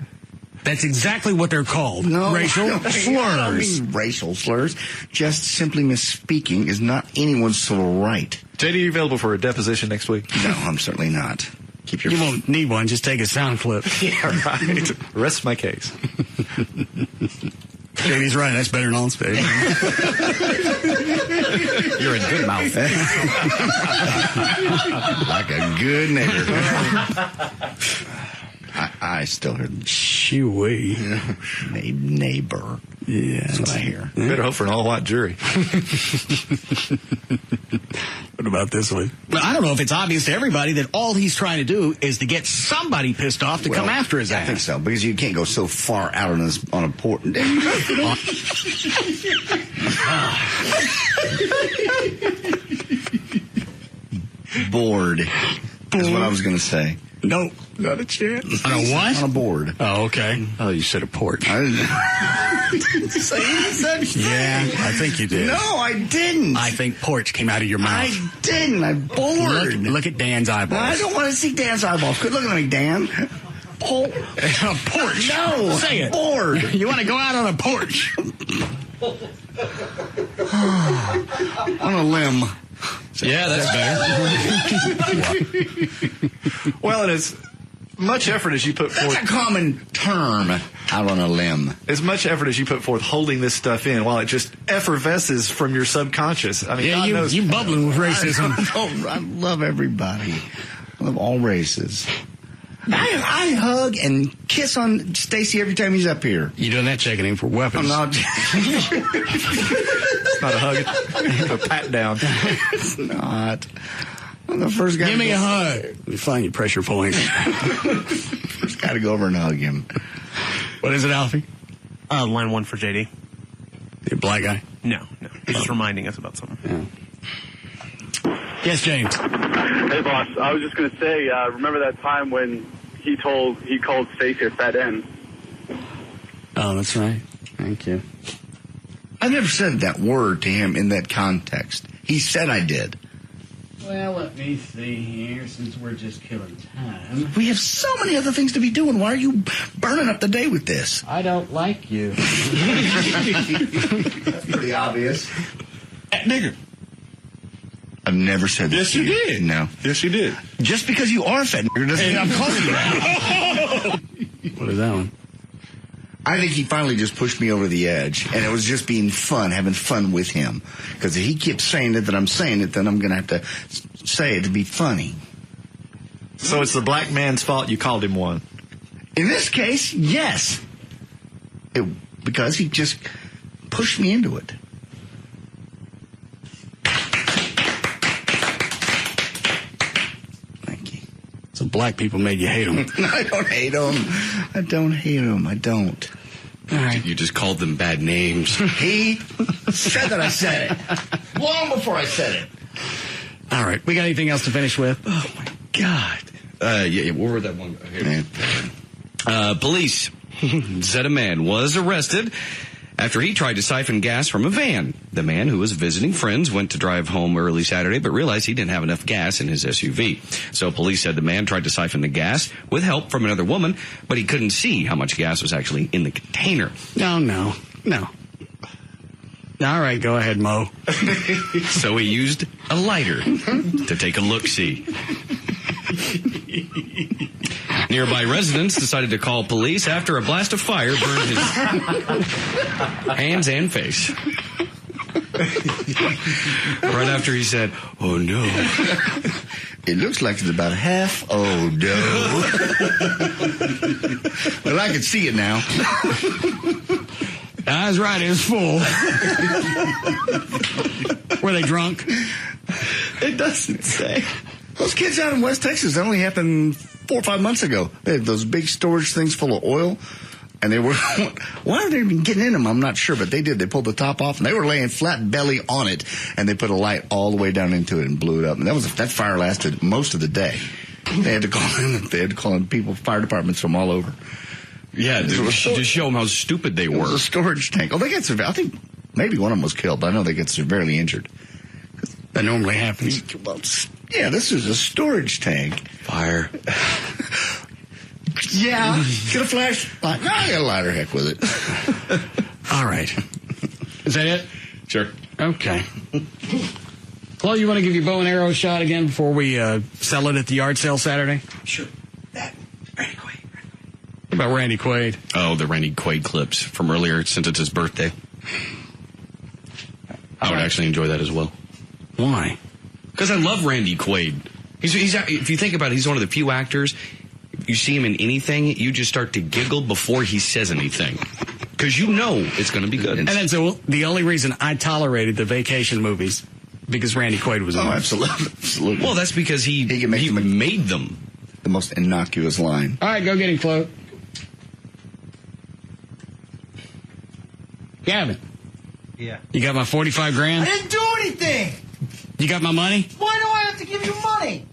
That's exactly what they're called. Racial slurs. I don't mean racial slurs. Just simply misspeaking is not anyone's civil right. JD, are you available for a deposition next week? No, I'm certainly not. Keep your... You won't need one. Just take a sound clip. Yeah, right. Rest my case. JD's right. That's better than on stage. You're in good mouth. Like a good neighbor. I still hear shoo-wee. Neighbor. Yeah. That's what I hear. Better hope for an all-white jury. What about this one? But I don't know if it's obvious to everybody that all he's trying to do is to get somebody pissed off to come after his ass. I think so, because you can't go so far out on a port. Board is what I was going to say. No, not a chance. On a what? what? On a board. Oh, okay. Oh, you said a port. I didn't say any such thing. Yeah, I think you did. No, I didn't. I think porch came out of your mouth. I didn't. I'm bored. Look at Dan's eyeballs. I don't want to see Dan's eyeballs. Quit looking at me, Dan. A porch. No. Say it. Bored. You want to go out on a porch. On a limb. Yeah, that's better. Well, and as much effort as you put forth... That's a common term, out on a limb. As much effort as you put forth holding this stuff in, while it just effervesces from your subconscious. I mean, yeah, God knows... you bubbling with racism. I love everybody. I love all races. I hug and kiss on Stacy every time he's up here. You doing that checking him for weapons? I'm not. It's not a hug. It's a pat down. It's not. I'm the first guy. Give me a hug. You find your pressure point. First guy to go over and hug him. What is it, Alfie? Line 1 for JD. The black guy? No. He's just reminding us about something. Yeah. Yes, James. Hey, boss. I was just going to say, remember that time when he called Stacey a fat end? Oh, that's right. Thank you. I never said that word to him in that context. He said I did. Well, let me see here, since we're just killing time. We have so many other things to be doing. Why are you burning up the day with this? I don't like you. That's pretty obvious. Nigger. I've never said that. Yes, you did. No. Yes, you did. Just because you are a fat nigger doesn't mean I'm calling you that. What is that one? I think he finally just pushed me over the edge, and it was just being fun, having fun with him. Because if he keeps saying it that I'm saying it, then I'm going to have to say it to be funny. So it's the black man's fault you called him one? In this case, yes. Because he just pushed me into it. So black people made you hate them. I don't hate them. I don't hate them. I don't. All right. You just called them bad names. He said that I said it. Long before I said it. All right. We got anything else to finish with? Oh, my God. Yeah, where was that one? Police said a man was arrested after he tried to siphon gas from a van. The man, who was visiting friends, went to drive home early Saturday, but realized he didn't have enough gas in his SUV. So police said the man tried to siphon the gas with help from another woman, but he couldn't see how much gas was actually in the container. No. All right, go ahead, Mo. So he used a lighter to take a look-see. Nearby residents decided to call police after a blast of fire burned his hands and face. Right after he said, "Oh no." It looks like it's about half. Oh no. Well, I can see it now. I was right, it was full. Were they drunk? It doesn't say. Those kids out in West Texas, that only happened 4 or 5 months ago. They had those big storage things full of oil, and they were, why are they even getting in them? I'm not sure, but they did. They pulled the top off, and they were laying flat belly on it, and they put a light all the way down into it and blew it up. And that fire lasted most of the day. They had to call in people, fire departments from all over. Yeah, to show them how stupid they were. It was a storage tank. Oh, they got I think maybe one of them was killed, but I know they get severely injured. That normally happens. Yeah, this is a storage tank. Fire. Yeah. Get a flashlight. No, I got a lighter. Heck with it. All right. Is that it? Sure. Okay. Well, you want to give your bow and arrow shot again before we sell it at the yard sale Saturday? Sure. What about Randy Quaid? Oh, the Randy Quaid clips from earlier, since it's his birthday. I would actually enjoy that as well. Why? Because I love Randy Quaid. He's if you think about it, he's one of the few actors, if you see him in anything, you just start to giggle before he says anything. Because you know it's going to be good. And that's the only reason I tolerated the vacation movies, because Randy Quaid was in them. Absolutely. Well, that's because he made them. The most innocuous line. All right, go get him, Flo. Gavin. Yeah. You got my 45 grand? I didn't do anything. You got my money? Why do I have to give you money?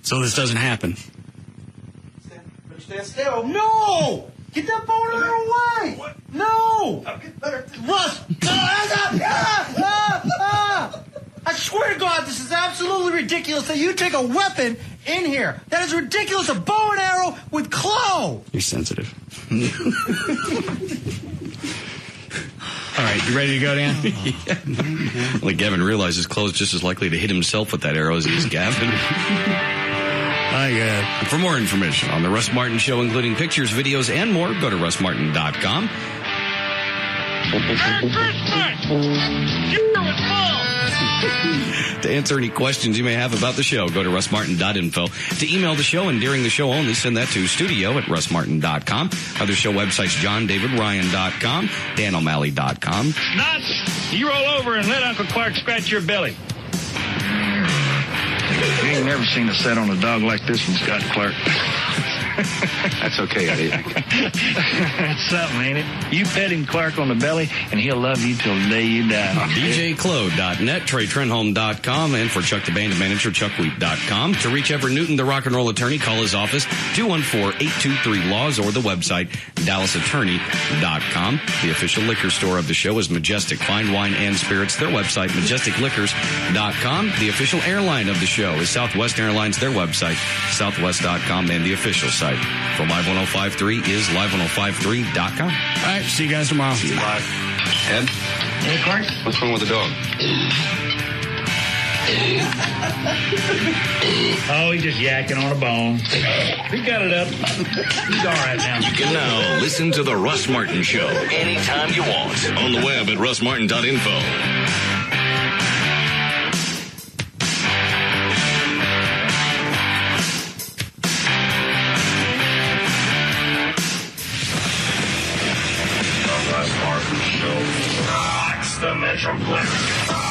So this doesn't happen. Stand still. No! Get that phone out of the way! What? No! Russ! I swear to God, this is absolutely ridiculous that you take a weapon in here. That is ridiculous. A bow and arrow with claw. You're sensitive. All right, you ready to go, Dan? Yeah. Like Gavin realizes Chloe's just as likely to hit himself with that arrow as he is Gavin. For more information on the Russ Martin Show, including pictures, videos, and more, go to russmartin.com. To answer any questions you may have about the show, go to russmartin.info. To email the show and during the show only, send that to studio@russmartin.com. Other show websites, johndavidryan.com, danO'Malley.com. Nuts! You roll over and let Uncle Clark scratch your belly. You ain't never seen a set on a dog like this one, Scott Clark. That's okay, I didn't. That's something, ain't it? You pet him, Clark, on the belly, and he'll love you till the day you die. DJClo.net, TreyTrenholm.com, and for Chuck the Band Manager, ChuckWheat.com. To reach Everett Newton, the rock and roll attorney, call his office, 214-823-LAWS, or the website, DallasAttorney.com. The official liquor store of the show is Majestic Fine Wine and Spirits. Their website, MajesticLiquors.com. The official airline of the show is Southwest Airlines. Their website, Southwest.com, and the official site for Live 105.3 is Live105.3.com. All right, see you guys tomorrow. See you live. Ed? Hey, Clark? What's wrong with the dog? Oh, he's just yakking on a bone. He got it up. He's all right now. You can now listen to The Russ Martin Show anytime you want on the web at russmartin.info. The Metroplex.